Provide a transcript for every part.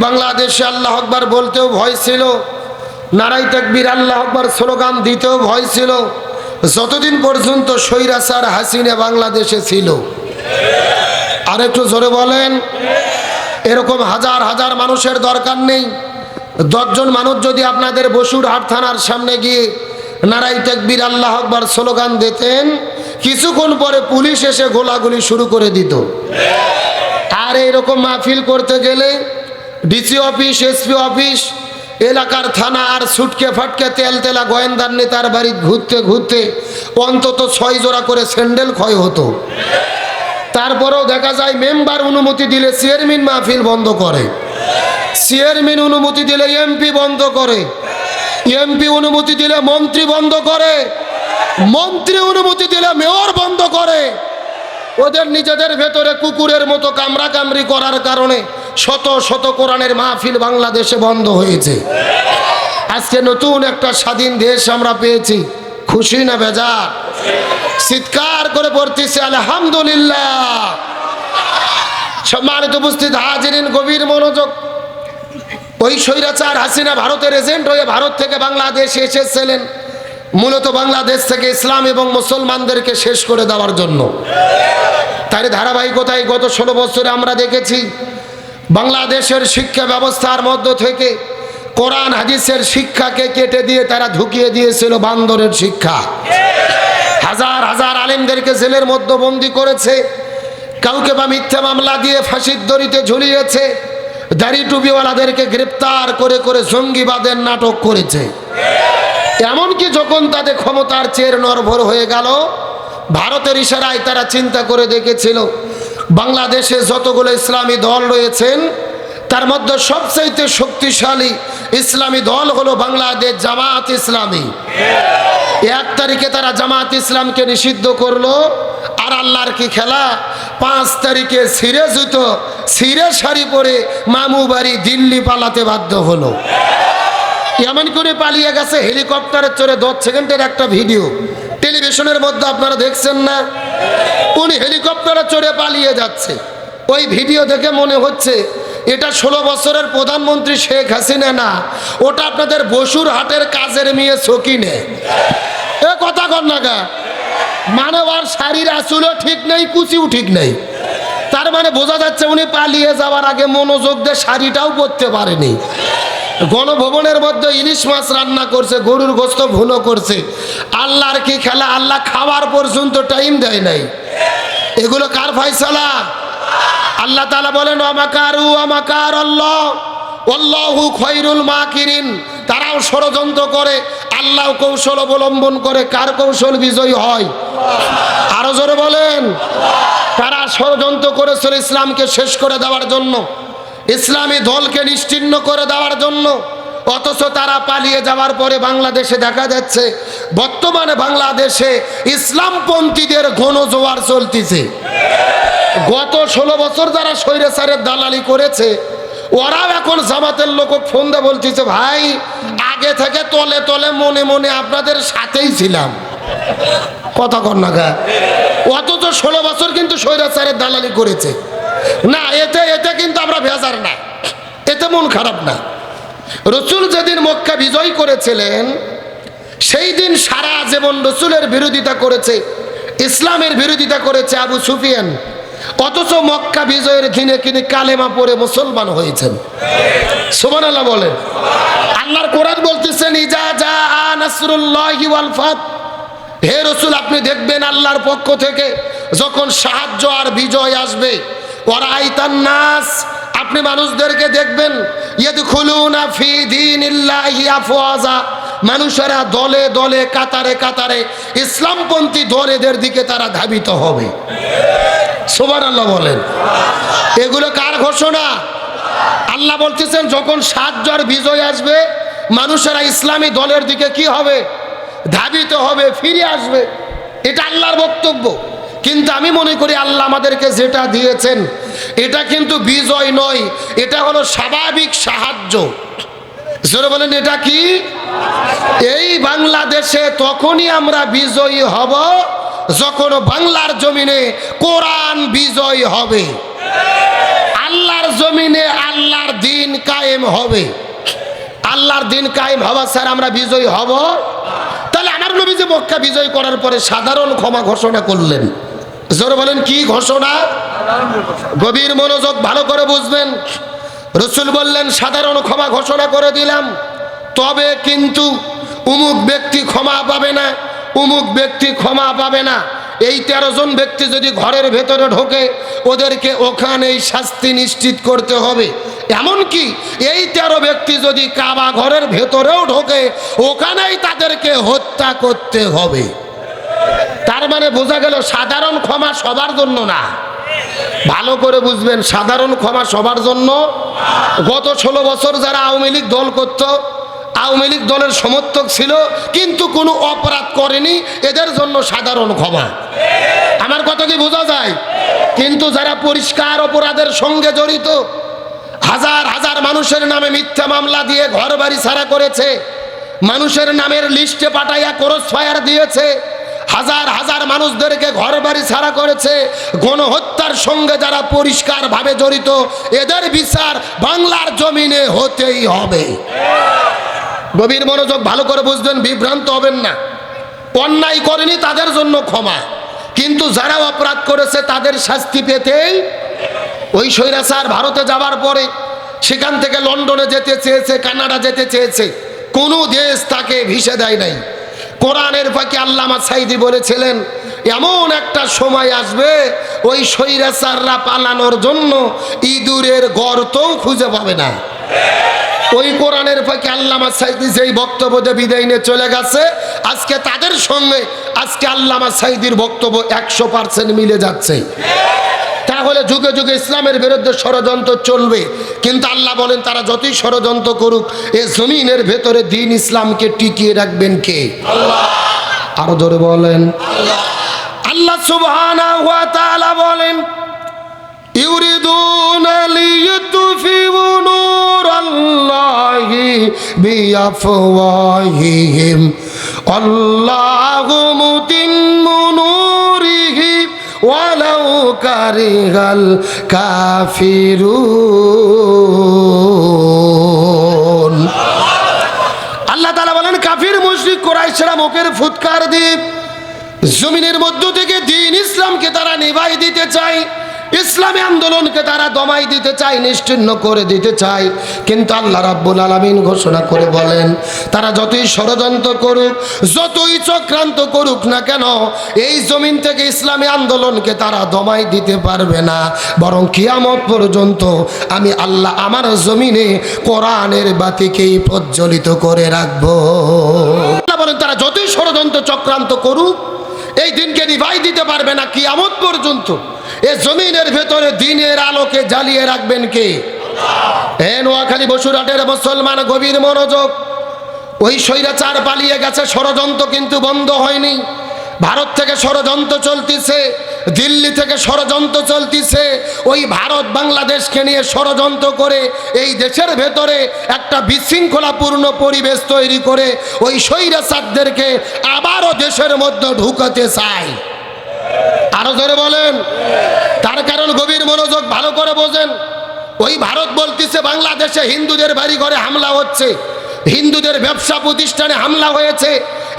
বাংলাদেশে আল্লাহ আকবার বলতেও ভয় ছিল, নারাই তাকবীর আল্লাহ আকবার স্লোগান দিতেও ভয় ছিল, যতদিন পর্যন্ত স্বৈরাচার হাসিনা বাংলাদেশে ছিল। আর একটু জোরে বলেন। এরকম হাজার হাজার মানুষের দরকার নেই। 10 জন মানুষ যদি আপনাদের বসুরহাট থানার সামনে গিয়ে নারাই তাকবীর আল্লাহ আকবার স্লোগান দিতেন, কিছুক্ষণ পরে পুলিশ এসে গোলাগুলি শুরু করে দিত। আর এরকম মাহফিল করতে গেলে ডিসি অফিস, এসপি অফিস, এলাকার থানা আর ছুটকে ফাটকে তেলতেলা গোয়েন্দার নেতার বাড়ি ঘুরতে ঘুরতে অন্তত 6 জোড়া করে স্যান্ডেল ক্ষয় হতো। তারপরেও দেখা যায় মেম্বার অনুমতি দিলে চেয়ারম্যান মাহফিল বন্ধ করে, চেয়ারম্যান অনুমতি দিলে এমপি বন্ধ করে, এমপি অনুমতি দিলে মন্ত্রী বন্ধ করে, মন্ত্রী অনুমতি দিলে মেয়র বন্ধ করে। ওদের নিজেদের ভেতরে কুকুরের মতো কামড়া কামড়ি করার কারণে শত শত কোরআনের মাহফিল বাংলাদেশে বন্ধ হয়েছে। আজকে নতুন একটা স্বাধীন দেশ আমরা পেয়েছি, খুশি না বেজার? চিৎকার করে পড়তেছে আলহামদুলিল্লাহ। সম্মানিত উপস্থিত হাজিরিন, গভীর মনোযোগ। ওই স্বৈরাচার হাসিনা ভারতের এজেন্ট হয়ে ভারত থেকে বাংলাদেশে এসেছিলেন মূলত বাংলাদেশ থেকে ইসলাম এবং মুসলমানদেরকে শেষ করে দেওয়ার জন্য। তার ধারাবাহিকতায় গত 16 বছরে আমরা দেখেছি বাংলাদেশের শিক্ষা ব্যবস্থার মধ্য থেকে কোরআন হাদিসের শিক্ষাকে কেটে দিয়ে তারা ঢুকিয়ে দিয়েছিল বান্দরের শিক্ষা। হাজার হাজার আলেমদেরকে জেলের মধ্যে বন্দী করেছে, কাউকে বা মিথ্যা মামলা দিয়ে ফাঁসির দড়িতে ঝুলিয়েছে, দাড়ি টুপিওয়ালাদেরকে গ্রেপ্তার করে করে জঙ্গিবাদের নাটক করেছে। এমনকি যখন তাদের ক্ষমতার চের নরভর হয়ে গেল, ভারতের ইশারায় তারা চিন্তা করে দেখেছিল বাংলাদেশে যতগুলো ইসলামী দল রয়েছেন তার মধ্যে সবচাইতে শক্তিশালী ইসলামী দল হলো বাংলাদেশ জামাত ইসলামী। 1 তারিখে তারা জামাত ইসলামকে নিষিদ্ধ করলো। আর আল্লাহর কি খেলা, 5 তারিখে ছিঁড়ে জুতো ছিঁড়ে শাড়ি পরে মামু বাড়ি দিল্লি পালাতে বাধ্য হলো। এমন করে পালিয়ে গেছে হেলিকপ্টারে চড়ে। 10 সেকেন্ডের একটা ভিডিও টেলিভিশনের মধ্যে আপনারা দেখছেন না? উনি হেলিকপ্টারে চড়ে পালিয়ে যাচ্ছে। ওই ভিডিও দেখে মনে হচ্ছে এটা 16 বছরের প্রধানমন্ত্রী শেখ হাসিনা না, ওটা আপনাদের বসুরহাটের কাজের মেয়ে সকিনে। এ কথা কর না গা, মানে ওর শাড়ির আসলও ঠিক নেই, কুচিও ঠিক নেই। তার মানে বোঝা যাচ্ছে উনি পালিয়ে যাওয়ার আগে মনোযোগ দিয়ে শাড়িটাও পরতে পারেনি। গণভবনের মধ্যে ইলিশ মাছ রান্না করছে, গরুর গোস্ত ভুনো করছে। আল্লাহর কি খেলা, আল্লাহ খাওয়ার পর্যন্ত টাইম দেয় নাই। এগুলো কার ফয়সালা? আল্লাহ তাআলা বলেন ওয়ামাকারু ওয়ামাকার আল্লাহ আল্লাহু খায়রুল মাকিরিন। তারাও ষড়যন্ত্র করে, আল্লাহ কৌশল অবলম্বন করে। কার কৌশল বিজয়ী হয়? আরো জোরে বলেন। তারা ষড়যন্ত্র করেছিল ইসলামকে শেষ করে দেওয়ার জন্য, ইসলামী দলকে নিশ্চিহ্ন করে দেওয়ার জন্য। অথচ তারা পালিয়ে যাওয়ার পরে বাংলাদেশে দেখা যাচ্ছে বর্তমানে বাংলাদেশে ইসলামপন্থীদের গণজোয়ার চলতেছে। গত 16 বছর যারা স্বৈরাচারের দালালি করেছে ওরাও এখন জামাতের লোক ফোন দিয়ে বলতেছে, ভাই আগে থেকে তলে তলে মনে মনে আপনাদের সাথেই ছিলাম। কথা কর না গা। অথচ 16 বছর কিন্তু স্বৈরাচারের দালালি করেছে না। এতে কিন্তু আমরা বেজার না, এতে মন খারাপ না। রসুল যেদিন মক্কা বিজয় করেছিলেন সেই দিন সারা জীবন রসুলের বিরোধিতা করেছে, ইসলামের বিরোধিতা করেছে আবু সুফিয়ান। অথচ মক্কা বিজয়ের দিনে তিনি কালেমা পড়ে মুসলমান হয়েছেন। সুবহানাল্লাহ বলেন। আল্লাহর কোরআন বলতেছেন ইজা জা নাসরুল্লাহি ওয়াল ফাত। হে রসুল, আপনি দেখবেন আল্লাহর পক্ষ থেকে যখন সাহায্য আর বিজয় আসবে, ওয়ারাইতান নাস, আপনি মানুষদেরকে দেখবেন ইয়াদখুলুনা ফি দীনিল্লাহি আফওয়াজা, মানুষেরা দলে দলে কাতারে কাতারে ইসলামপন্থী দলেদের দিকে তারা ধাবিত হবে। সুবহানাল্লাহ বলেন। এগুলো কার ঘোষণা? আল্লাহ বলতেছেন যখন সাহায্য আর বিজয় আসবে মানুষেরা ইসলামী দলের দিকে কি হবে? ধাবিত হবে, ফিরে আসবে। এটা আল্লাহর বক্তব্য। কিন্তু আমি মনে করি আল্লাহ আমাদেরকে যেটা দিয়েছেন এটা কিন্তু বিজয় নয়, এটা হলো স্বাভাবিক সাহায্য। জোরে বলেন, এটা কি? এই বাংলাদেশে তখনই আমরা বিজয়ী হব যখন বাংলার জমিনে কোরআন বিজয় হবে। আল্লাহর জমিনে আল্লাহর দিন কায়েম হবে। আল্লাহর দিন কায়েম হওয়া স্যার আমরা বিজয়ী হব। তাহলে আমার নবী যে মক্কা বিজয় করার পরে সাধারণ ক্ষমা ঘোষণা করলেন, জোরে বলেন কি ঘোষণা? গভীর মনোযোগ ভালো করে বুঝবেন। রসুল বললেন সাধারণ ক্ষমা ঘোষণা করে দিলাম, তবে কিন্তু উমুক ব্যক্তি ক্ষমা পাবে না, উমুক ব্যক্তি ক্ষমা পাবে না। এই 13 জন ব্যক্তি যদি ঘরের ভেতরে ঢোকে ওদেরকে ওখানেই শাস্তি নিশ্চিত করতে হবে। এমনকি এই 13 ব্যক্তি যদি কাবা ঘরের ভেতরেও ঢোকে ওখানেই তাদেরকে হত্যা করতে হবে। তার মানে বোঝা গেল সাধারণ ক্ষমা সবার জন্য না। ভালো করে বুঝবেন, সাধারণ ক্ষমা সবার জন্য। গত 16 বছর যারা আওয়ামী লীগ দল করত, আওয়ামী লীগ দলের সমর্থক ছিল কিন্তু কোনো অপরাধ করেনি, এদের জন্য সাধারণ ক্ষমা। আমার কথা কি বোঝা যায়? কিন্তু যারা পরিষ্কার অপরাধের সঙ্গে জড়িত, হাজার হাজার মানুষের নামে মিথ্যা মামলা দিয়ে ঘর বাড়ি ছাড়া করেছে, মানুষের নামের লিস্টে পাঠাইয়া ক্রস ফায়ার দিয়েছে, হাজার হাজার মানুষদেরকে ঘর বাড়ি ছাড়া করেছে, গণহত্যার সঙ্গে যারা পরিষ্কার ভাবে জড়িত, এদের বিচার বাংলার জমিনে হতেই হবে। গভীর মনোযোগ ভালো করে বুঝবেন, বিভ্রান্ত হবেন না। অন্যায় করেনি তাদের জন্য ক্ষমা, কিন্তু যারা অপরাধ করেছে তাদের শাস্তি পেতেই। ওই স্বৈরাচার ভারতে যাওয়ার পরে সেখান থেকে লন্ডনে যেতে চেয়েছে, কানাডা যেতে চেয়েছে, কোনো দেশ তাকে ভিসা দেয় নাই। কোরআনের ফাঁকে আল্লামা সাঈদী বলেছিলেন এমন একটা সময় আসবে ওই স্বৈরাচাররা পালানোর জন্য ইঁদুরের গর্তও খুঁজে পাবে না। ওই কোরআনের ফাঁকে আল্লামা সাঈদী যেই বক্তব্য দিয়ে বিদায় নিয়ে চলে গেছে, আজকে তাদের সঙ্গে আজকে আল্লামা সাঈদীর বক্তব্য 100% মিলে যাচ্ছে। তাহলে যুগে যুগে ইসলামের বিরুদ্ধে ষড়যন্ত্র চলবে, কিন্তু আল্লাহ বলেন তারা যতই ষড়যন্ত্র করুক এই জমিনের ভেতরে দ্বীন ইসলামকে টিকিয়ে রাখবেন কে? আল্লাহ। আরো জোরে বলেন আল্লাহ। আল্লাহ সুবহানাহু ওয়া তাআলা বলেন ইউরিদুনা লিইউতফিউ নূরাল্লাহি বিআফওয়াহিহিম আল্লাহু মুতিম্মু নূরিহি ওয়ালাউ কারিহাল কাফিরুন। আল্লাহ তাআলা বলেন কাফির মুশরিক কুরাইশরা মুখের ফুৎকার দিয়ে জমিনের মধ্য থেকে দ্বীন ইসলামকে তারা নিভাই দিতে চায়, ইসলামী আন্দোলনকে তারা দমাই দিতে চায়, নিশ্চিহ্ন করে দিতে চায়। কিন্তু আল্লাহ রাব্বুল আলামিন ঘোষণা করে বলেন তারা যতই ষড়যন্ত্র করুক, যতই চক্রান্ত করুক না কেন, এই জমিন থেকে ইসলামী আন্দোলনকে তারা দমাই দিতে পারবে না, বরং কিয়ামত পর্যন্ত আমি আল্লাহ আমার জমিনে কোরআনের বাতিকেই প্রজ্বলিত করে রাখবো। আল্লাহ বলেন তারা যতই ষড়যন্ত্র চক্রান্ত করুক এই দিনকে নিভাই দিতে পারবে না কিয়ামত পর্যন্ত। এই জমিনের ভেতরে দ্বীনের আলোকে জ্বালিয়ে রাখবেন কে? আল্লাহ। এ নোয়াখালী বসুরহাটের মুসলমান গভীর মনোযোগ। ওই স্বৈরাচার পালিয়ে গেছে, ষড়যন্ত্র কিন্তু বন্ধ হয়নি। ভারত থেকে ষড়যন্ত্র চলতিছে, দিল্লি থেকে ষড়যন্ত্র চলতিছে। ওই ভারত বাংলাদেশকে নিয়ে ষড়যন্ত্র করে এই দেশের ভেতরে একটা বিশৃঙ্খলাপূর্ণ পরিবেশ তৈরি করে ওই স্বৈরাচারদেরকে আবারও দেশের মধ্যে ঢুকাতে চায়। আরো জোরে বলেন। তার কারণ গভীর মনোযোগ ভালো করে বোঝেন। ওই ভারত বলতেছে বাংলাদেশে হিন্দুদের বাড়ি ঘরে হামলা হচ্ছে, হিন্দুদের ব্যবসা প্রতিষ্ঠানে হামলা হয়েছে,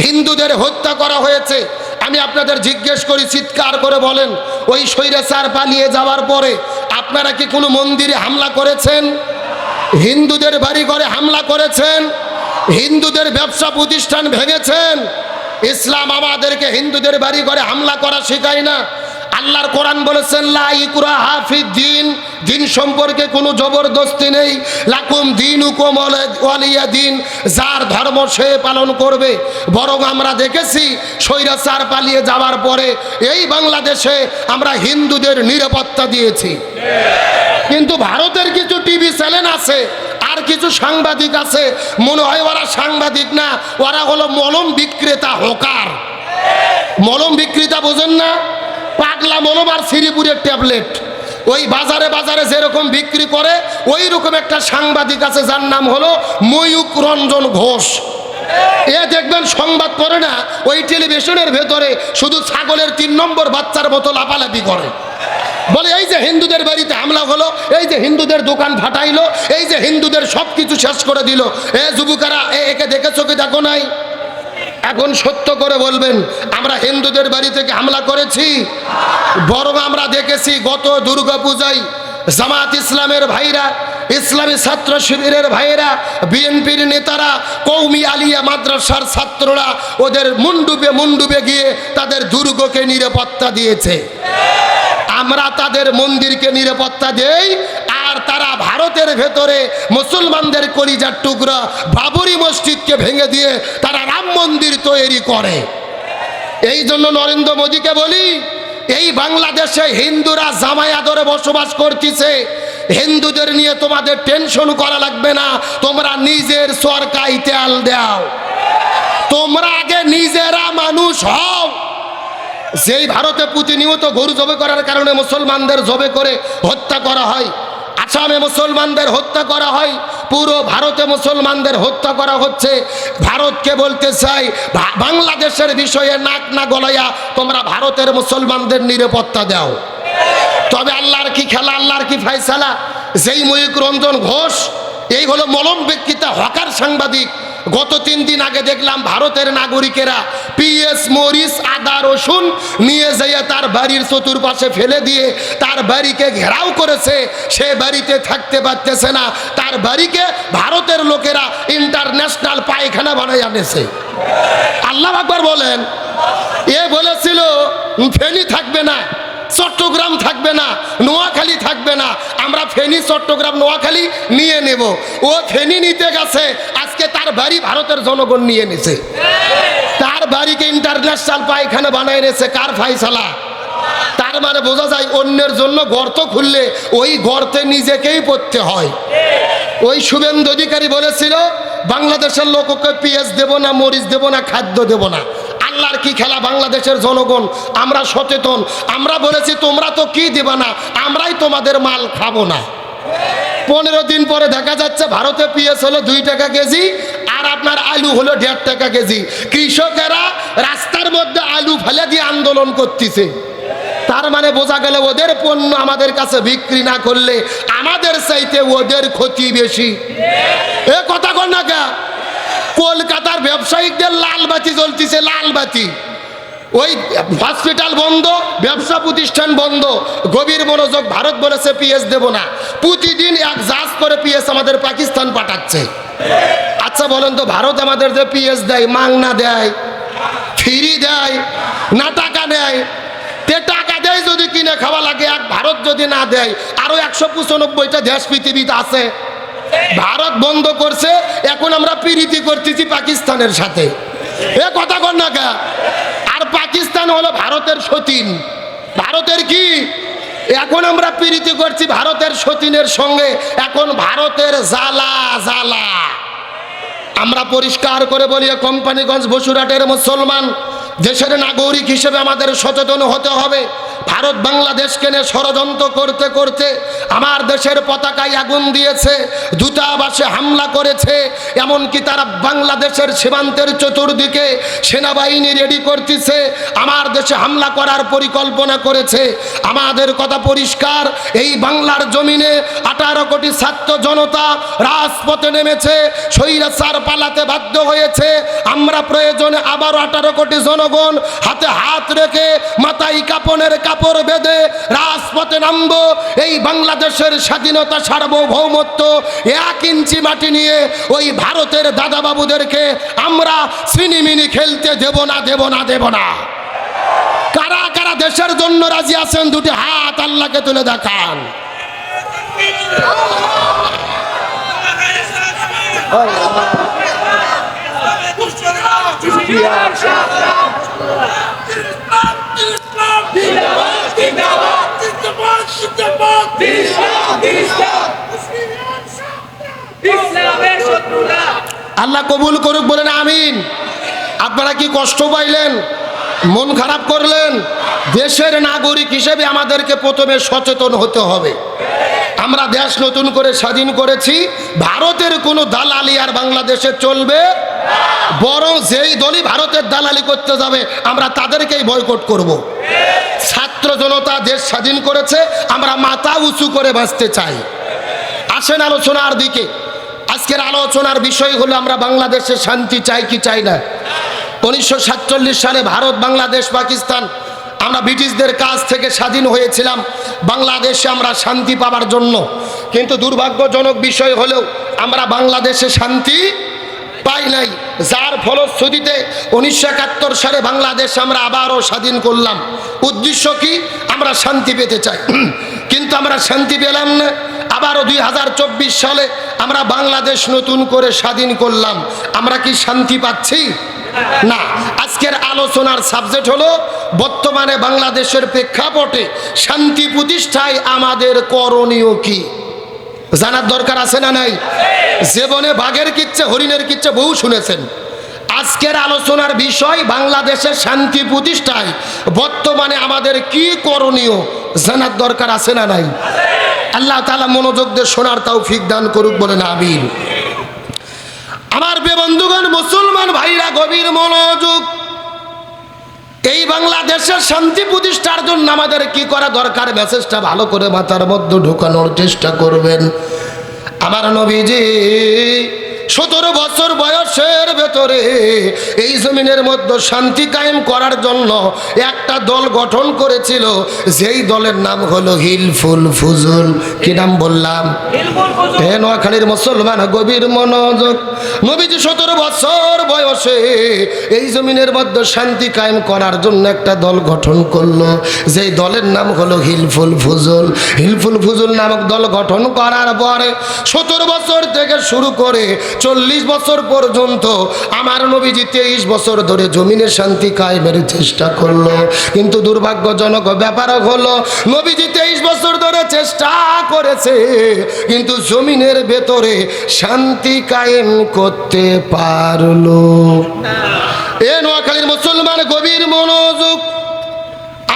হিন্দুদের হত্যা করা হয়েছে। আমি আপনাদের জিজ্ঞেস করি, চিৎকার করে বলেন, ওই স্বৈরাচার পালিয়ে যাওয়ার পরে আপনারা কি কোনো মন্দিরে হামলা করেছেন? হিন্দুদের বাড়ি ঘরে হামলা করেছেন? হিন্দুদের ব্যবসা প্রতিষ্ঠান ভেঙেছেন? ইসলাম আমাদেরকে হিন্দুদের বাড়ি ঘরে হামলা করা শেখায় না। আল্লাহর কোরআন বলেছেন লা ইকরাহা ফিদ্দিন, দিন সম্পর্কে কোনো জবরদস্তি নেই। লাকুম দীনুকুম ওয়ালিয়া দিন, যার ধর্ম সে পালন করবে। বরং আমরা দেখেছি স্বৈরাচার পালিয়ে যাওয়ার পরে এই বাংলাদেশে আমরা হিন্দুদের নিরাপত্তা দিয়েছি। কিন্তু ভারতের কিছু টিভি চ্যানেল আছে আর কিছু সাংবাদিক আছে, মনে হয় ওরা সাংবাদিক না, ওরা হলো মলম বিক্রেতা, হকার। মলম বিক্রেতা বোঝেন না? পাগলা মলম আর শ্রীপুরের ট্যাবলেট ওই বাজারে বাজারে যেরকম বিক্রি করে ওই রকম একটা সাংবাদিক আছে যার নাম হলো ময়ূক রঞ্জন ঘোষ। এ দেখবেন সংবাদ পড়ে না, ওই টেলিভিশনের ভেতরে শুধু ছাগলের 3 নম্বর বাচ্চার মতো লাফালাফি করে। বলে এই যে হিন্দুদের বাড়িতে হামলা হলো, এই যে হিন্দুদের দোকান ফাটাইলো, এই যে হিন্দুদের সব কিছু শেষ করে দিল, যুবকেরা একে দেখেছো কি দেখো নাই? এখন সত্য করে বলবেন, আমরা হিন্দুদের বাড়ি থেকে হামলা করেছি? বরং আমরা দেখেছি গত দুর্গা পূজায় জামাত ইসলামের ভাইরা, ইসলামী ছাত্র শিবিরের ভাইরা, বিএনপির নেতারা, কৌমি আলিয়া মাদ্রাসার ছাত্ররা ওদের মুন্ডুবে গিয়ে তাদের দুর্গকে নিরাপত্তা দিয়েছে। আমরা তাদের মন্দিরকে নিরাপত্তা দেই, আর তারা ভারতের ভেতরে মুসলমানদের কলিজার টুকরা বাবরি মসজিদকে ভেঙে দিয়ে তারা রাম মন্দির তৈরি করে। এই জন্য নরেন্দ্র মোদীকে বলি, এই বাংলাদেশে হিন্দুরা জামাই আদরে বসবাস করতেছে, হিন্দুদের নিয়ে তোমাদের টেনশন করা লাগবে না, তোমরা নিজের সরকারি তেল দাও, তোমরা আগে নিজেরা মানুষ হও। যেই ভারতে প্রতিনিয়ত গরু জবে করার কারণে মুসলমানদের জবে করে হত্যা করা হয়, আসামে মুসলমানদের হত্যা করা হয়, পুরো ভারতে মুসলমানদের হত্যা করা হচ্ছে। ভারতকে বলতে চাই, বাংলাদেশের বিষয়ে নাক না গলাইয়া তোমরা ভারতের মুসলমানদের নিরাপত্তা দাও। তবে আল্লাহর কি খেলা, আল্লাহর কি ফায়সালা। যেই ময়ূক রঞ্জন ঘোষ, এই হলো মলম ব্যক্তিতা, হকার সাংবাদিক। গত 3 দিন আগে দেখলাম ভারতের নাগরিকেরা পিএস মরিচ, আদা, রসুন নিয়ে যাইয়া তার বাড়ির চতুর্পাশে ফেলে দিয়ে তার বাড়িকে ঘেরাও করেছে। সে বাড়িতে থাকতে পারতেছে না, তার বাড়িকে ভারতের লোকেরা ইন্টারন্যাশনাল পায়খানা বানাই আনেছে। আল্লাহ আকবার বলেন। এ বলেছিল ফেনী থাকবে না, চট্টগ্রাম থাকবে না, নোয়াখালী থাকবে না, আমরা ফেনী, চট্টগ্রাম, নোয়াখালী নিয়ে নেব। ও ফেনী নিতে গেছে, আজকে তার বাড়ি ভারতের জনগণ নিয়ে নিছে, তার বাড়িকে ইন্টারন্যাশনাল পায়খানা বানায় নিয়েছে। কার ফায়সালা? তার মানে বোঝা যায় অন্যের জন্য গর্ত খুললে ওই গর্তে নিজেকেই পড়তে হয়। ওই শুভেন্দু অধিকারী বলেছিল বাংলাদেশের লোককে পেঁয়াজ দেব না, মরিচ দেব না, খাদ্য দেব না। আল্লাহর কি খেলা, বাংলাদেশের জনগণ আমরা সচেতন, আমরা বলেছি তোমরা তো কি দেবা না, আমরাই তোমাদের মাল খাবো না। 15 দিন পরে দেখা যাচ্ছে ভারতে পেঁয়াজ হলো 2 টাকা কেজি, আর আপনার আলু হলো 1.5 টাকা কেজি। কৃষকেরা রাস্তার মধ্যে আলু ফেলে দিয়ে আন্দোলন করতেছে। তার মানে বোঝা গেল ওদের পণ্য আমাদের কাছে বিক্রি না করলে আমাদের চাইতে ওদের ক্ষতি বেশি। এ কথা কর না কে? কলকাতার ব্যবসায়িকদের লাল বাতি জ্বলতেছে, লাল বাতি। ওই হসপিটাল বন্ধ, ব্যবসা প্রতিষ্ঠান বন্ধ, গভীর মনোযোগ। ভারত বলেছে পিএস দেব না, প্রতিদিন 1 জাহাজ করে পিএস আমাদের পাকিস্তান পাঠাচ্ছে। আচ্ছা বলেন তো, ভারত আমাদের যে পিএস দেয়, মাংনা দেয়, ফ্রি দেয় না টাকা নেয়? তে টাকা দেয় যদি কিনে খাওয়া লাগে, এক ভারত যদি না দেয়, আরো 195টা দেশ পৃথিবীতে আছে। ভারত বন্ধ করছে, এখন আমরা প্রীতি করতেছি পাকিস্তানের সাথে। এ কথা কর না কে? আর পাকিস্তান হলো ভারতের সতীন। ভারতের কি? এখন আমরা প্রীতি করছি ভারতের সতীনের সঙ্গে। এখন ভারতের জ্বালা জ্বালা। আমরা পরিষ্কার করে বলি, কোম্পানিগঞ্জ বসুরহাটের মুসলমান, দেশের নাগরিক হিসেবে আমাদের সচেতন হতে হবে। ভারত বাংলাদেশকে নিয়ে ষড়যন্ত্র করতে করতে আমার দেশের পতাকায় আগুন দিয়েছে, দূতাবাসে হামলা করেছে, এমনকি তারা বাংলাদেশের সীমান্তের চতুর্দিকে সেনাবাহিনী রেডি করতেছে, আমার দেশে হামলা করার পরিকল্পনা করেছে। আমাদের কথা পরিষ্কার, এই বাংলার জমিনে 18 কোটি ছাত্র জনতা রাজপথে নেমেছে, স্বৈরাচার পালাতে বাধ্য হয়েছে। আমরা প্রয়োজনে আবার 18 কোটি জনগণ হাতে হাত রেখে মাথায় কাপনের কাপড় বেঁধে রাজপথে নামবো। এই বাংলাদেশের স্বাধীনতা, সার্বভৌমত্ব 1 ইঞ্চি মাটি নিয়ে ওই ভারতের দাদাবাবুদেরকে আমরা সিনিমিনি খেলতে দেব না, দেব না, দেব না। কারা কারা দেশের জন্য রাজি আছেন? 2টি হাত আল্লাহকে তুলে দেখান। আল্লাহ কবুল করুক, বলেন আমিন। আপনারা কি কষ্ট পাইলেন? মন খারাপ করলেন? দেশের নাগরিক হিসেবে আমাদেরকে প্রথমে সচেতন হতে হবে। আমরা দেশ নতুন করে স্বাধীন করেছি, ভারতের কোনো দালালি আর বাংলাদেশে চলবে বরং যেই দলই ভারতের দালালি করতে যাবে আমরা তাদেরকেই বয়কট করব। ছাত্র জনতা দেশ স্বাধীন করেছে, আমরা মাথা উঁচু করে বাঁচতে চাই। আসেন আলোচনার দিকে। আজকের আলোচনার বিষয় হলো আমরা বাংলাদেশে শান্তি চাই কি চাই না। 1947 সালে ভারত, বাংলাদেশ, পাকিস্তান আমরা ব্রিটিশদের কাছ থেকে স্বাধীন হয়েছিলাম বাংলাদেশে আমরা শান্তি পাওয়ার জন্য। কিন্তু দুর্ভাগ্যজনক বিষয় হলেও আমরা বাংলাদেশে শান্তি পাই নাই, যার ফলশ্রুতিতে 1971 সালে বাংলাদেশ আমরা আবারও স্বাধীন করলাম। উদ্দেশ্য কি? আমরা শান্তি পেতে চাই, কিন্তু আমরা শান্তি পেলাম না। আবারও 2024 সালে আমরা বাংলাদেশ নতুন করে স্বাধীন করলাম, আমরা কি শান্তি পাচ্ছি? না। আজকের আলোচনার সাবজেক্ট হলো বর্তমানে বাংলাদেশের প্রেক্ষাপটে শান্তি প্রতিষ্ঠায় আমাদের করণীয় কি। জানার দরকার আছে না নাই? জীবনে বাঘের কিচ্ছে, হরিণের কিচ্ছে বহু শুনেছেন। আজকের আলোচনার বিষয় বাংলাদেশের শান্তি প্রতিষ্ঠায় বর্তমানে আমাদের কি করণীয়, জানার দরকার আছে না নাই? আল্লাহ তাআলা মনোযোগ দিয়ে শোনার তৌফিক দান করুক, বলেন আমিন। আমার বন্ধুগণ, মুসলমান ভাইরা গভীর মনোযোগ। এই বাংলাদেশের শান্তি প্রতিষ্ঠার জন্য আমাদের কি করা দরকার, মেসেজটা ভালো করে মাথার মধ্যে ঢোকানোর চেষ্টা করবেন। আমার নবীজি 17 বছর বয়সের ভেতরে এই জমিনের মধ্যে শান্তি কায়েম করার জন্য একটা দল গঠন করেছিল, যেই দলের নাম হলো হিলফুল ফুজুল। কি নাম বললাম? নোয়াখালীর মুসলমান গভীর মনোযোগ। নবীজি 17 বছর বয়সে এই জমিনের মধ্যে শান্তি কায়েম করার জন্য একটা দল গঠন করলো, যেই দলের নাম হলো হিলফুল ফুজুল। হিলফুল ফুজুল নামক দল গঠন করার পরে 17 বছর থেকে শুরু করে 40 বছর পর্যন্ত আমার নবীজি 23 বছর ধরে জমিনে শান্তি কায়েমের চেষ্টা করলো। কিন্তু দুর্ভাগ্যজনক ব্যাপার হলো নবীজি 23 বছর ধরে চেষ্টা করেছে, কিন্তু জমিনের ভেতরে শান্তি কায়েম করতে পারলো না। এ নোয়াখালীর মুসলমান গভীর মনোযোগ।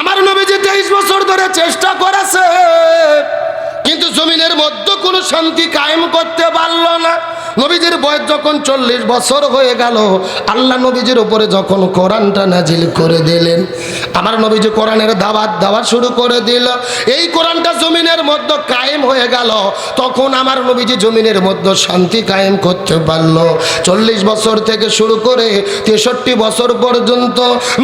আমার নবীজি 23 বছর ধরে চেষ্টা করেছে, কিন্তু জমিনের মধ্যে কোনো শান্তি কায়েম করতে পারলো না। নবীজির বয়স যখন 40 বছর হয়ে গেল, আল্লাহ নবীজির উপরে যখন কোরআনটা নাজিল করে দিলেন, আমার নবীজি কোরআনের দাওয়াত দেওয়া শুরু করে দিল। এই কোরআনটা জমিনের মধ্যে কায়েম হয়ে গেল, তখন আমার নবীজি জমিনের মধ্যে শান্তি কায়েম করতে পারলো। 40 বছর থেকে শুরু করে 63 বছর পর্যন্ত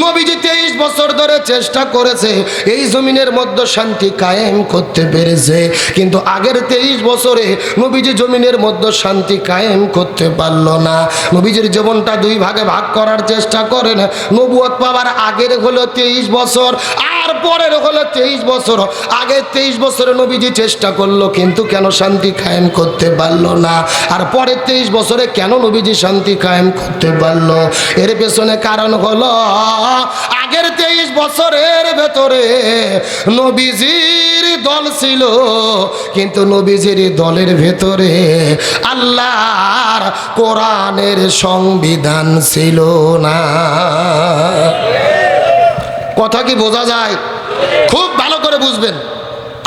নবীজি 23 বছর ধরে চেষ্টা করেছে, এই জমিনের মধ্যে শান্তি কায়েম করতে পেরেছে। কিন্তু আগের 23 বছরে নবীজি জমিনের মধ্যে শান্তি কায়েম করতে পারলো না। নবীজির জীবনটা দুই ভাগে ভাগ করার চেষ্টা করেন। নবুয়ত পাওয়ার আগের হলো 23 বছর, আর পরের হলো 23 বছর। আগে 23 বছরে নবীজি চেষ্টা করলো, কিন্তু কেন শান্তি কায়েম করতে পারলো না? আর পরের 23 বছরে কেন নবীজি শান্তি কায়েম করতে পারলো? এর পেছনে কারণ হলো আগের 23 বছরের ভেতরে নবীজির দল ছিল, কিন্তু নবীজির দলের ভেতরে আল্লাহর কোরআনের সংবিধান ছিল না। কথা কি বোঝা যায়? খুব ভালো করে বুঝবেন।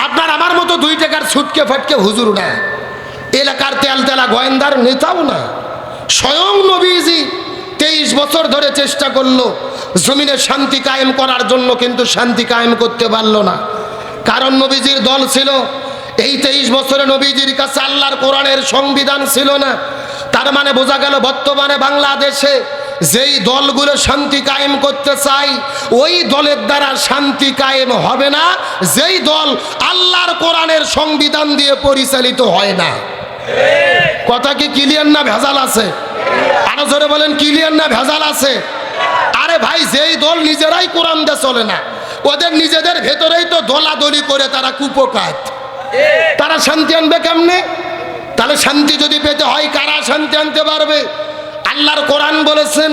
আপনার আমার মতো 2 টাকার ছুটকে ফাটকে হুজুর না, এলাকার তেলতেলা গোয়েন্দার নেতাও না। স্বয়ং নবীজি 23 বছর ধরে চেষ্টা করলো জমিনে শান্তি কায়েম করার জন্য, কিন্তু শান্তি কায়েম করতে পারলো না। কারণ নবীজির দল ছিল। এই 23 বছরে নবীজির কাছে আল্লাহর কোরআনের সংবিধান ছিল না। তার মানে বোঝা গেল বর্তমানে বাংলাদেশে যেই দলগুলো শান্তি কায়েম করতে চায়, ওই দলের দ্বারা শান্তি কায়েম হবে না, যেই দল আল্লাহর কোরআনের সংবিধান দিয়ে পরিচালিত হয় না। কথা কি ক্লিয়ার না ভেজাল আছে? আরো জোরে বলেন, ক্লিয়ার না ভেজাল আছে? আরে ভাই, যেই দল নিজেরাই কোরআন দিয়ে চলে না, ওদের নিজেদের ভেতরেই তো দলাদলি করে তারা কুপকাত, তারা শান্তি আনবে কেমনে? তাহলে শান্তি যদি পেতে হয়, কারা শান্তি আনতে পারবে? আল্লাহর কোরআন বলেছেন,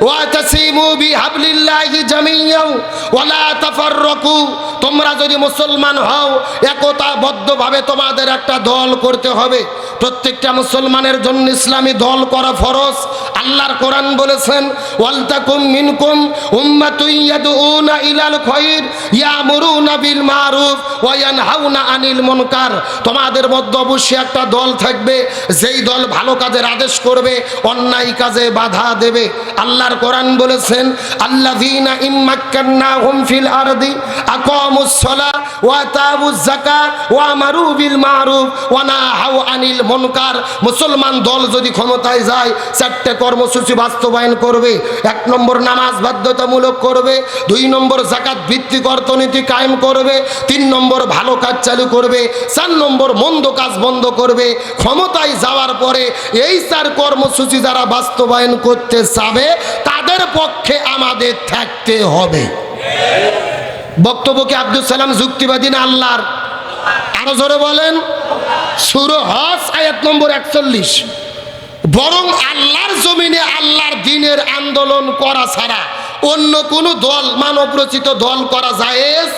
ওয়াতাসিমু বিহাবলিল্লাহি জামিয়াও ওয়ালা তাফাররাকু। তোমরা যদি মুসলমান হও, একতাবদ্ধভাবে তোমাদের একটা দল করতে হবে। প্রত্যেকটা মুসলমানের জন্য ইসলামী দল করা ফরজ। আল্লাহর কোরআন বলেছেন, ওয়ালতাকুম মিনকুম উম্মাতুন ইয়াদউনা ইলাল খায়র ইয়ামুরুনা বিল মারুফ ওয়া ইয়ানহাউনা আনিল মুনকার। তোমাদের মধ্যে অবশ্যই একটা দল থাকবে, যেই দল ভালো কাজের আদেশ করবে, অন্যায় কাজে বাধা দেবে। আল্লাহর কোরআন বলেছেন, আল্লাযীনা ইম্মাক্কান্নাহুম ফিল আরদি আকামুস সালাহ ওয়া আতাউজ যাকাত ওয়া আমারু বিল মারুফ ওয়া নাহাউ আনিল মুনকার। মুসলমান দল যদি ক্ষমতায় যায়, চারটে কর্মসূচি বাস্তবায়ন করবে। 1 নম্বর নামাজ বাধ্যতামূলক করবে, 2 নম্বর যাকাত ভিত্তিক অর্থনীতি কায়েম করবে, 3 নম্বর ভালো কাজ চালু করবে, 4 নম্বর মন্দ কাজ বন্ধ করবে। ক্ষমতায় যাওয়ার পরে এই 4 কর্মসূচি যারা বাস্তবায়ন করতে চাবে, তাদের পক্ষে আমাদের থাকতে হবে। বক্তব্য কি আব্দুল সালাম যুক্তিবাদী না আল্লাহর? আরো জোরে বলেন। সূরা হজ আয়াত নম্বর 41। বরং আল্লাহর জমিনে আল্লাহর দ্বীনের আন্দোলন করা ছাড়া অন্য কোন দল, মানব রচিত দল করা জায়েজ।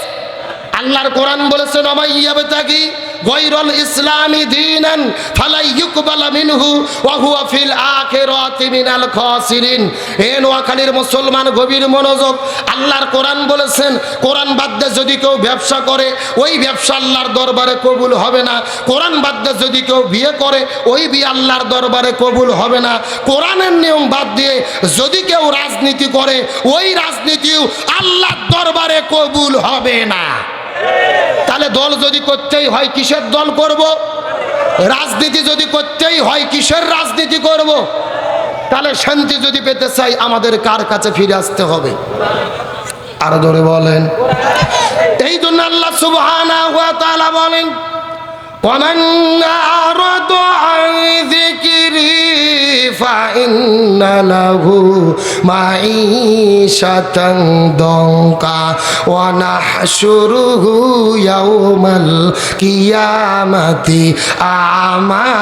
আল্লাহর কোরআন বলেছেন, ওমাইয়াবতাগি গায়রাল ইসলামি দীনান ফালা ইউকবালা মিনহু ওয়া হুয়া ফিল আখিরাতি মিনাল খাসিরিন। হে নোয়াখালীর মুসলমান, গভীর মনোযোগ। আল্লাহর কোরআন বলেছেন, কোরআন বাদ দিয়ে যদি কেউ ব্যবসা করে, ওই ব্যবসা আল্লাহর দরবারে কবুল হবে না। কোরআন বাদ দিয়ে যদি কেউ বিয়ে করে, ওই বিয়ে আল্লাহর দরবারে কবুল হবে না। কোরআনের নিয়ম বাদ দিয়ে যদি কেউ রাজনীতি করে, ওই রাজনীতিও আল্লাহর দরবারে কবুল হবে না। তাহলে দল যদি করতেই হয়, কিসের দল করব? রাজনীতি যদি করতেই হয়, কিসের রাজনীতি করব? তাহলে শান্তি যদি পেতে চাই, আমাদের কার কাছে ফিরে আসতে হবে? আরো ধরে বলেন। এই জন্য আল্লাহ সুবহানাহু ওয়া তাআলা বলেন, ومن أعرض عن ذكري فإن له معيشة ضنكا ونحشره يوم القيامة أعمى।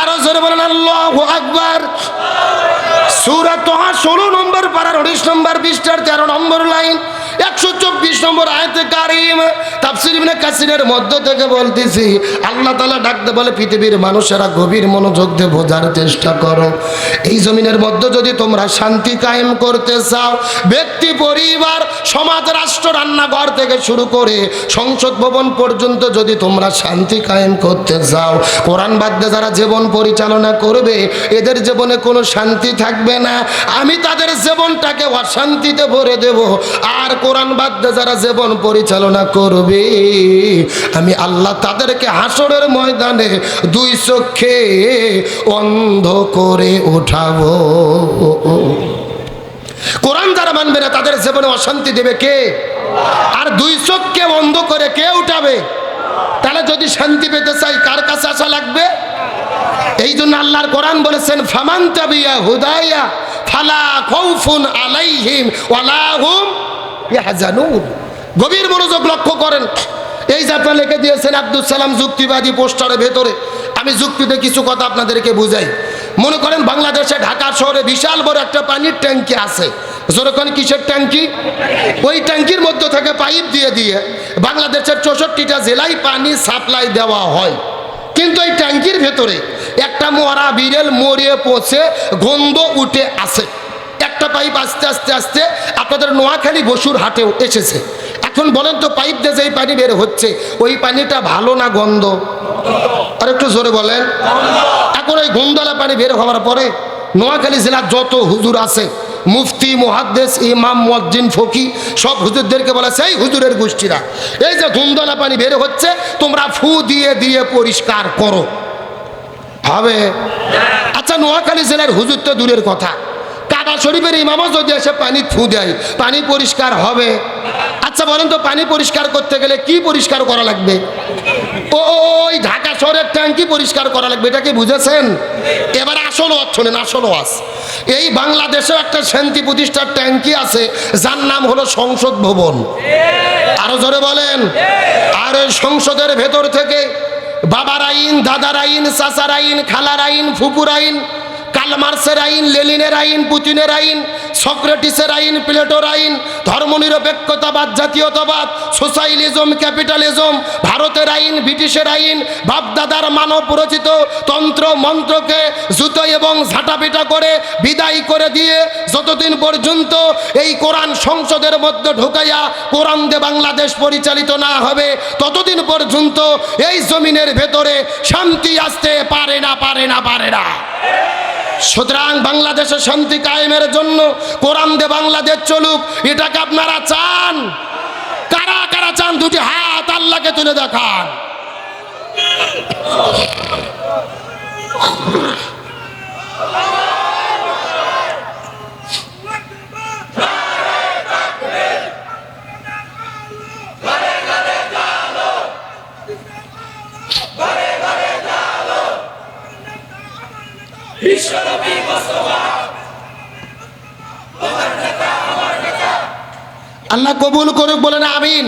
আরো জোরে বলেন আল্লাহু আকবার। সূরা তাহা 16 নম্বর পারার 19 নম্বর পৃষ্ঠার 13 নম্বর লাইন, 124 নম্বর আয়াতে কারিমা। তাফসীর ইবনে কাসিরের মধ্য থেকে বলতেছি, আল্লাহ তাআলা ডাকতে বলে, পৃথিবীর মানুষেরা গভীর মনোযোগ দিয়ে বোঝার চেষ্টা করো। এই জমিনের মধ্যে যদি তোমরা শান্তি কায়েম করতে চাও, ব্যক্তি, পরিবার, সমাজ, রাষ্ট্র, রান্নাঘর থেকে শুরু করে সংসদ ভবন পর্যন্ত যদি তোমরা শান্তি কায়েম করতে চাও, কোরআন বাদ দিয়ে যারা জীবন পরিচালনা করবে, এদের জীবনে কোনো শান্তি থাকবে না। আমি তাদের জীবনটাকে অশান্তিতে ভরে দেব। আর কোরআন বাদ দিয়ে যারা জীবন পরিচালনা করবে, আমি আল্লাহ তাদেরকে হাসরের ময়দানে 2 চক্ষে অন্ধ করে উঠাবো। কোরআন যারা মানবে না, তাদের জীবনে অশান্তি দেবে কে? আর 2 চক্ষে অন্ধ করে কে উঠাবে? তাহলে যদি শান্তি পেতে চাই, কার কাছে আসা লাগবে? এই জন্য আল্লাহর কোরআন বলেছেন, ফামান তাবিয়া হুদায়া ফালা খাউফুন আলাইহিম ওয়ালা হুম ইয়াহজানুন। গভীর মনোযোগ লক্ষ্য করেন। এই যে আপনারা লিখে দিয়েছেন আব্দুল সালাম যুক্তিবাদী পোস্টারের ভেতরে, আমি যুক্তিতে কিছু কথা আপনাদেরকে বুঝাই। মনে করেন বাংলাদেশে ঢাকা শহরে বিশাল বড় একটা পানির ট্যাঙ্কি আছে। যেরকম কিসের ট্যাঙ্কি? ওই ট্যাঙ্কির মধ্যে থেকে পাইপ দিয়ে দিয়ে বাংলাদেশের 64টা জেলায় পানি সাপ্লাই দেওয়া হয়। কিন্তু এই ট্যাঙ্কির ভেতরে একটা মরা বিড়াল মরিয়ে পচে গন্ধ উঠে আসে। একটা পাইপ আস্তে আস্তে আস্তে আপনাদের নোয়াখালী বসুর হাটেও এসেছে। এখন বলেন তো, পাইপ দিয়ে যেই পানি বের হচ্ছে, ওই পানিটা ভালো না গন্ধ? আর একটু জোরে বলেন। এখন ওই গন্ধওয়ালা পানি বের হওয়ার পরে নোয়াখালী জেলার যত হুজুর আছে, মুফতি, মুহাদ্দিস, ইমাম, মুয়াজ্জিন, ফকি, সব হুজুরদেরকে বলা, সেই হুজুরের গোষ্ঠীরা, এই যে গন্ধওয়ালা পানি বের হচ্ছে, তোমরা ফু দিয়ে দিয়ে পরিষ্কার করো। হবে? আচ্ছা, নোয়াখালী জেলার হুজুর তো দূরের কথা, কাবা শরীফের ইমামও যদি এসে পানি ফু দেয়, পানি পরিষ্কার হবে? আচ্ছা বলেন তো, পানি পরিষ্কার করতে গেলে কি পরিষ্কার করা লাগবে? ওই ঢাকা শহরের ট্যাঙ্কি পরিষ্কার করা লাগবে। এটা কি বুঝেছেন? এবার আসল ওয়াজ শোনেন, আসল ওয়াজ। এই বাংলাদেশেও একটা শান্তি প্রতিষ্ঠার ট্যাঙ্কি আছে, যার নাম হলো সংসদ ভবন। আরো জোরে বলেন। আর ওই সংসদের ভেতর থেকে বাবার আইন, দাদার আইন, চাচার আইন, খালার আইন, ফুপুর আইন, কার্ল মার্ক্সের আইন, লেনিনের আইন, পুতিনের আইন, সক্রেটিসের আইন, প্লেটোর আইন, ধর্মনিরপেক্ষতাবাদ, জাতীয়তাবাদ, সোশ্যালিজম, ক্যাপিটালিজম, ভারতের আইন, ব্রিটিশের আইন, বাপদাদার মানব রচিত তন্ত্র মন্ত্রকে জুতো এবং ঝাঁটাপিটা করে বিদায় করে দিয়ে যতদিন পর্যন্ত এই কোরআন সংসদের মধ্যে ঢুকাইয়া কোরআন দিয়ে বাংলাদেশ পরিচালিত না হবে ততদিন পর্যন্ত এই জমিনের ভেতরে শান্তি আসতে পারে না, পারে না, পারে না। সুতরাং বাংলাদেশে শান্তি কায়েমের জন্য কোরআন দিয়ে বাংলাদেশ চলুক, এটাকে আপনারা চান? কারা কারা চান? দুটি হাত আল্লাহকে তুলে দেখান। আল্লাহ কবুল করুক, বলেন আমিন।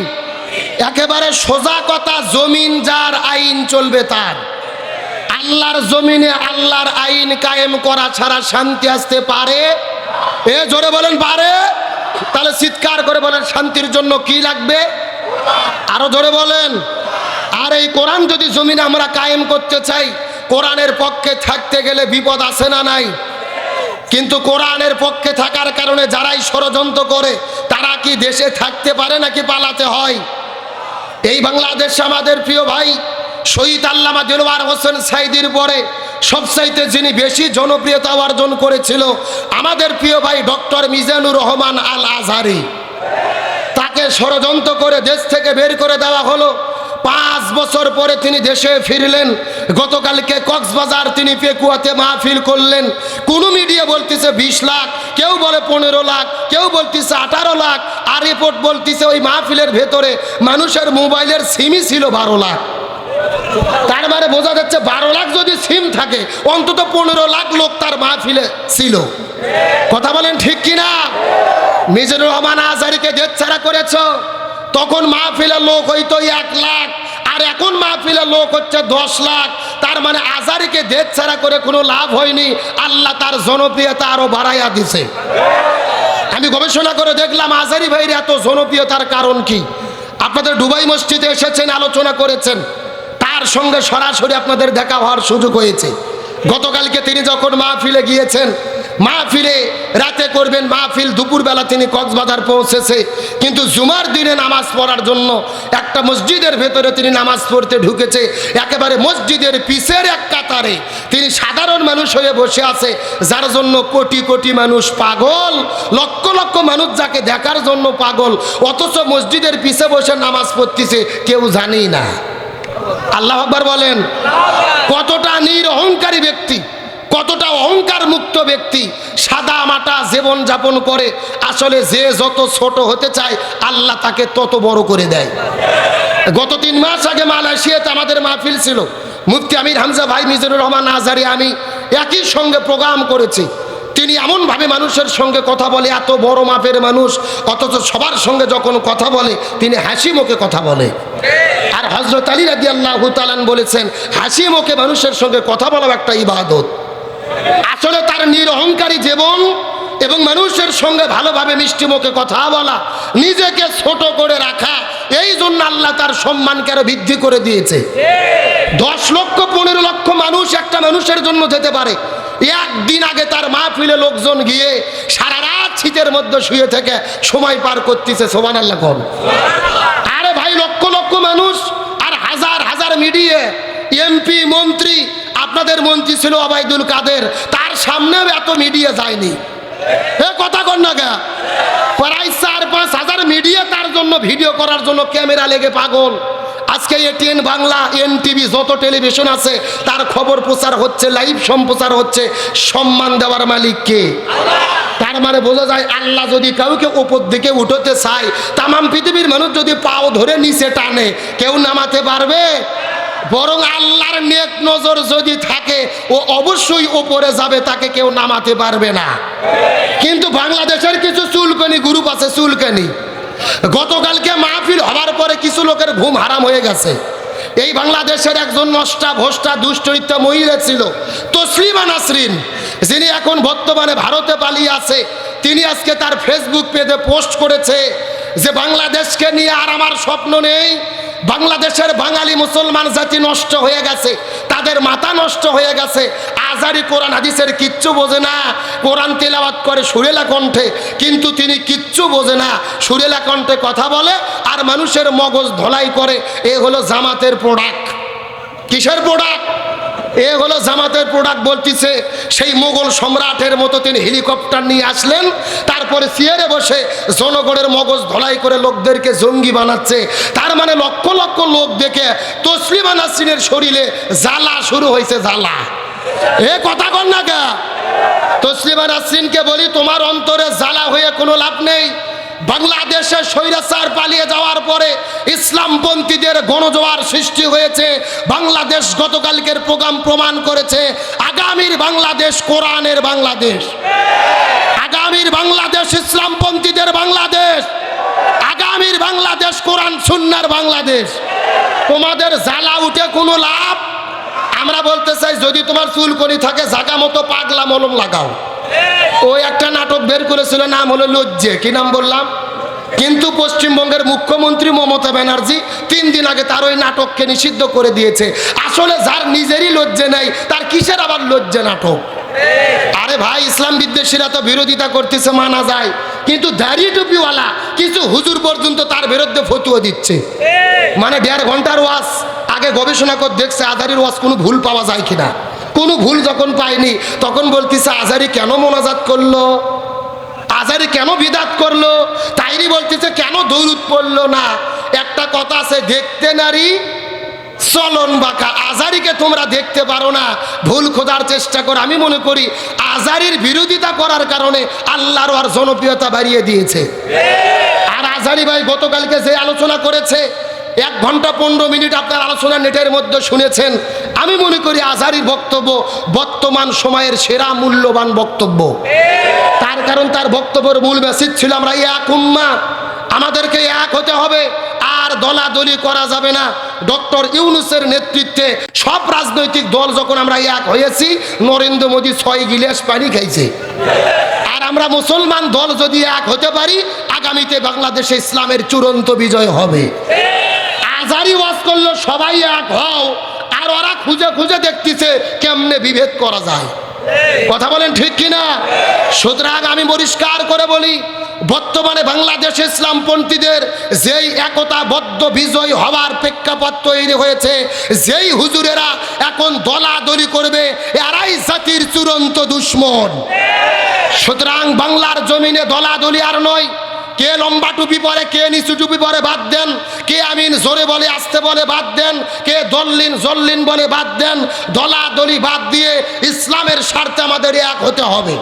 একেবারে সোজা কথা, জমিন যার আইন চলবে তার। আল্লাহর জমিনে আল্লাহর আইন কায়েম করা ছাড়া শান্তি আসতে পারে? এ জোরে বলেন পারে? তাহলে চিৎকার করে বলেন শান্তির জন্য কি লাগবে? আরো জোরে বলেন। আর এই কোরআন যদি জমিনে আমরা কায়েম করতে চাই, কোরআনের পক্ষে থাকতে গেলে বিপদ আছে না নাই? কিন্তু কোরআনের পক্ষে থাকার কারণে যারাই ষড়যন্ত্র করে তারা কি দেশে থাকতে পারে নাকি পালাতে হয়? এই বাংলাদেশ আমাদের প্রিয় ভাই শহীদ আল্লামা দিলওয়ার হোসেন সাইদির পরে সবচাইতে যিনি বেশি জনপ্রিয়তা অর্জন করেছিল আমাদের প্রিয় ভাই ডক্টর মিজানুর রহমান আল আজহারি। তাকে ষড়যন্ত্র করে দেশ থেকে বের করে দেওয়া হলো। 5 বছর পরে তিনি দেশে ফিরলেন। গতকালকে কক্সবাজার তিনি পেকুয়াতে মাহফিল করলেন। কোন মিডিয়া বলতেছে 20 লাখ, কেউ বলে 15 লাখ, কেউ বলতেছে 18 লাখ, আর রিপোর্ট বলতেছে ওই মাহফিলের ভেতরে মানুষের মোবাইলের সিমই ছিল 12 লাখ। তার মানে বোঝা যাচ্ছে 12 লাখ যদি সিম থাকে অন্তত 15 লাখ লোক তার মাহফিলে ছিল। কথা বলেন ঠিক কিনা? মিজানুর রহমান আজহারিকে দেশ ছাড়া করেছ, তখন মাহফিলের লোক হইতো 1 লাখ, আর এখন মাহফিলের লোক হচ্ছে 10 লাখ। তার মানে আজহারিকে দেশ ছাড়া করে কোনো লাভ হয়নি, আল্লাহ তার জনপ্রিয়তা আরো বাড়াইয়া দিছে। আমি গবেষণা করে দেখলাম আজহারি ভাইয়ের এত জনপ্রিয়তার কারণ কি। আপনাদের দুবাই মসজিদে এসেছেন, আলোচনা করেছেন, তার সঙ্গে সরাসরি আপনাদের দেখা হওয়ার সুযোগ হয়েছে। গতকালকে তিনি যখন মাহফিলে গিয়েছেন, মাহফিলে রাতে করবেন মাহফিল, দুপুরবেলা তিনি কক্সবাজার পৌঁছেছে, কিন্তু জুমার দিনে নামাজ পড়ার জন্য একটা মসজিদের ভেতরে তিনি নামাজ পড়তে ঢুকেছে। একেবারে মসজিদের পিছের এক কাতারে তিনি সাধারণ মানুষ হয়ে বসে আছে, যার জন্য কোটি কোটি মানুষ পাগল, লক্ষ লক্ষ মানুষ যাকে দেখার জন্য পাগল, অথচ মসজিদের পিছে বসে নামাজ পড়তেছে কেউ জানেই না। আল্লাহু আকবার বলেন। কতটা নিরহংকারী ব্যক্তি, কতটা অহংকার মুক্ত ব্যক্তি, সাদা মাটা জীবন যাপন করে। আসলে যে যত ছোট হতে চায় আল্লাহ তাকে তত বড় করে দেয়। গত 3 মাস আগে মালয়েশিয়াতে আমাদের মাহফিল ছিল। মুফতি আমির হামজা ভাই, মিজানুর রহমান আজহারি, আমি একই সঙ্গে প্রোগ্রাম করেছি। তিনি এমনভাবে মানুষের সঙ্গে কথা বলে, এত বড় মাপের মানুষ, অথচ সবার সঙ্গে যখন কথা বলে তিনি হাসি মুখে কথা বলে। আর হযরত আলী রাদিয়াল্লাহু তাআলা বলেছেন হাসি মুখে মানুষের সঙ্গে কথা বলা একটা ইবাদত। আসলে তার নিরহংকারী জীবন এবং মানুষের সঙ্গে ভালোভাবে মিষ্টি মুখে কথা বলা, নিজেকে ছোট করে রাখা, এই জন্য আল্লাহ তার সম্মানকে আরো বৃদ্ধি করে দিয়েছে। 10 লক্ষ 15 লক্ষ মানুষ একটা মানুষের জন্য যেতে পারে। একদিন আগে তার মাহফিলে লোকজন গিয়ে সারা রাত শীতের মধ্যে শুয়ে থেকে সময় পার করতেছে। সুবহানাল্লাহ কোন। আরে ভাই, লক্ষ লক্ষ মানুষ আর হাজার হাজার মিডিয়া, এমপি, মন্ত্রী, আপনাদের মন্ত্রী ছিল ওবায়দুল কাদের, তার সামনেও এত মিডিয়া যায়নি। এ কথা কর না গা। প্রায় 4-5 হাজার মিডিয়া তার জন্য ভিডিও করার জন্য ক্যামেরা লেগে পাগল। আজকে এটিএন বাংলা, এনটিভি, যত টেলিভিশন আছে তার খবর প্রচার হচ্ছে, লাইভ সম্প্রচার হচ্ছে। সম্মান দেওয়ার মালিক কে? তার মানে বোঝা যায় আল্লাহ যদি কাউকে উপর দিকে উঠতে চায়, তাম পৃথিবীর মানুষ যদি পাও ধরে নিচে টানে, কেউ নামাতে পারবে? বরং আল্লাহর নেক নজর যদি থাকে ও অবশ্যই উপরে যাবে, তাকে কেউ নামাতে পারবে না। কিন্তু বাংলাদেশের কিছু চুলকানি গ্রুপ আছে, চুলকানি। গতকালকে মাহফিল হওয়ার পরে কিছু লোকের ঘুম হারাম হয়ে গেছে। এই বাংলাদেশের একজন নষ্টা ভোষ্টা দুশ্চরিত্র মহিলা ছিল তসলিমা নাসরিন, যিনি এখন বর্তমানে ভারতে পালিয়ে আছে। তিনি আজকে তার ফেসবুক পেজে পোস্ট করেছে যে বাংলাদেশকে নিয়ে আর আমার স্বপ্ন নেই। বাংলাদেশের বাঙালি মুসলমান জাতি নষ্ট হয়ে গেছে, তাদের মাথা নষ্ট হয়ে গেছে। আজারি কোরআন হাদিসের কিচ্ছু বোঝে না, কোরআন তেলাওয়াত করে সুরেলা কণ্ঠে, কিন্তু তিনি কিচ্ছু বোঝে না, সুরেলা কণ্ঠে কথা বলে আর মানুষের মগজ ধোলাই করে। এ হলো জামাতের প্রোডাক্ট। কিসের প্রোডাক্ট? এ হলো জামাতের প্রোডাক্ট। বলতেছে সেই মোগল সম্রাটের মতো তিনি হেলিকপ্টার নিয়ে আসলেন, তারপরে চেয়ারে বসে জনগণের মগজ ধলাই করে লোকদেরকে জঙ্গি বানাচ্ছে। তার মানে লক্ষ লক্ষ লোক দেখে তসলিমা নাসরিনের শরীরে জ্বালা শুরু হয়েছে, জ্বালা। এ কথা কর না কে? তসলিমা নাসরিনকে বলি, তোমার অন্তরে জ্বালা হয়ে কোনো লাভ নেই। বাংলাদেশে স্বৈরাচার পালিয়ে যাওয়ার পরে ইসলামপন্থীদের গণজোয়ার সৃষ্টি হয়েছে। বাংলাদেশ গতকালকের প্রোগ্রাম প্রমাণ করেছে আগামীর বাংলাদেশ কোরআনের বাংলাদেশ, আগামীর বাংলাদেশ ইসলামপন্থীদের বাংলাদেশ, আগামীর বাংলাদেশ কোরআন সুন্নাহর বাংলাদেশ। তোমাদের জ্বালা উঠে কোনো লাভ? আমরা বলতে চাই, যদি তোমার চুলকনি থাকে জাগা মতো পাগলা মলম লাগাও। ওই একটা নাটক বের করেছিল, নাম হলো লজ্জে, কি নাম বললাম? কিন্তু পশ্চিমবঙ্গের মুখ্যমন্ত্রী মমতা ব্যানার্জি 3 দিন আগে তার ওই নাটককে নিষিদ্ধ করে দিয়েছে। আসলে যার নিজেরই লজ্জে নাই, তার কিসের আবার লজ্জে নাটক? আরে ভাই, ইসলাম বিদ্বেষীরা তো বিরোধিতা করতেছে, মানা যায়, কিন্তু দাড়ি টুপিওয়ালা কিছু হুজুর পর্যন্ত তার বিরুদ্ধে ফতুয়া দিচ্ছে। মানে 1.5 ঘন্টার ওয়াজ, আগে গবেষণা করে দেখছে আজারির ওয়াজ কোনো ভুল পাওয়া যায় কিনা। কোনো ভুল যখন পায়নি তখন বলতেছে আজারি কেন মোনাজাত করলো, আজারি কেন বিদাত করলো, তাইরি বলতেছে কেন দৌলুদ পড়লো না। একটা কথা আছে, দেখতে নারী চলন বাঁকা। আজারিকে তোমরা দেখতে পারো না, ভুল খোঁজার চেষ্টা করো। আমি মনে করি আজারির বিরোধিতা করার কারণে আল্লাহর আর জনপ্রিয়তা বাড়িয়ে দিয়েছে। আর আজারি ভাই গতকালকে যে আলোচনা করেছে, 1 ঘন্টা 15 মিনিট আপনার আলোচনা নেটের মধ্যে শুনেছেন। আমি মনে করি আজারির বক্তব্য বর্তমান সময়ের সেরা মূল্যবান বক্তব্য। তার কারণ তার বক্তব্যের মূল মেসেজ ছিল আমরা এক উম্মাহ, আমাদেরকে এক হতে হবে, আর দলাদলি করা যাবে না। ডক্টর ইউনূসের নেতৃত্বে সব রাজনৈতিক দল যখন আমরা এক হয়েছি, নরেন্দ্র মোদী 6 গিলাস পানি খাইছে। আর আমরা মুসলমান দল যদি এক হতে পারি, আগামীতে বাংলাদেশে ইসলামের চূড়ান্ত বিজয় হবে। আজারি ওয়াজ করলো সবাই এক হও, আর ওরা খুঁজে খুঁজে দেখতেছে কেমনে বিভেদ করা যায়। কথা বলেন ঠিক কিনা? সুতরাং আমি পরিষ্কার করে বলি, বর্তমানে বাংলাদেশে ইসলামপন্থীদের যেই একতাবদ্ধ বিজয় হওয়ার প্রেক্ষাপট তৈরি হয়েছে, যেই হুজুরেরা এখন দলাদলি করবে, এরাই জাতির চূড়ান্ত দুশ্মন। সুতরাং বাংলার জমিনে দলাদলি আর নয়। কে লম্বা টুপি পরে, কে নিচু টুপি পরে বাদ দেন, কে আমিন জোরে বলে আসতে বলে বাদ দেন, কে দল্লিন জল্লিন বলে বাদ দেন। দলাদলি বাদ দিয়ে ইসলামের স্বার্থে আমাদের এক হতে হবে।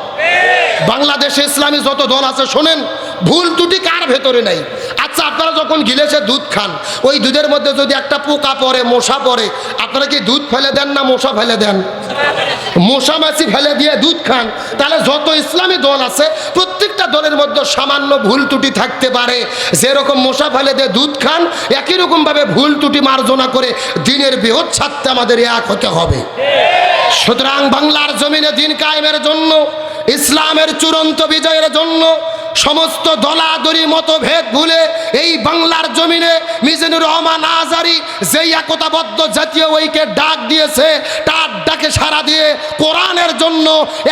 বাংলাদেশে ইসলামী যত দল আছে, শোনেন, ভুল ত্রুটি কার ভেতরে নাই। আচ্ছা, আপনারা যখন গিলেছে দুধ খান, ওই দুধের মধ্যে যদি একটা পোকা পড়ে, মশা পড়ে, আপনারা কি দুধ ফেলে দেন না মশা ফেলে দেন? মশা মাছি ফেলে দিয়ে দুধ খান। তাহলে যত ইসলামী দল আছে, প্রত্যেকটা দলের মধ্যে সামান্য ভুল ত্রুটি থাকতে পারে। যেরকম মশা ফেলে দিয়ে দুধ খান, একই রকম ভাবে ভুল ত্রুটি মার্জনা করে দিনের বৃহৎ স্বার্থে আমাদের এক হতে হবে। সুতরাং বাংলার জমিনে দিন কায়েমের জন্য, ইসলামের চূড়ান্ত বিজয়ের জন্য সমস্ত দলাদলি মতভেদ ভুলে এই বাংলার জমিনে মিজানুর রহমান আজারি যেই একতাবদ্ধ জাতীয় ঐক্যের ডাক দিয়েছে, তার ডাকে সাড়া দিয়ে কোরআনের জন্য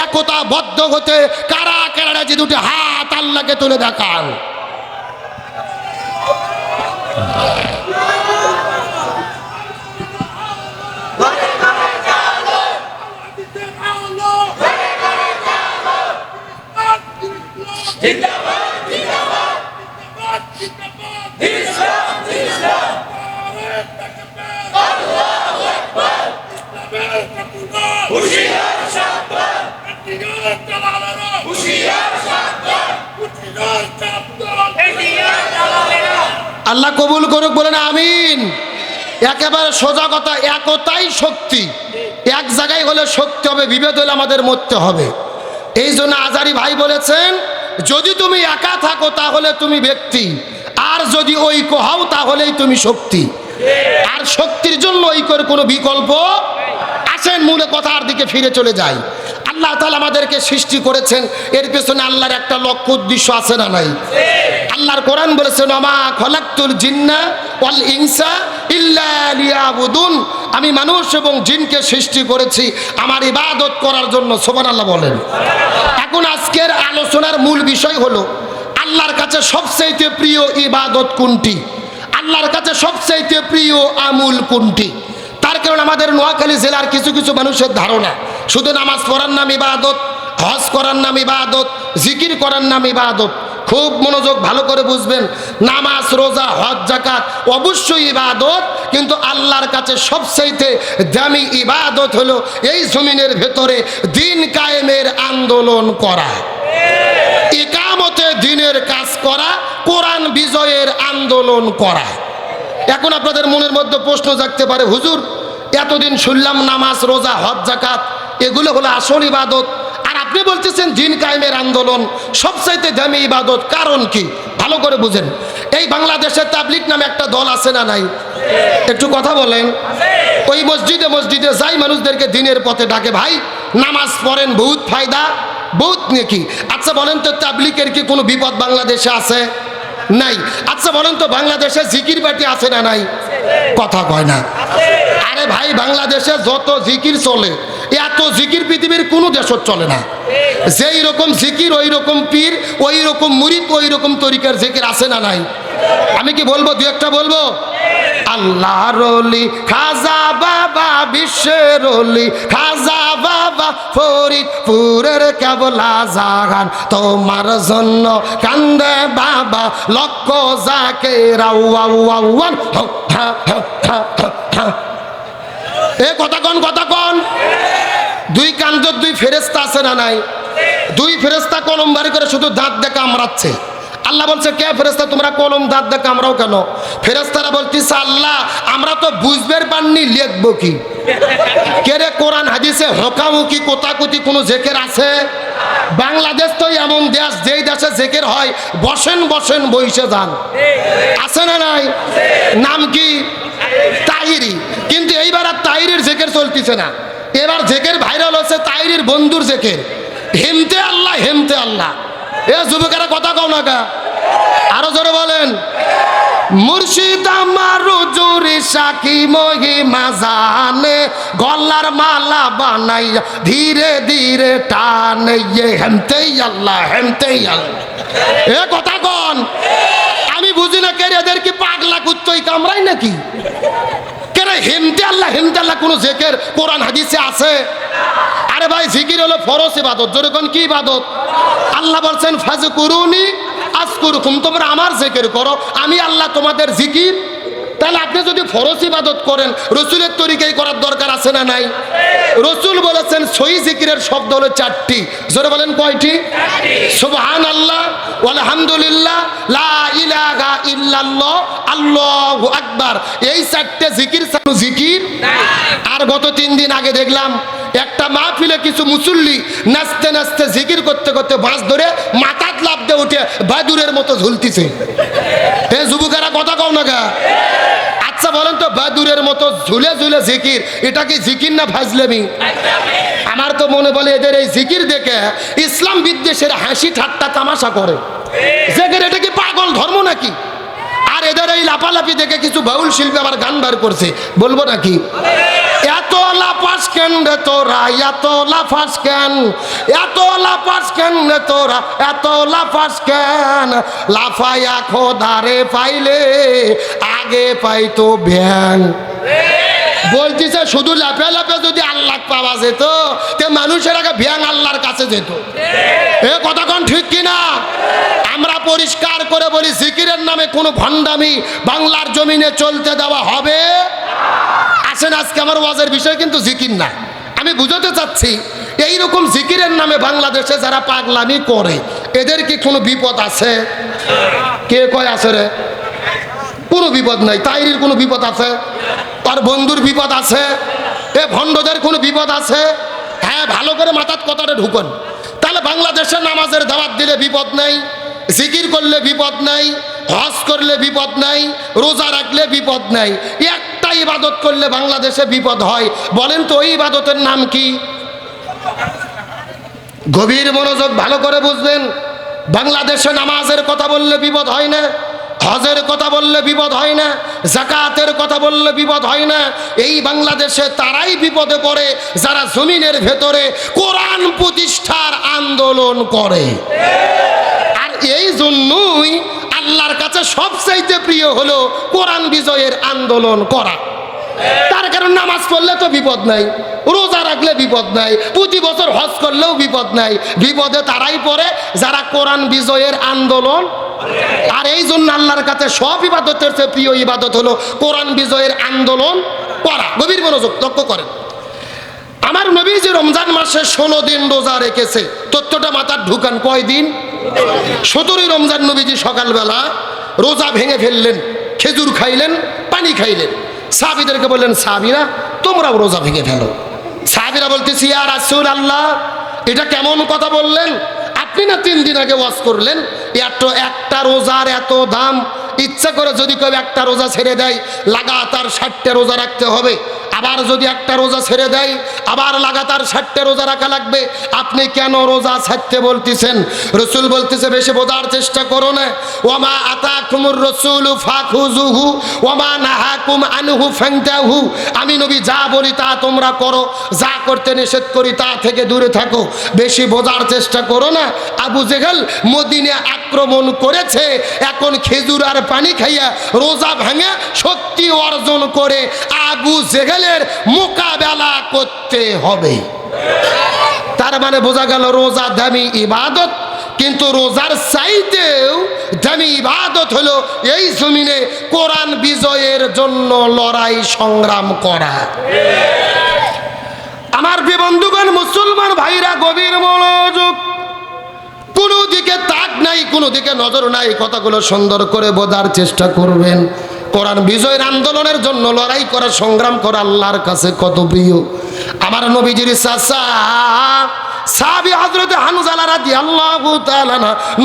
একতাবদ্ধ হতে কারা কারা যে দুটি হাত আল্লাহকে তুলে দেখান। আল্লাহ কবুল করুক, বলেন আমিন। একেবারে সোজা কথা, একতাই শক্তি। এক জায়গায় হলে শক্তি হবে, বিভেদ হলে আমাদের মরতে হবে। এই জন্য আজারি ভাই বলেছেন, যদি তুমি একা থাকো তাহলে তুমি ব্যক্তি, আর যদি ঐক্য হও তাহলেই তুমি শক্তি। আর শক্তির জন্য ঐক্যের কোনো বিকল্প। আসেন মূলে কথার দিকে ফিরে চলে যাই। আল্লাহ তাআলা আমাদেরকে সৃষ্টি করেছেন, এর পেছনে আল্লাহর একটা লক্ষ্য উদ্দেশ্য আছে না নাই? আল্লাহর কোরআন বলেছেন, ওমা খলাকতুল জিন্না ওয়াল ইনসা ইল্লা লিয়াবুদুন, আমি মানুষ এবং জিনকে সৃষ্টি করেছি আমার ইবাদত করার জন্য। সুবহানাল্লাহ বলেন। এখন আজকের আলোচনার মূল বিষয় হলো আল্লাহর কাছে সবচেয়ে প্রিয় ইবাদত কোনটি, আল্লাহর কাছে সবচেয়ে প্রিয় আমল কোনটি। তার কারণ আমাদের নোয়াখালী জেলার কিছু কিছু মানুষের ধারণা শুধু নামাজ পড়ার নাম ইবাদত, হজ করার নাম ইবাদত, জিকির করার নাম ইবাদত। খুব মনোযোগ ভালো করে বুঝবেন, নামাজ, রোজা, হজ, যাকাত অবশ্যই ইবাদত, কিন্তু আল্লাহর কাছে সবচেয়ে দামি ইবাদত হলো এই জমিনের ভেতরে দিন কায়েমের আন্দোলন করা, ইকামতে দিনের কাজ করা, কোরআন বিজয়ের আন্দোলন করা। এখন আপনাদের মনের মধ্যে প্রশ্ন জাগতে পারে, হুজুর এতদিন শুনলাম নামাজ, রোজা, হজ, যাকাত এগুলো হলো আসল ইবাদত, আর আপনি বলতেছেন দিন কায়েমের আন্দোলন সবচাইতে দামি ইবাদত, কারণ কি? ভালো করে বুঝেন। এই বাংলাদেশের তাবলিগ নামে একটা দল আছে না নাই? একটু কথা বলেন। ওই মসজিদে মসজিদে যাই মানুষদেরকে দিনের পথে ডাকে, ভাই নামাজ পড়েন, বহুত ফায়দা, বহুত নেকি। আচ্ছা বলেন তো, তাবলিগের কি কোনো বিপদ বাংলাদেশে আছে? নাই। আচ্ছা বলেন তো, বাংলাদেশে জিকির বাটি আছে না নাই? কথা কয় না। আরে ভাই, বাংলাদেশে যত জিকির চলে, এত জিকির পৃথিবীর কোনো দেশত চলে না। যেই রকম জিকির ওই রকম পীর, ওই রকম মুরিদ, ওই রকম তরিকার জিকির আছে না নাই? আমি কি বলবো? দু একটা বলবো। আল্লাহর ওলি খাজা বাবা, বিশ্বের ওলি খাজা বাবা, ফরিদপুরের কেবলা জাহান, তোমার জন্য কান্দে বাবা, লক্ষ জাকের আউয়ান। এ কথা কন, কথা কন। দুই কান্দর দুই ফেরেশতা আছে না নাই? দুই ফেরেশতা কলম বাড়ি করে শুধু দাঁত দিয়ে কামড়াচ্ছে। আল্লাহ বলছে, কে ফেরেশতা তোমরা কলম দাঁত দিয়ে কামড়াও কেন? ফেরেশতারা বলতেছে, আল্লাহ আমরা তো বুঝবার পাননি, লিখবো কি? কে রে, কোরআন হাদিসে হকামুকি কোতাকুতি কোনো জেকের আছে? বাংলাদেশ তো এমন দেশ, যেই দেশে জেকের হয় বসেন বসেন বইসে যান, আছে না নাই? নাম কি? তাহিরি। কিন্তু এইবার আর তাহিরির জেকের চলতেছে না, এবার জেকের ভাইরাল হচ্ছে তাহিরির বন্ধুর জেকের, হেমতে আল্লাহ, হেমতে আল্লাহ। এ যুবকেরা কথা কও না কা, আরো জোরে বলেন। মুর্শিদ আমার হুজুরি সাকি মহিমা জানে, গলার মালা বানাই ধীরে ধীরে টানে, হেমতেই আল্লাহ, হেমতেই আল্লাহ। এ কথা কন। আমি বুঝি না, কে এদের কি পাগলা কুত্তই কামড়াই নাকি? কেন হেমতে আল্লাহ, হেমতে আল্লাহ কোন জেকের কোরআন হাদিসে আছে? আরে ভাই, জিকির হলো ফরজ ইবাদত। জোরে কোন, কি ইবাদত? আল্লাহ বলছেন, ফাজকুরুনি আযকুরুকুম, তোমরা আমার জিকির করো, আমি আল্লাহ তোমাদের জিকির। তাহলে আপনি যদি ফরজ ইবাদত করেন, রসুলের তরিকায় করার দরকার আছে না নাই? রসুল বলেছেন সহিহ জিকিরের শব্দ হলো চারটি। জোরে বলেন, কয়টি? সুবহানাল্লাহ, আলহামদুলিল্লাহ, লা ইলাহা ইল্লাল্লাহ, আল্লাহু আকবার। এই চারটে জিকির ছাড়া জিকির নাই। আর গত 3 দিন আগে দেখলাম একটা মাহফিলে কিছু মুসল্লি নাচতে নাচতে জিকির করতে করতে বাঁশ ধরে মাথাত লাফ দিয়ে উঠে বাদুরের মতো ঝুলতিছে। এ যুবকেরা কথা কও না গা। আচ্ছা বলেন তো, বাদুরের মতো ঝুলে ঝুলে জিকির, এটা কি জিকির না ফাজলামি? আমার তো মনে বলে এদের এই জিকির দেখে ইসলাম বিদ্বেষের হাসি ঠাট্টা তামাশা করে। জিকির এটা কি পাগল ধর্ম নাকি? আর এদের এই লাপালাপি দেখে কিছু বাউল শিল্পী আবার গান বার করছে, বলবো নাকি? এত লাফাস কেন রে তোরা, এত লাফাস কেন, এত লাফাস কেন রে তোরা, এত লাফাস কেন, লাফায়া খোদারে পাইলে আগে পাইতো ব্যাং। বলতেছে শুধু লাফে লাফে যদি আল্লাহ পাওয়া যেত, তে মানুষের আগে ব্যাং আল্লাহর কাছে যেত। এ কথা কোন ঠিক কিনা? আমরা পরিষ্কার করে বলি, জিকিরের নামে কোনো ভণ্ডামি বাংলার জমিনে চলতে দেওয়া হবে। আসেন, আজকে আমার ওয়াজের বিষয় কিন্তু জিকির না। আমি বুঝাতে চাচ্ছি, এইরকম জিকিরের নামে বাংলাদেশে যারা পাগলামি করে, এদের কি কোনো বিপদ আছে? কে কয় আছে রে? কোনো বিপদ নাই। তাইরির কোনো বিপদ আছে? তার বন্ধুর বিপদ আছে? এ ভণ্ডদের কোনো বিপদ আছে? হ্যাঁ, ভালো করে মাথার কথাটা ঢুকুন। তাহলে বাংলাদেশে নামাজের দাওয়াত দিলে বিপদ নেই, জিকির করলে বিপদ নাই, হজ করলে বিপদ নাই, রোজা রাখলে বিপদ নাই, একটা ইবাদত করলে বাংলাদেশে বিপদ হয়। বলেন তো ওই ইবাদতের নাম কি? গভীর মনোযোগ ভালো করে বুঝবেন। বাংলাদেশে নামাজের কথা বললে বিপদ হয় না, হজের কথা বললে বিপদ হয় না, যাকাতের কথা বললে বিপদ হয় না। এই বাংলাদেশে তারাই বিপদে পড়ে যারা জমিনের ভেতরে কোরআন প্রতিষ্ঠার আন্দোলন করে। আর এই জন্যই আল্লাহর কাছে সবচাইতে প্রিয় হলো কোরআন বিজয়ের আন্দোলন করা। তার কারণ নামাজ পড়লে তো বিপদ নাই, রোজা রাখলে বিপদ নাই, প্রতি বছর হজ করলেও বিপদ নাই। বিপদে তারাই পড়ে যারা কোরআন বিজয়ের আন্দোলন। আর এই জন্য আল্লাহর কাছে সব ইবাদতের চেয়ে প্রিয় ইবাদত হলো কোরআন বিজয়ের আন্দোলন করা। গভীর মনোযোগ লক্ষ্য করেন। আমার নবীজি রমজান মাসে 16 দিন রোজা রেখেছে। তথ্যটা মাথার ঢুকান, কয় দিন? 17ই রমজান নবীজি সকালবেলা রোজা ভেঙে ফেললেন, খেজুর খাইলেন, পানি খাইলেন। সাহাবীদেরকে বললেন, সাহাবীরা তোমরাও রোজা ভেঙে ফেলো। সাহাবীরা বলতেছি, ইয়া রাসূলুল্লাহ, এটা কেমন কথা বললেন? আপনি না 3 দিন আগে ওয়াজ করলেন একটা রোজার এত দাম, ইচ্ছা করে যদি কেউ একটা রোজা ছেড়ে দেয় লাগাতার 60টা রোজা রাখতে হবে, আবার যদি একটা রোজা ছেড়ে দেয় আবার লাগাতার 60টা রোজা রাখা লাগবে। আপনি কেন রোজা ছাড়তে বলতেছেন? রাসূল বলতেছে, বেশি বোঝার চেষ্টা করো না। ওয়ামা আতাকুমুর রাসূলু ফাখুযুহু ওয়ামা নাহাকুম আনহু ফান্তাহু। আমি নবী যা বলি তা তোমরা করো, যা করতে নিষেধ করি তা থেকে দূরে থাকো। বেশি বোঝার চেষ্টা করো না। আবু জেহেল মদিনা আক্রমণ করেছে, এখন খেজুর আর পানি খাইয়া রোজা ভাঙে শক্তি অর্জন করে আবু জেহেলের মোকাবেলা করতে হবে। তার মানে বোঝা গেল রোজা দামি ইবাদত, কিন্তু রোজার চাইতেও দামি ইবাদত হলো এই জমিনে কোরআন বিজয়ের জন্য লড়াই সংগ্রাম করা। আমার প্রিয় বন্ধুগণ, মুসলমান ভাইরা, গভীর মনোযোগ। কোনো দিকে তাক নাই, কোনো দিকে নজর নাই। কথাগুলো সুন্দর করে বোঝার চেষ্টা করবেন। কোরআন বিজয়ের আন্দোলনের জন্য লড়াই করা, সংগ্রাম করা আল্লাহর কাছে কত প্রিয়। আমার নবীজির চাচা সাহাবী হযরত হানজালা রাদিয়াল্লাহু তাআলা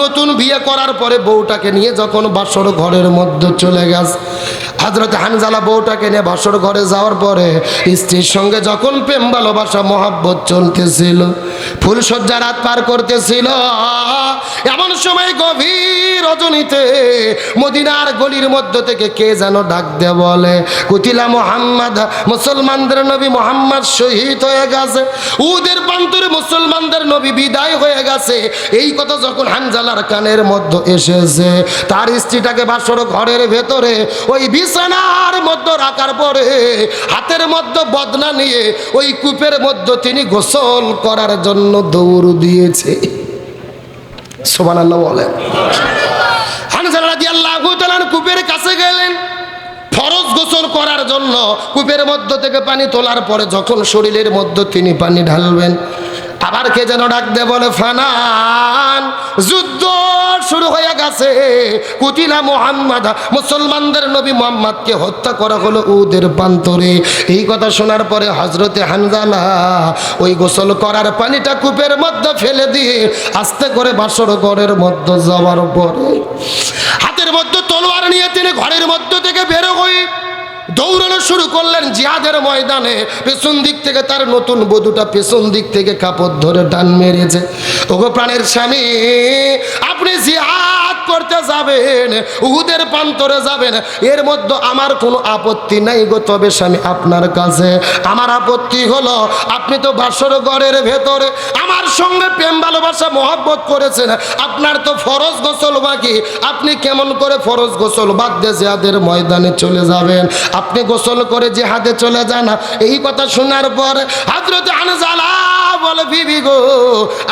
নতুন বিয়ে করার পরে বউটাকে নিয়ে যখন বাসর ঘরের মধ্যে চলে গেছে, হযরত হানজালা বউটাকে নিয়ে বাসর ঘরে যাওয়ার পরে স্ত্রীর সঙ্গে যখন প্রেম ভালোবাসা মহব্বত চলতেছিল, ফুলসজ্জা রাত পার করতেছিল, এমন সময় গভীর রজনীতে মদিনার গলির মধ্য থেকে কে যেন ডাক দিয়ে বলে, কুতিলা মুহাম্মদ, মুসলমানদের নবী মুহাম্মদ শহীদ হয়ে গেছে, উহুদের প্রান্তরে মুসলমানদের নবী বিদায় হয়ে গেছে। এই কথা যখন হানজালার কানের মধ্যে এসেছে, তার স্ত্রীটাকে বাসর ঘরের ভেতরে ওই বিছানার মধ্যে রাখার পরে হাতের মধ্যে বদনা নিয়ে ওই কূপের মধ্যে তিনি গোসল করার জন্য দৌড় দিয়েছে। সুবহানাল্লাহ বলেন। হানজালা রাদিয়াল্লাহু তাআলা কূপের কাছে গেলেন ফরজ গোসল করার জন্য। কূপের মধ্য থেকে পানি তোলার পরে যখন শরীরের মধ্যে তিনি পানি ঢালবেন, আবার কে যেন ডাক দিয়ে বলে, ফানান, যুদ্ধ শুরু হয়ে গেছে। কুতিলা মুহাম্মদ, মুসলমানদের নবী মুহাম্মদকে হত্যা করা হলো উহুদের প্রান্তরে। এই কথা শোনার পরে হযরতে হানজালা ওই গোসল করার পানিটা কূপের মধ্যে ফেলে দিয়ে আস্তে করে বাসর ঘরের মধ্যে যাওয়ার পরে হাতের মধ্যে তলোয়ার নিয়ে তিনি ঘরের মধ্য থেকে বের হয়ে দৌড়ানো শুরু করলেন জিহাদের ময়দানে। পেছন দিক থেকে তার নতুন বধূটা পেছন দিক থেকে কাপড় ধরে টান মেরেছে। ওগো প্রাণের স্বামী, আপনি জিহাদ করতে যাবেন, উহুদের প্রান্তরে যাবেন, এর মধ্যে আমার কোনো আপত্তি নাই গো। তবে স্বামী, আপনার কাছে আমার আপত্তি হলো, আপনি তো বাসর ঘরের ভেতরে আমার সঙ্গে প্রেম ভালোবাসা মহব্বত করেছেন, আপনার তো ফরজ গোসল বাকি। আপনি কেমন করে ফরজ গোসল বাদ দিয়ে জিহাদের ময়দানে চলে যাবেন? আপনি গোসল করে জিহাদে চলে যান। এই কথা শোনার পর হযরত হানজালা বলে, বিবি গো,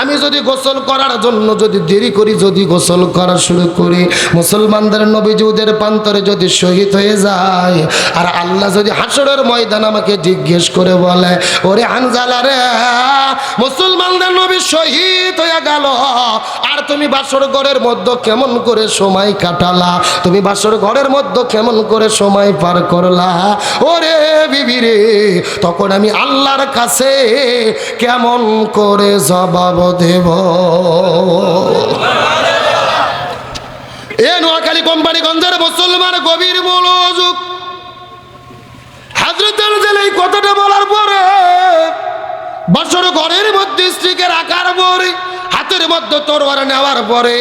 আমি যদি গোসল করার জন্য যদি দেরি করি, যদি গোসল করা শুরু করি, মুসলমানদের নবী উহুদের প্রান্তরে যদি শহীদ হয়ে যায়, আর আল্লাহ যদি হাসরের ময়দান আমাকে জিজ্ঞেস করে বলে, ওরে হানজালা রে, মুসলমানদের নবী শহীদ হয়ে গেল, আর তুমি বাসর ঘরের মধ্যে কেমন করে সময় কাটালা, তুমি বাসর ঘরের মধ্যে কেমন করে সময় পার করলা, ওরে বিবি রে, তখন আমি আল্লাহর কাছে কেমন করে জবাব দেব? এ নোয়াখালী কোম্পানিগঞ্জের মুসলমান গভীর মনোযোগ। হযরত এই কথাটা বলার পরে বছর ঘরের মধ্যে স্ত্রীকে রাখার পরে হাতের মধ্যে তরবার নেওয়ার পরে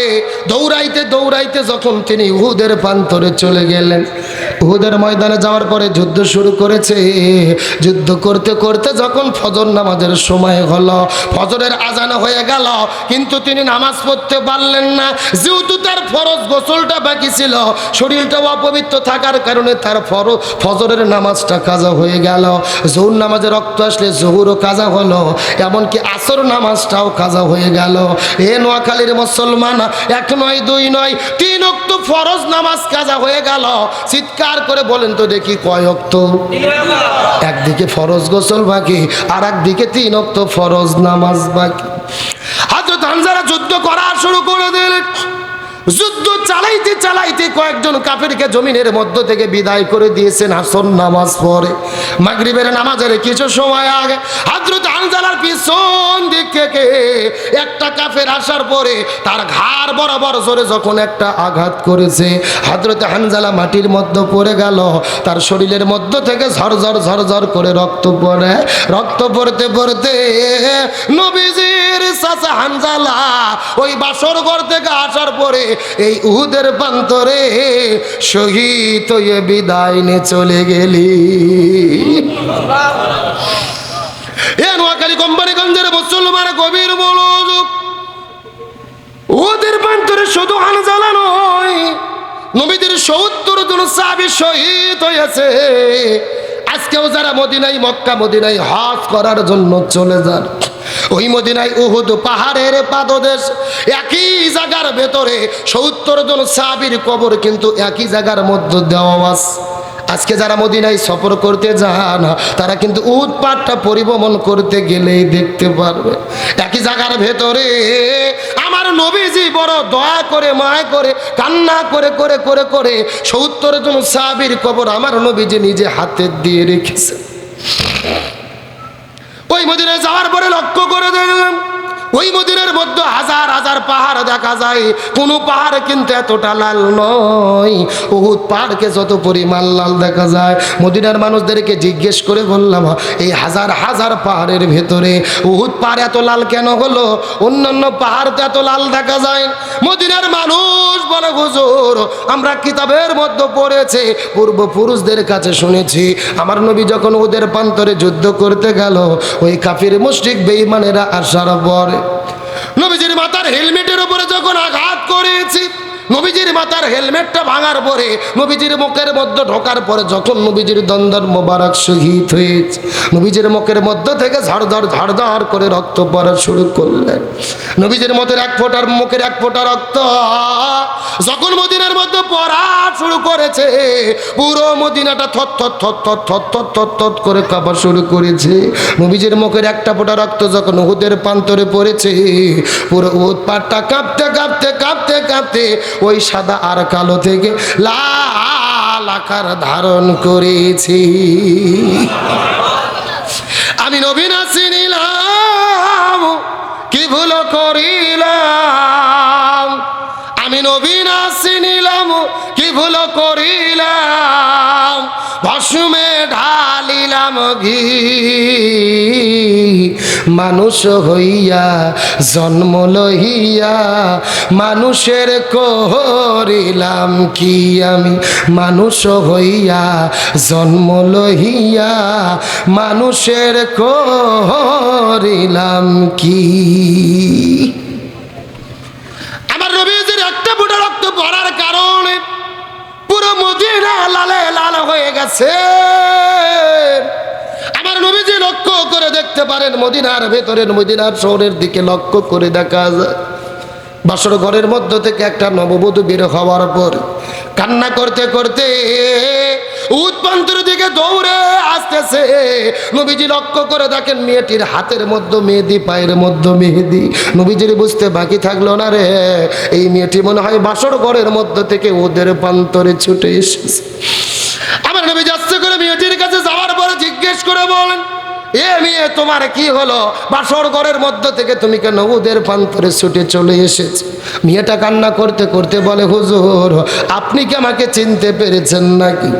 দৌড়াইতে দৌড়াইতে যখন তিনি উহুদের প্রান্তরে চলে গেলেন, উহুদের ময়দানে যাওয়ার পরে যুদ্ধ শুরু করেছে। যুদ্ধ করতে করতে যখন ফজর নামাজের সময় হলো, ফজরের আজান হয়ে গেল, কিন্তু তিনি নামাজ পড়তে পারলেন না। যেহেতু তার ফরজ গোসলটা বাকি ছিল, শরীরটা অপবিত্র থাকার কারণে তার ফজরের নামাজটা কাজা হয়ে গেল। জোহর নামাজে রক্ত আসলে জোহরও কাজা হলো, এমনকি আসর নামাজটাও কাজা হয়ে গেল। এ নোয়াখালীর মুসলমান, এক নয় দুই নয়, 3 ওয়াক্ত ফরজ নামাজ কাজা হয়ে গেল। চিৎকার করে বলেন তো দেখি কয় ওয়াক্ত? একদিকে ফরজ গোসল বাকি, আর একদিকে 3 ওয়াক্ত ফরজ নামাজ বাকি। হযরত হামজা যুদ্ধ করা শুরু করে দিলেন। যুদ্ধ চালাইতে চালাইতে কয়েকজন কাফেরকে জমিনের মধ্য থেকে বিদায় করে দিয়েছেন আসর নামাজ পড়ে। মাগরিবের নামাজের কিছু সময় আগে হযরত হামজার পিছন দিক থেকে একটা কাফের আসার পরে তার ঘাড় বরাবর জোরে যখন একটা আঘাত করেছে, হযরত হামজা মাটির মধ্যে পড়ে গেল। তার শরীরের মধ্য থেকে ঝরঝর ঝরঝর করে রক্ত পড়ে। রক্ত পড়তে পড়তে নবীজির চাচা হামজা ওই বাসর ঘর থেকে আসার পরে এই উহুদের প্রান্তরে শহীদ হয়ে বিদায় নিয়ে চলে গেলি। এ নোয়াখালী কোম্পানিগঞ্জের মুসলমান গভীর মনোযোগ। উহুদের প্রান্তরে শুধু হামজা নয়, নবীদের ৭০ জন সাহাবী শহীদ হয়েছে। আজকেও যারা মদিনায় মক্কা মদিনায় হজ করার জন্য চলে যান, ওই মদিনায় উহুদ পাহাড়ের পাদদেশ, একই জায়গার ভেতরে ৭০ জন সাহাবীর কবর কিন্তু একই জায়গার মধ্যে দেওয়া আছে। আজকে যারা মদিনায় সফর করতে যান, তারা কিন্তু উহুদ পাহাড়টা পরিভ্রমণ করতে গেলেই দেখতে পারবে একই জায়গার ভেতরে আমার নবীজি বড় দয়া করে মায়া করে কান্না করে করে করে করে ৭০ জন সাহাবীর কবর আমার নবীজি নিজে হাতে দিয়ে রেখেছে। ওই মদিনায় যাওয়ার পরে লক্ষ্য করে দেখলাম ওই মদিনার মধ্যে হাজার হাজার পাহাড় দেখা যায়, কোনো পাহাড় কিন্তু এতটা লাল নয়। উহুদ পাহাড়কে যত পরিমাণ লাল দেখা যায়, মদিনার মানুষদেরকে জিজ্ঞেস করে বললাম, এই হাজার হাজার পাহাড়ের ভেতরে উহুদ পাহাড় এত লাল কেন হলো? অন্যান্য পাহাড় তো এত লাল দেখা যায়। মদিনার মানুষ বলে, হুজুর আমরা কিতাবের মধ্যে পড়েছি, পূর্বপুরুষদের কাছে শুনেছি, আমার নবী যখন ওদের প্রান্তরে যুদ্ধ করতে গেল, ওই কাফির মুশরিক বেঈমানেরা আসার পরে নবীজির মাথার হেলমেটের উপরে যখন আঘাত করেছি, নবীজির মাথার হেলমেটটা ভাঙার পরে নবীজির মুখের মধ্যে ঢোকার পরে যখন নবীজির দন্দন মোবারক শহীদ হয়েছে, নবীজির মুখের মধ্য থেকে ঝড়ঝড় ঝড়ঝড় করে রক্ত পড়া শুরু করলেন। নবীজির মুখের এক ফোঁটা রক্ত যখন মদিনার মধ্যে পড়া শুরু করেছে, পুরো মদিনাটা থত থত থত থত থত থত থত থত করে কাঁপা শুরু করেছে। নবীজির মুখের একটা ফোঁটা রক্ত যখন উহুদের প্রান্তরে পড়েছে, পুরো উহুদ পাহাড়টা কাঁপতে কাঁপতে কাঁপতে কাঁপতে ওই সাদা আর কালো থেকে লাল আকার ধারণ করেছি। আমি নবী না চিনিলাম, কি ভুল করিলাম, আমি নবী না চিনিলাম, কি ভুল করিলাম, ভস্মে ঢালিলাম ঘি, মানুষ হইয়া জন্ম লইয়া মানুষের করিলাম কি, আমি মানুষ হইয়া জন্ম লইয়া মানুষের করিলাম কি। আমার নবীজির একটা ফোঁটা রক্ত পড়ার কারণে পুরো মদিনা লালে লাল হয়ে গেছে। আমার নবীজি লক্ষ্য করে দেখতে পারেন, মদিনার ভেতরের মদিনার শহরের দিকে লক্ষ্য করে দেখা যায়, বাসর ঘরের মধ্য থেকে একটা নববধূ বের হওয়ার পর কান্না করতে করতে উহুদ প্রান্তরের দিকে দৌড়ে আসতেছে। নবীজি লক্ষ্য করে দেখেন মেয়েটির হাতের মধ্যে মেহেদি, পায়ের মধ্যে মেহেদি। নবীজির বুঝতে বাকি থাকলো না, রে এই মেয়েটি মনে হয় বাসর ঘরের মধ্য থেকে ওদের প্রান্তরে ছুটে এসেছে। আমার নবী যাচ্ছে করে মেয়েটির কাছে যাওয়ার পরে জিজ্ঞেস করে বলেন, এ মেয়ে তোমার কি হলো? বাসর ঘরের মধ্য থেকে তুমি কেন উদের প্রান্তরে ছুটে চলে এসেছো? মেয়েটা কান্না করতে করতে বলে, হুজুর আপনি কি আমাকে চিনতে পেরেছেন নাকি?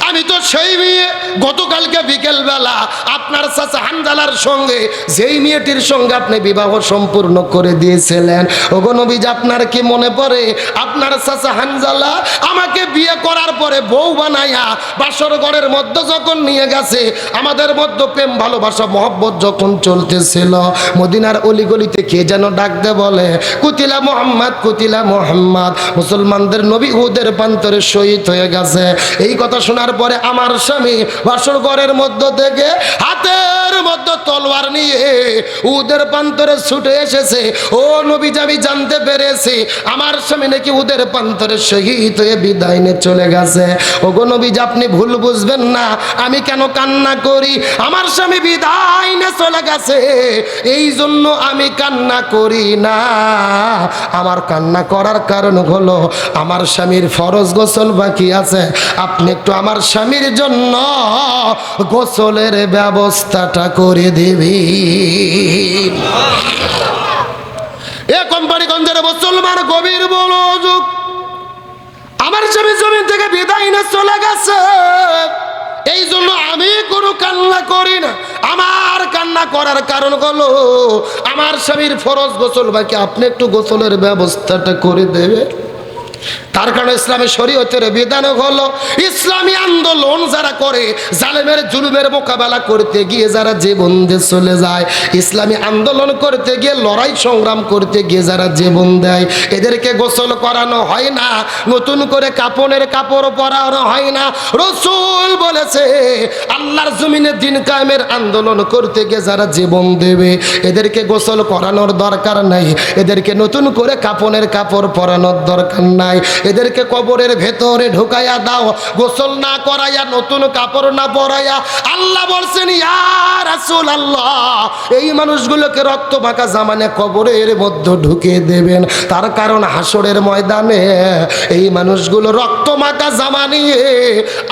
আমি তো সেই মেয়ে গতকালকে বিকেল বেলা আপনার চাচা হানজালার সঙ্গে, যেই মেয়েটির সঙ্গে আপনি বিবাহ সম্পূর্ণ করে দিয়েছিলেন। ওগো নবীজি আপনার কি মনে পড়ে? আপনার চাচা হানজালা আমাকে বিয়ে করার পরে বউ বানাইয়া বাসর ঘরের মধ্যে যখন নিয়ে গেছে, আমাদের মধ্যে প্রেম ভালোবাসা মহব্বত যখন চলতেছিল, মদিনার অলিগলিতে কে যেন ডাক দে বলে, কুতিলা মোহাম্মদ, কুতিলা মোহাম্মদ, মুসলমানদের নবী উহুদের প্রান্তরে শহীদ হয়ে গেছে। এই কথা শোনার পরে আমার স্বামী বাসর ঘরের মধ্য থেকে হাতের মধ্যে তলোয়ার নিয়ে উহুদের প্রান্তরে ছুটে এসেছে। ও নবীজি আমি জানতে পেরেছি আমার স্বামী নাকি উহুদের প্রান্তরে শহীদ হয়ে বিদায় নিয়ে চলে গেছে। ওগো নবীজি আপনি ভুল বুঝবেন না, আমি কেন কান্না করি? আমার স্বামী বিদায় নিয়ে চলে গেছে, এই জন্য আমি কান্না করি না। আমার কান্না করার কারণ হলো আমার স্বামীর ফরজ গোসল বাকি আছে। আপনি একটু আমার স্বামীর জন্য গোসলের ব্যবস্থাটা করে দিবেন। এ কোম্পানিগঞ্জের মুসলমান গভীর মনোযোগ, আমার স্বামী জমিন থেকে বিদায় নিয়ে চলে গেছে, এই জন্য আমি কোনো কান্না করি না। আমার কান্না করার কারণ হলো আমার স্বামীর ফরজ গোসল বাকি, আপনি একটু গোসলের ব্যবস্থাটা করে দেবে। তার কারণে ইসলামী শরীয়তের বিধান হলো ইসলামী আন্দোলন যারা করে, জালেমের জুলুমের মোকাবেলা করতে গিয়ে যারা জীবন দিয়ে চলে যায়, ইসলামী আন্দোলন করতে গিয়ে লড়াই সংগ্রাম করতে গিয়ে যারা জীবন দেয়, এদেরকে গোসল করানো হয় না, নতুন করে কাপড়ের কাপড় পরানো হয় না। রাসূল বলেছে আল্লাহর জমিনে দিন কায়েমের আন্দোলন করতে গিয়ে যারা জীবন দেবে এদেরকে গোসল করানোর দরকার নাই, এদেরকে নতুন করে কাপড়ের কাপড় পরানোর দরকার নাই, এদেরকে কবরের ভেতরে ঢুকাইয়া দাও, গোসল না করাইয়া নতুন কাপড় না পরাইয়া। আল্লাহ বলছেন ইয়া রাসূলুল্লাহ এই মানুষগুলোকে রক্ত মাখা জামানে কবরের মধ্যে ঢুকে দেবেন। তার কারণ হাসরের ময়দানে এই মানুষগুলো রক্ত মাখা জামা নিয়ে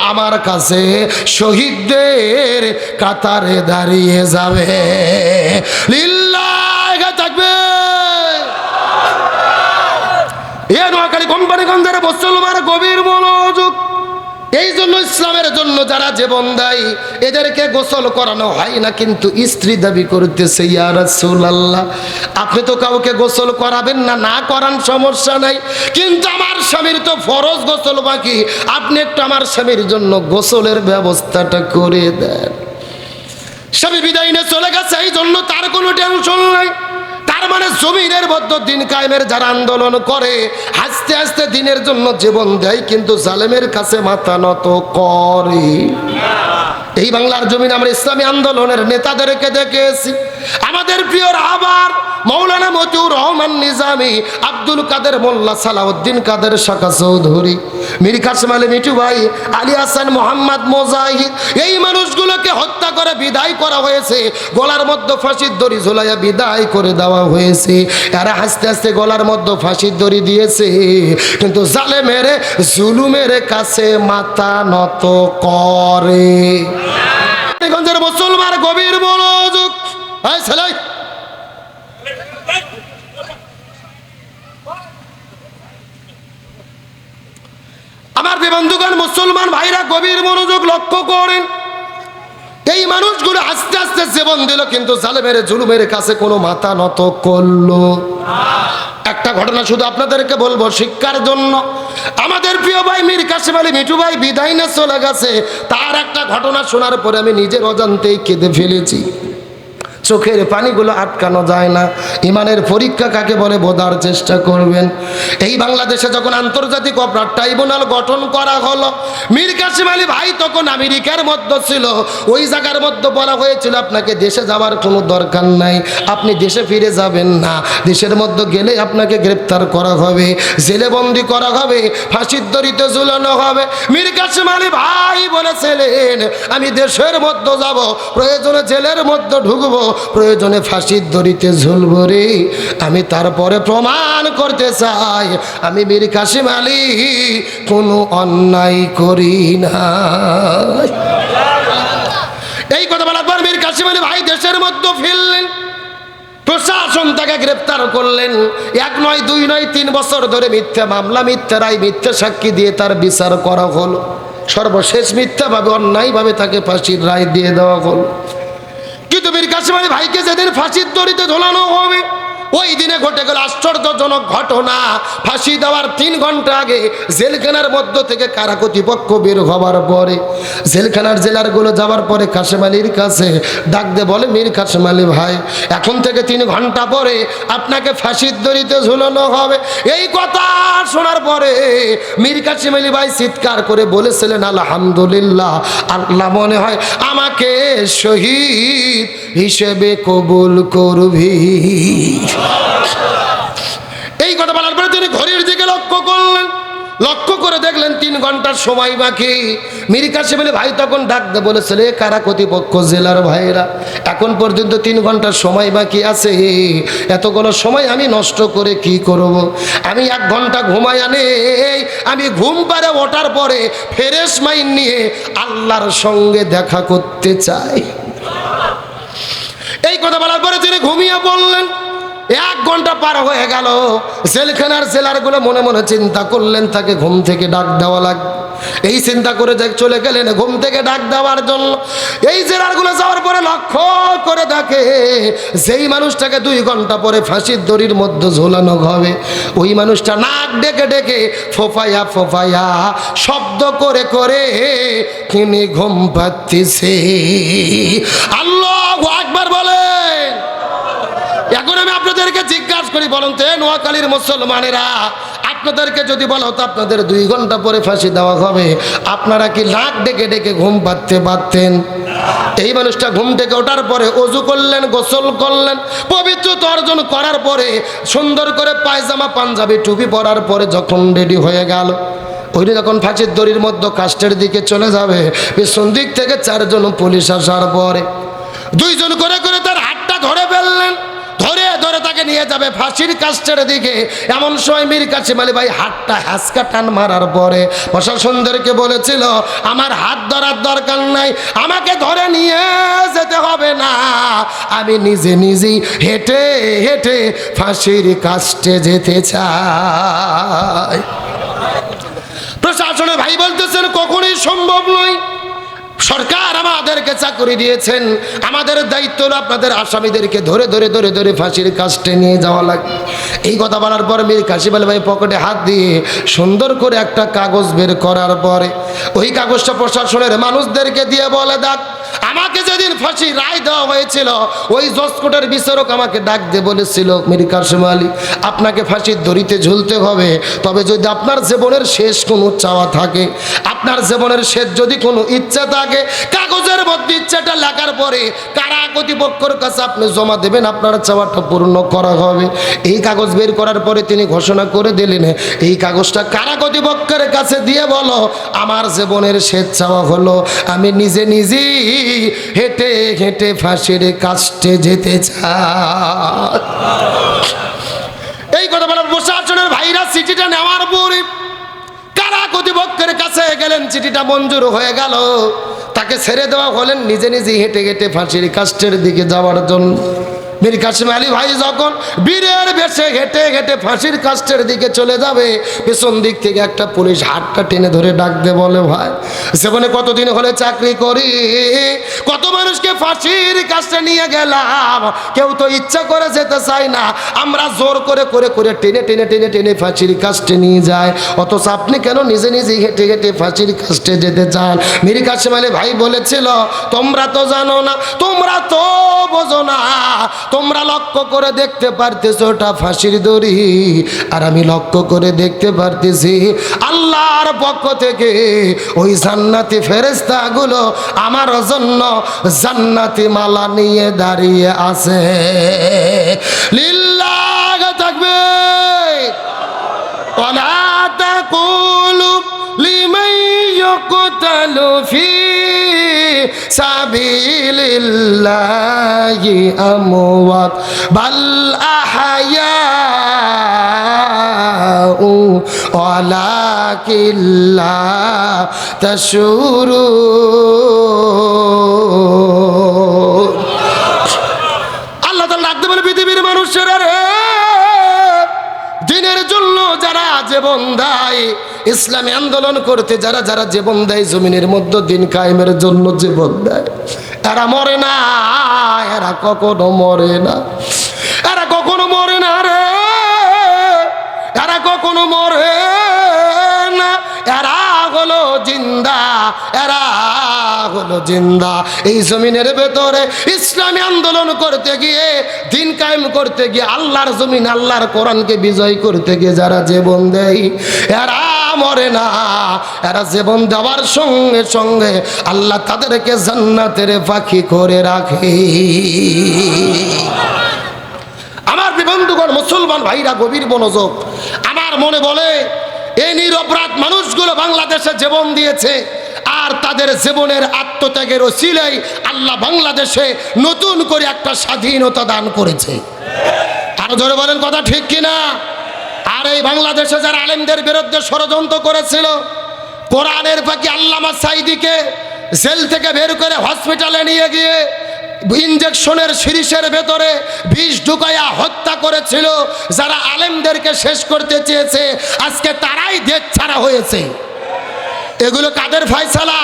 আমার কাছে শহীদদের কাতারে দাঁড়িয়ে যাবে। লিল্লাহ থাকবে। এ নোয়াখালী কোম্পানিগঞ্জের মুসলমান গভীর মনোযোগ, এই জন্য ইসলামের জন্য যারা জীবন দেয় এদেরকে গোসল করানো হয় না, কিন্তু স্ত্রী দাবি করতেছে ইয়া রাসূলুল্লাহ আপনি তো কাউকে গোসল করাবেন না, না করান সমস্যা নাই, কিন্তু আমার স্বামীর তো ফরজ গোসল বাকি, আপনি একটু আমার স্বামীর জন্য গোসলের ব্যবস্থাটা করে দেন। স্বামী বিদায় নিয়ে চলে গেছে, এই জন্য তার কোনো টেনশন নাই। তার মানে জমিনের মধ্যে দিন কায়েমের যারা আন্দোলন করে আস্তে আস্তে দিনের জন্য জীবন দেয়, কিন্তু জালেমের কাছে মাথা নত করে। এই বাংলার জমিনে আমরা ইসলামী আন্দোলনের নেতাদেরকে দেখেছি, আমাদের প্রিয় আবার মৌলানা মতিউর রহমান নিজামী, আব্দুল কাদের মোল্লা, সালাউদ্দিন কাদের শাকা চৌধুরী, মীর কাসেম আলী মিঠু ভাই, আলী হাসান মোহাম্মদ মোজাহিদ, এই মানুষগুলোকে হত্যা করে বিদায় করা হয়েছে, গলার মধ্যে ফাঁসির দড়ি ঝুলাইয়া বিদায় করে দেওয়া হয়েছে। এরা আস্তে আস্তে গলার মধ্যে ফাঁসির দড়ি দিয়েছে, কিন্তু জালেমের জুলুমের কাছে মাথা নত করে। গঞ্জের মুসলমান গভীর মনোযোগ, ছেলে আমার বন্ধুগণ মুসলমান ভাইরা গভীর মনোযোগ লক্ষ্য করেন। এই মানুষগুলো আস্তে আস্তে জীবন দিল, কিন্তু জালেমের জুলুমের কাছে কোনো মাথা নত করলো। একটা ঘটনা শুধু আপনাদেরকে বলবো শিক্ষার জন্য। আমাদের প্রিয় ভাই মীর কাসেম আলী মিঠু ভাই বিদায় নিয়ে চলে গেছে, তার একটা ঘটনা শোনার পরে আমি নিজের অজান্তেই কেঁদে ফেলেছি। চোখের পানিগুলো আটকানো যায় না। ইমানের পরীক্ষা কাকে বলে বোঝার চেষ্টা করবেন। এই বাংলাদেশে যখন আন্তর্জাতিক অপরাধ ট্রাইব্যুনাল গঠন করা হলো, মীর কাসেম আলী ভাই তখন আমেরিকার মধ্যে ছিল। ওই জায়গার মধ্যে বলা হয়েছিল আপনাকে দেশে যাওয়ার কোনো দরকার নাই, আপনি দেশে ফিরে যাবেন না, দেশের মধ্যে গেলে আপনাকে গ্রেপ্তার করা হবে, জেলে বন্দি করা হবে, ফাঁসির দড়িতে ঝুলানো হবে। মীর কাসেম আলী ভাই বলেছিলেন আমি দেশের মধ্যে যাব, প্রয়োজনে জেলের মধ্যে ঢুকবো, প্রয়োজনে ফাঁসির দড়িতে ঝুলবো রে, আমি তারপরে প্রমাণ করতে চাই আমি মীর কাসেম আলী কোনো অন্যায় করি না। এই কথা বলা পর মীর কাসেম আলী ভাই দেশের মধ্যে ফিরলেন, প্রশাসন তাকে গ্রেপ্তার করলেন। 1 নয় 2 নয় 3 বছর ধরে মিথ্যা মামলা, মিথ্যা রায়, মিথ্যা সাক্ষী দিয়ে তার বিচার করা হলো। সর্বশেষ মিথ্যাভাবে, অন্যায়ভাবে তাকে ফাঁসির রায় দিয়ে দেওয়া হলো। কিন্তু মীর কাসেম আলী ভাইকে যেদিন ফাঁসির দড়িতে ঝোলানো হবে, ওই দিনে ঘটে গেল আশ্চর্যজনক ঘটনা। ফাঁসি দেওয়ার 3 ঘন্টা আগে জেলখানার মধ্য থেকে কারা কর্তৃপক্ষ বের হবার পরে, জেলখানার জেলারগুলো যাওয়ার পরে কাসেম আলীর কাছে ডাক দিয়ে বলে, মীর কাসেম আলী ভাই, এখন থেকে 3 ঘন্টা পরে আপনাকে ফাঁসির দড়িতে ঝুলানো হবে। এই কথা শোনার পরে মীর কাসেম আলী ভাই চিৎকার করে বলেছিলেন, আলহামদুলিল্লাহ, আল্লাহ মনে হয় আমাকে শহীদ হিসেবে কবুল করবি। এই কথা বলার পরে তিনি ঘড়ির দিকে লক্ষ্য করলেন, লক্ষ্য করে দেখলেন 3 ঘন্টার সময় বাকি। মীর কাসেম আলী ভাই তখন ডাক দিয়ে বলেছিল, কারা কর্তৃপক্ষ, জেলার ভাইরা, এখন পর্যন্ত 3 ঘন্টার সময় বাকি আছে, এতগুলো সময় আমি নষ্ট করে কি করব? আমি 1 ঘন্টা ঘুমাই আনে, আমি ঘুম পাড়ে ওঠার পরে ফ্রেশ মাইন্ড নিয়ে আল্লাহর সঙ্গে দেখা করতে চাই। এই কথা বলার পরে তিনি ঘুমিয়ে পড়লেন। 1 ঘন্টা পার হয়ে গেল। জেলখানার জেলারগুলো মনে মনে চিন্তা করলেন তাকে ঘুম থেকে ডাক দেওয়া লাগবে। এই চিন্তা করে চলে গেলেন ঘুম থেকে ডাক দেওয়ার জন্য। এই জেলারগুলো যাওয়ার পরে লক্ষ্য করে দেখে, যেই মানুষটাকে 2 ঘন্টা পরে ফাঁসির দড়ির মধ্যে ঝোলানো হবে, ওই মানুষটা নাক ডেকে ডেকে ফোফায়া ফোফায়া শব্দ করে করে তিনি ঘুম পাচ্ছে। আল্লাহু আকবার বলেন। এখন আমি আপনাদেরকে জিজ্ঞাসা করি, বলুন তো নোয়াখালীর মুসলমানেরা, আপনাদেরকে যদি বলো তো আপনাদের 2 ঘন্টা পরে ফাঁসি দেওয়া হবে, আপনারা কি নাক ডেকে ডেকে ঘুম পাড়তে পারতেন? এই মানুষটা ঘুম থেকে ওঠার পরে ওযু করলেন, গোসল করলেন, পবিত্রতা অর্জন করার পরে সুন্দর করে পায়জামা পাঞ্জাবি টুপি পরার পরে যখন রেডি হয়ে গেল, ওই যখন ফাঁসির দড়ির মধ্যে কাস্টের দিকে চলে যাবে, পেছন দিক থেকে 4 জন পুলিশ আসার পরে 2 জন করে করে তার হাতটা ধরে ফেললেন, ধরে ধরে তাকে নিয়ে যাবে ফাঁসির কাস্টের দিকে। এমন সময় মীর কাসেম আলী ভাই হাতটা হ্যাঁচকা টান মারার পরে প্রশাসনদেরকে বলেছিল, আমার হাত ধরার দরকার নাই, আমাকে ধরে নিয়ে যেতে হবে না, আমি নিজে নিজেই হেঁটে হেঁটে ফাঁসির কাস্টে যেতে চাই। প্রশাসনের ভাই বলতেছেন, কখনোই সম্ভব নয়। সরকার আমাদেরকে চাকরি দিয়েছেন, আমাদের দায়িত্ব হলো আপনাদের আসামিদেরকে ধরে ধরে ধরে ধরে ফাঁসির কাস্টে নিয়ে যাওয়া লাগবে। এই কথা বলার পর মীর কাসেম আলী ভাই পকেটে হাত দিয়ে সুন্দর করে একটা কাগজ বের করার পরে ওই কাগজটা প্রশাসনের মানুষদেরকে দিয়ে বলে, দেখ, আমাকে যেদিন ফাঁসি রায় দেওয়া হয়েছিল, ওই জজ কোর্টের বিচারক আমাকে ডাক দিয়ে বলেছিল, মীর কাসেম আলী, আপনাকে ফাঁসির দড়িতে ঝুলতে হবে, তবে যদি আপনার জীবনের শেষ কোনো চাওয়া থাকে, আপনার জীবনের শেষ যদি কোনো ইচ্ছা থাকে, কাগজের মধ্যে ইচ্ছাটা লেখার পরে কারা কর্তৃপক্ষের কাছে আপনি জমা দেবেন, আপনার চাওয়াটা পূর্ণ করা হবে। এই কাগজ বের করার পরে তিনি ঘোষণা করে দিলেন, এই কাগজটা কারা কর্তৃপক্ষের কাছে দিয়ে বলো, আমার জীবনের শেষ চাওয়া হলো আমি নিজে নিজেই হেঁটে হেঁটে ফাঁসির কাস্টে যেতে চাই। এই কথা বলার প্রশাসনের ভাইরা চিঠিটা নেওয়ার পরে কারা কর্তৃপক্ষের কাছে গেলেন, চিঠিটা মঞ্জুর হয়ে গেল, তাকে ছেড়ে দেওয়া হলেন নিজে নিজে হেঁটে হেঁটে ফাঁসির কাস্টের দিকে যাওয়ার জন্য। মীর কাসেম আলী ভাই যখন বীরের বেশে হেঁটে হেঁটে ফাঁসির কাস্টের দিকে চলে যাবে, পেছন দিক থেকে একটা পুলিশ হাতটা টেনে ধরে ডাকবে, বলে, ভাই, জীবনে কতদিন হলে চাকরি করি, কত মানুষকে ফাঁসির কাস্টে নিয়ে গেলাম, কেউ তো ইচ্ছা করে যেতে চায় না, আমরা জোর করে করে করে টেনে টেনে টেনে টেনে ফাঁসির কাস্টে নিয়ে যায়, অথচ আপনি কেন নিজে নিজে হেঁটে হেঁটে ফাঁসির কাস্টে যেতে চান? মীর কাসেম আলী ভাই বলেছিল, তোমরা তো জানো না, তোমরা তো বোঝো না, তোমরা লক্ষ্য করে দেখতে পারতেছো ওটা ফাঁসির দড়ি, আর আমি লক্ষ্য করে দেখতে পারতেছি আল্লাহর পক্ষ থেকে ওই জান্নাতি ফেরেশতাগুলো আমার জন্য জান্নাতি মালা নিয়ে দাঁড়িয়ে আছে। লিল্লাহ তাকবীর। ওয়ালা তাকুলু লিমান ইউকতালু ফি সাবিলিল্লাহি আমওয়াত বাল আহয়া ওয়ালাকিন লা তাশউরুন। আল্লাহ তাআলা ডাকতে বলে পৃথিবীর মানুষেরা রে, দিনের জন্য যারা জীবন দেয়, ইসলামী আন্দোলন করতে যারা যারা জীবন দেয়, জমিনের মধ্যে দিন কায়েমের জন্য জীবন দেয়, এরা মরে না, এরা কখনো মরে না, এরা কখনো মরে না রে, এরা কখনো মরে না, এরা হলো জিন্দা, এরা হলো জিন্দা। এই জমিনের ভেতরে ইসলামী আন্দোলন করতে গিয়ে, দিন কায়েম করতে গিয়ে, আল্লাহর জমিন আল্লাহর কোরআনকে বিজয় করতে গিয়ে যারা জীবন দেয়, এরা মরে না, এরা জীবন দেওয়ার সঙ্গে সঙ্গে আল্লাহ তাদেরকে জান্নাতের পাখি করে রাখে। আমার বন্ধুগণ, মুসলমান ভাইরা, গভীর মনোযোগ। আমার মনে বলে এই নিরপরাধ মানুষগুলো বাংলাদেশে জীবন দিয়েছে, আর তাদের জীবনের আত্মত্যাগের ওসিলায় আল্লাহ বাংলাদেশে নতুন করে একটা স্বাধীনতা দান করেছে। আরো জোরে বলেন, কথা ঠিক কিনা? আর এই বাংলাদেশে যারা আলেমদের বিরুদ্ধে ষড়যন্ত্র করেছিল, কোরআনের পাখি আল্লামা সাঈদীকে জেল থেকে বের করে হসপিটালে নিয়ে গিয়ে ইনজেকশনের সিরিজের ভেতরে বিষ ঢুকাইয়া হত্যা করেছিল, যারা আলেমদেরকে শেষ করতে চেয়েছে, আজকে তারাই দেশ ছাড়া হয়েছে। এগুলো কাদের ফয়সালা?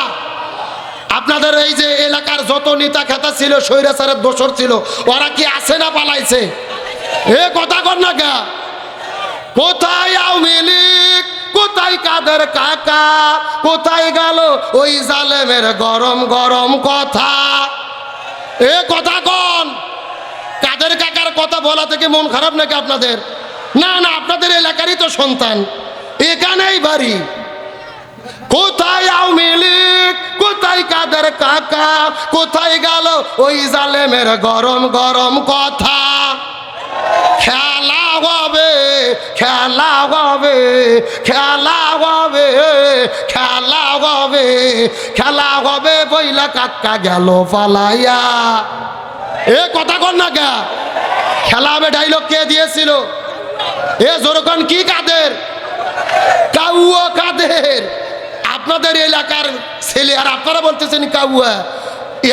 আপনাদের এই যে এলাকার যত নেতা খেতা ছিল, স্বৈরাচারের দোসর ছিল, ওরা কি আছে না পালাইছে? এ কথা কর না কে? কোথায় আওয়ামী লীগ, কোথায় কাদের কাকা, কোথায় গেল ওই জালেমের গরম গরম কথা? এ কথা কন। কাদের কাকার কথা বলা থেকে মন খারাপ নাকি আপনাদের? না না, আপনাদের এলাকারই তো সন্তান, এখানেই বাড়ি। কোথায় আওয়ামী লীগ, কোথায় কাদের কাকা, কোথায় গেল ওই জালেমের গরম গরম কথা? খেলা হবে, খেলা হবে, খেলা হবে, খেলা হবে, খেলা হবে, বইলা কাকা গেল পালাইয়া। এ কথা কর না কে? খেলা হবে ডাইলগ কে দিয়েছিল? এ জোরকন কি কাদের? কাউয়া কাদের? আপনাদের এলাকার ছেলে, আর আপনারা বলতেছেন কাউয়া।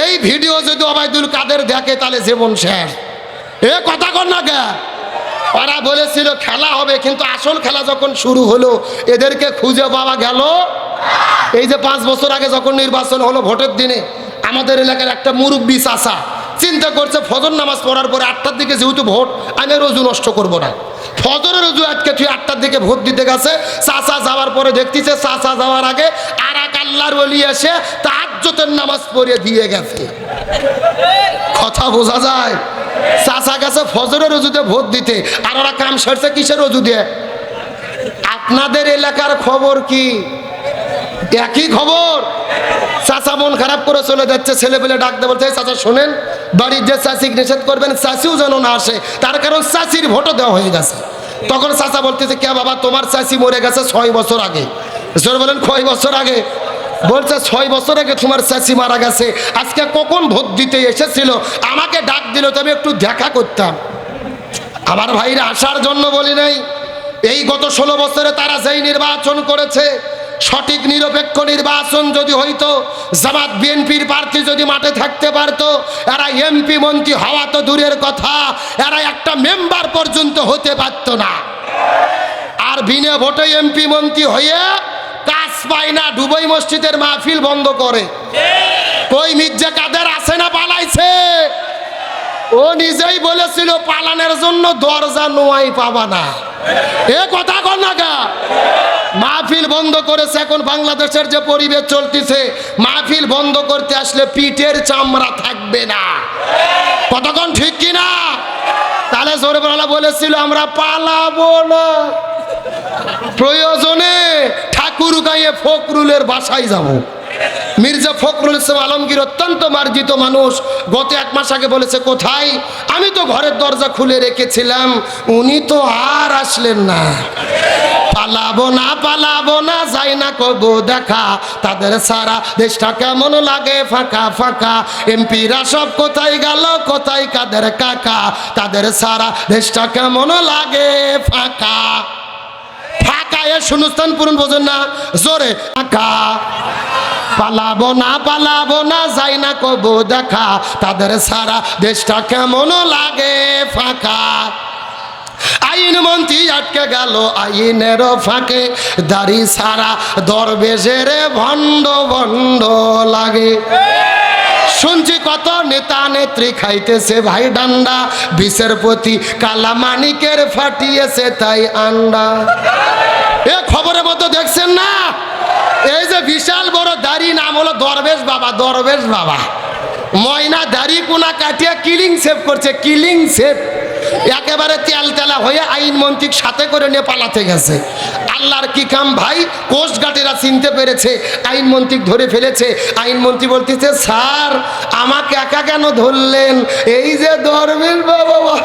এই ভিডিও যদি ওবায়দুল কাদের দেখে তাহলে জীবন শেষ। এ কথা কর না কে? ওরা বলেছিল খেলা হবে, কিন্তু আসল খেলা যখন শুরু হলো এদেরকে খুঁজে পাওয়া গেল। এই যে 5 বছর আগে যখন নির্বাচন হলো, ভোটের দিনে আমাদের এলাকার একটা মুরব্বী চাচা চিন্তা করছে, ফজর নামাজ পড়ার পরে 8টার দিকে যেহেতু ভোট, আমি রোজু নষ্ট করব না, ফজরের রোজু আজকে তুই 8টার দিকে ভোট দিতে গেছে। চাচা যাওয়ার পরে দেখতেছে, চাচা যাওয়ার আগে আর এক আল্লাহর ওলি এসে তাহাজ্জুদের নামাজ পড়িয়ে দিয়ে গেছে। কথা বোঝা যায়? চাচা গেছে ফজরের রোজুতে ভোট দিতে, আর ওরা কাম সারছে কিসের রোজু দিয়ে? আপনাদের এলাকার খবর কি? একই খবর। চাচা মন খারাপ করে চলে যাচ্ছে, ছেলে পেলে ডাকতে বলছে, চাচা শোনেন, বাড়ির যে চাষিকে নিষেধ করবেন, চাষিও যেন না আসে, তার কারণ চাষির ভোটও দেওয়া হয়ে গেছে। তখন চাচা বলতেছে, কে বাবা, তোমার চাষি মরে গেছে 6 বছর আগে। জোর বলেন, কয় বছর আগে? বলছে 6 বছর আগে তোমার চাষি মারা গেছে। আজকে কখন ভোট দিতে এসেছিল, আমাকে ডাক দিল, তো আমি একটু দেখা করতাম। আমার ভাইরা আসার জন্য বলি নাই। এই গত 16 বছরে তারা যেই নির্বাচন করেছে, সঠিক নিরপেক্ষ নির্বাচন যদি হইতো, জামাত বিএনপির প্রার্থী যদি মাঠে থাকতে পারতো, এরা এমপি মন্ত্রী হওয়া তো দূরের কথা, এরা একটা মেম্বার পর্যন্ত হতে পারত না। আর বিনা ভোটে এমপি মন্ত্রী হয়ে কাজ পায় না, দুবাই মসজিদের মাহফিল বন্ধ করে। কই মির্জা কাদের আছে না পালাইছে? ও নিজেই বলেছিল পালানোর জন্য দরজা নোয়াই পাবা না। এ কথা কর না কা? মাহফিল বন্ধ করেছে। এখন বাংলাদেশের যে পরিবেশ চলতেছে, মাহফিল বন্ধ করতে আসলে পিঠের চামড়া থাকবে না। কতক্ষণ ঠিক কিনা? তাহলে জোরবেলা বলেছিল আমরা পালাবো না, প্রয়োজনে ঠাকুর গাঁয়ে ফখরুলের বাসায় যাব। মির্জা ফখরুল ইসলাম আলমগীর অত্যন্ত মার্জিত মানুষ, গত 1 মাস আগে বলেছে, কোথায়? আমি তো ঘরের দরজা খুলে রেখেছিলাম, উনি তো আর আসলেন না। পালাবো না, পালাবো না, যাই না কবো দেখা, তাদের সারা দেশটা কেমন লাগে ফাঁকা ফাঁকা। এমপিরা সব কোথায় গেল, কোথায় কাদের কাকা, তাদের সারা দেশটা কেমন লাগে ফাঁকা। ফাঁকা এ শূন্যস্থান পূরণ বোঝেন না, জোরে ফাঁকা। পালাবো না যাই না কবু দেখা, তাদের সারা দেশটা কেমন লাগে ফাঁকা। আইন মন্ত্রী আটকে গেল আইনের ফাঁকে, দাড়ি সারা দরবেশের ভণ্ড ভণ্ড লাগে। শুনছি কত নেতা নেত্রী খাইতেছে ভাই ডান্ডা, বিষের প্রতি কালামানিকের ফাটিয়েছে তাই আন্ডা। এ খবরের মধ্যে দেখছেন না, এই যে বিশাল বড় দাড়ি, নাম হলো দরবেশ বাবা। দরবেশ বাবা ময়না দাড়ি কোনা কাটিয়ে কিলিং সেভ করছে, কিলিং সেভ। একেবারে তেল তেলা হয়ে আইন মন্ত্রীর সাথে করে নিয়ে পালাতে গেছে। আল্লাহর কি কাম ভাই, কোস্টগার্ডেরা চিনতে পেরেছে, আইন মন্ত্রী ধরে ফেলেছে। আইন মন্ত্রী বলতেছে, স্যার আমাকে একা কেন ধরলেন? এই যে দরবেশ বাবা।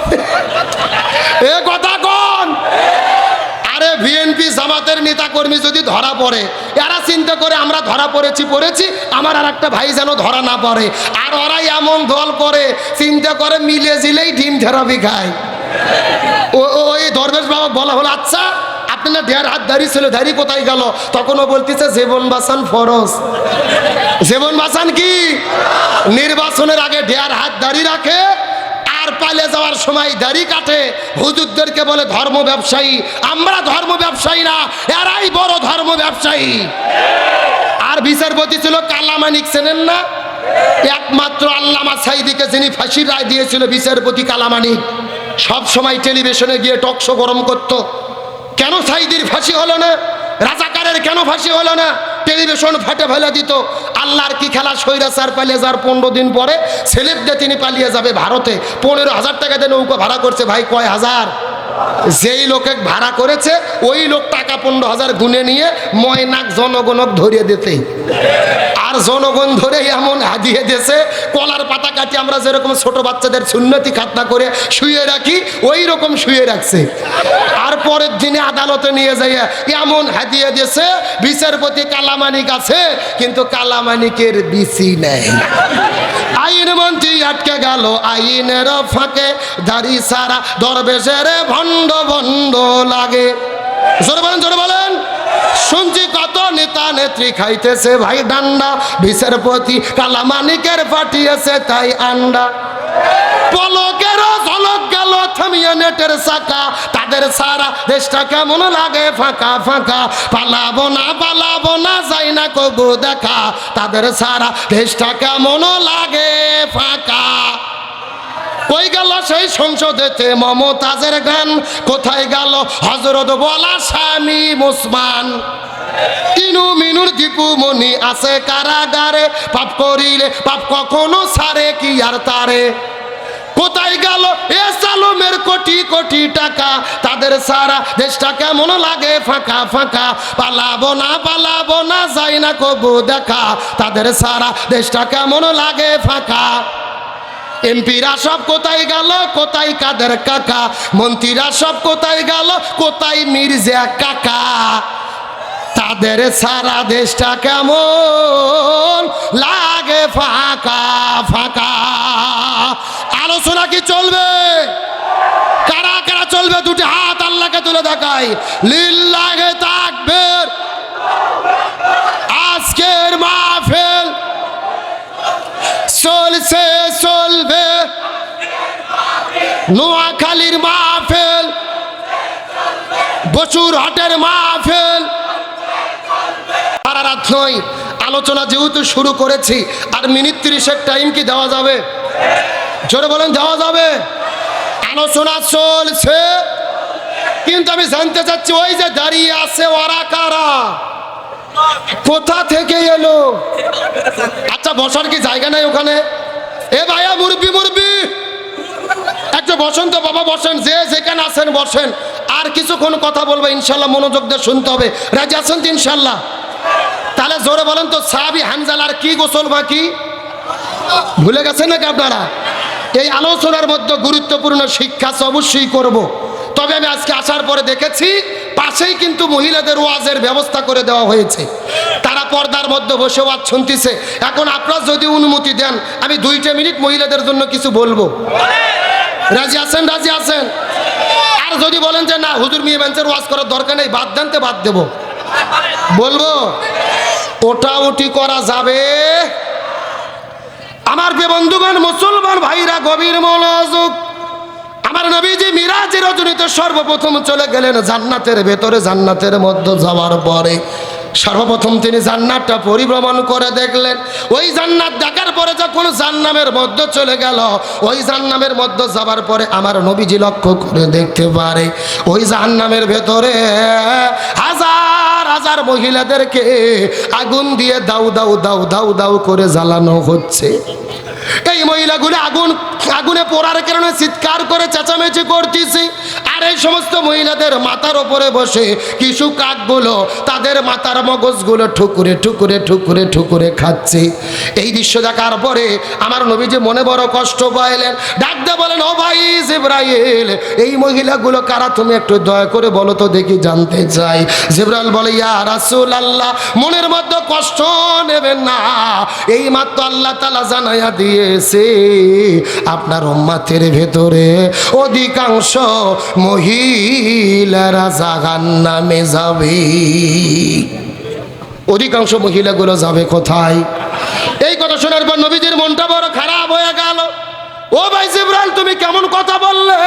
এ কথা কোন? আরে বিএনপি জামাতের নেতা কর্মী যদি ধরা পড়ে, এরা চিন্তা করে আমরা ধরা পড়েছি, আমার আর একটা ভাই যেন ধরা না পড়ে। আর ওরাই এমন দল করে চিন্তা করে মিলে জিলেই ডিম থেরাপি খায়। ওই দরবেশ বাবা বলা হলো, আচ্ছা আপনার 1.5 হাত দাড়ি ছিল, দাড়ি কোথায় গেল? তখনও বলতেছে জীবন বাঁচান ফরজ। জীবন বাঁচান কি? নির্বাচনের আগে 1.5 হাত দাড়ি রাখে, আর পালিয়ে যাওয়ার সময় দাড়ি কাটে। হুজুরদেরকে বলে ধর্ম ব্যবসায়ী। আমরা ধর্ম ব্যবসায়ী না, এরাই বড় ধর্ম ব্যবসায়ী। আর বিচারপতি ছিল কালামানিক, চেনেন না? একমাত্র আল্লামা সাঈদীকে যিনি ফাঁসির রায় দিয়েছিল বিচারপতি কালামানিক। সব সময় টেলিভিশনে গিয়ে টকশো গরম করত, কেন সাঈদীর ফাঁসি হলো না, রাজাকারের কেন ফাঁসি হলো না, টেলিভিশন ফাটে ফেলে দিত। আল্লাহর কি খেলা, স্বৈরাচার পালিয়ে যাওয়ার 15 দিন পরে ছেলের দিয়ে তিনি পালিয়ে যাবে ভারতে। 15,000 টাকা দিয়ে নৌকা ভাড়া করছে। ভাই কয় হাজার? যেই লোকে ভাড়া করেছে ওই লোক টাকা 15,000 গুনে নিয়ে ময়নাক জনগণক ধরিয়ে দিতে, আর জনগণ ধরে এমন হাদিয়ে দিয়েছে, কলার পাতা কাটি আমরা যেরকম ছোট বাচ্চাদের সুন্নতি খাতনা করে শুয়ে রাখি, ওই রকম শুয়ে রাখছে। আর পরের দিনে আদালতে নিয়ে যাইয়া এমন হাদিয়ে দিয়েছে, বিচারপতি কালামানিক আছে কিন্তু কালামানিকের বিসি নেই। আইন মন্ত্রী আটকে গেল আইনের ফাঁকে, দাড়ি সারা দরবেশের ভণ্ড ভণ্ড লাগে। জোরে বলেন, জোরে বলেন। শুনছি কত নেতা নেত্রী খাইতেছে ভাই ডান্ডা, বিচারপতি কালামানিকের ফাটিয়েছে তাই আন্ডা। পলকেরও ঝলক গেল থামিয়ে নেটের চাকা, তাদের সারা দেশটা কেমন লাগে ফাঁকা ফাঁকা। পালাবো না যাই না কবু দেখা, তাদের সারা দেশটা কেমন লাগে ফাঁকা। কই গেল সেই সংসদেতে মমতাজের গান, কোথায় গেল হযরত বলা স্বামী মুসমান? তিনু মিনুর দীপু মনি আছে কারাগারে, পাপ করিলে পাপ কখনো ছাড়ে কি আর তারে? কোথায় গেল এ সালমের কোটি কোটি টাকা, তাদের সারা দেশটা কেমন লাগে ফাঁকা ফাঁকা। পালাবো না যাই না কবু দেখা, তাদের সারা দেশটা কেমন লাগে ফাঁকা। এমপিরা সব কোথায় গেল, কোথায় কাদের কাকা? মন্ত্রীরা সব কোথায় গেল, কোথায় মির্জা কাকা? তাদের সারা দেশটা কেমন লাগে ফাঁকা ফাঁকা। আলোচনা কি চলবে? কারা কারা চলবে? দুটি হাত আল্লাহকে তুলে দেখাই, লিল্লাহে তাকবীর। আজকের মাহফিল চলবে, নোয়াখালীর মাহফিল, বসুরহাটের মাহফিল, সারা রাত নয়। আলোচনা যেহেতু শুরু করেছি, আর মিনিট 30 টাইম কি দেওয়া যাবে? জোরে বলেন, দেওয়া যাবে? আলোচনা চলছে, কিন্তু আমি জানতে চাচ্ছি ওই যে দাঁড়িয়ে আছে ওরা কারা, কোথা থেকে এলো? আচ্ছা বসার কি জায়গা নাই ওখানে? এ ভাইয়া মুরব্বি একটু বসেন তো বাবা, বসেন, যে যেখানে আছেন বসেন। আর কিছুক্ষণ কথা বলবো ইনশাল্লাহ, মনোযোগ দিয়ে শুনতে হবে। রাজি আছেন তো ইনশাল্লাহ? তাহলে জোরে বলেন তো, সাহাবী হানজালার কি গোসল বাকি? ভুলে গেছেন নাকি আপনারা? এই আলোচনার মধ্যে গুরুত্বপূর্ণ শিক্ষা অবশ্যই করব। তবে আমি আজকে আসার পরে দেখেছি পাশেই কিন্তু মহিলাদের ওয়াজের ব্যবস্থা করে দেওয়া হয়েছে, তারা পর্দার মধ্যে বসে ওয়াজ শুনতেছে। এখন আপনারা যদি অনুমতি দেন আমি 2 মিনিট মহিলাদের জন্য কিছু বলবো। রাজি আছেন? রাজি আছেন? আর যদি বলেন যে না হুজুর মেয়ে মানুষের ওয়াজ করার দরকার নেই, বাদ দেন, বাদ দেব, বলবো ওটাউটি করা যাবে? আমার প্রিয় বন্ধুগণ, মুসলমান ভাইরা, গভীর মনোযোগ। আমার নবীজি মিরাজের রজনীতে সর্বপ্রথম চলে গেলেন জান্নাতের ভেতরে। জান্নাতের মধ্যে যাওয়ার পরে সর্বপ্রথম তিনি জান্নাতটা পরিভ্রমণ করে দেখলেন। ওই জান্নাত দেখার পরে যখন জান্নামের মধ্যে চলে গেল, ওই জান্নামের মধ্যে যাবার পরে আমার নবীজি লক্ষ্য করে দেখতে পারে ওই জান্নামের ভেতরে হাজার হাজার মহিলাদেরকে আগুন দিয়ে দাউ দাউ দাউ দাউ দাউ করে জ্বালানো হচ্ছে। এই মহিলাগুলো আগুনে পোড়ার কারণে চিৎকার করে চেঁচামেচি করতেছে। আর এই সমস্ত মহিলাদের মাথার ওপরে বসে কিছু কাকগুলো তাদের মাথার মগজগুলো ঠুকুরে ঠুকুরে ঠুকুরে ঠুকুরে খাচ্ছে। এই দৃশ্য দেখার পরে আমার নবীজি মনে বড় কষ্ট পাইলেন। ডাকতে বলেন, ও ভাই জিবরাইল, এই মহিলাগুলো কারা? তুমি একটু দয়া করে বলো তো দেখি, জানতে চাই। জিবরাইল বলে, ইয়া রাসূলুল্লাহ, মনের মধ্যে কষ্ট নেবেন না, এই মাত্র আল্লাহ তাআলা জানাইয়া দিয়েছে আপনার উম্মতের ভেতরে অধিকাংশ মহিলারা জাহান্নামে যাবে। অধিকাংশ মহিলাগুলো যাবে কোথায়? এই কথা শোনার পর নবীজির মনটা বড় খারাপ হয়ে গেল। ও ভাই জিবরাইল, তুমি কেমন কথা বললে?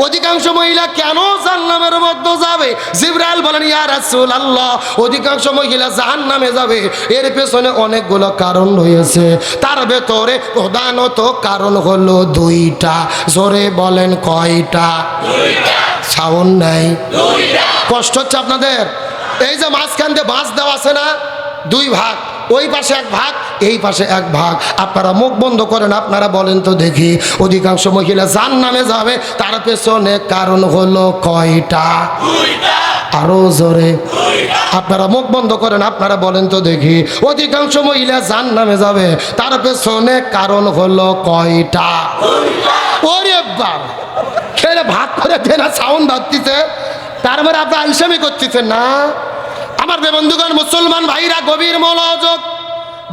অধিকাংশ মহিলা কেন জাহান্নামের মধ্যে যাবে? জিবরাইল বলেন, ইয়া রাসূলুল্লাহ, অধিকাংশ মহিলা জাহান্নামে যাবে এর পেছনে অনেকগুলো কারণ রয়েছে। তার ভেতরে প্রধানত কারণ হলো দুইটা। জোরে বলেন, কয়টা? সাউন্ড নাই, কষ্ট হচ্ছে আপনাদের? এই যে মাঝখান দিয়ে বাঁশ দেওয়া আছে না, দুই ভাগ, ওই পাশে এক ভাগ, এই পাশে এক ভাগ। আপনারা মুখ বন্ধ করেন, আপনারা বলেন তো দেখি, অধিকাংশ মহিলা জাহান্নামে যাবে তার পেছনে কারণ হলো কয়টা? আরো জোরে। আপনারা মুখ বন্ধ করেন, আপনারা বলেন তো দেখি, অধিকাংশ মহিলা জাহান্নামে যাবে তার পেছনে কারণ হলো কয়টা? ওরে বাবা, খেলে ভাগ করে দেন, সাউন্ড বাজতিছে, তার মানে আপনার আলসামি করতেছেন না। আমার বন্ধুগণ, মুসলমান ভাইরা, গভীর মনোযোগ।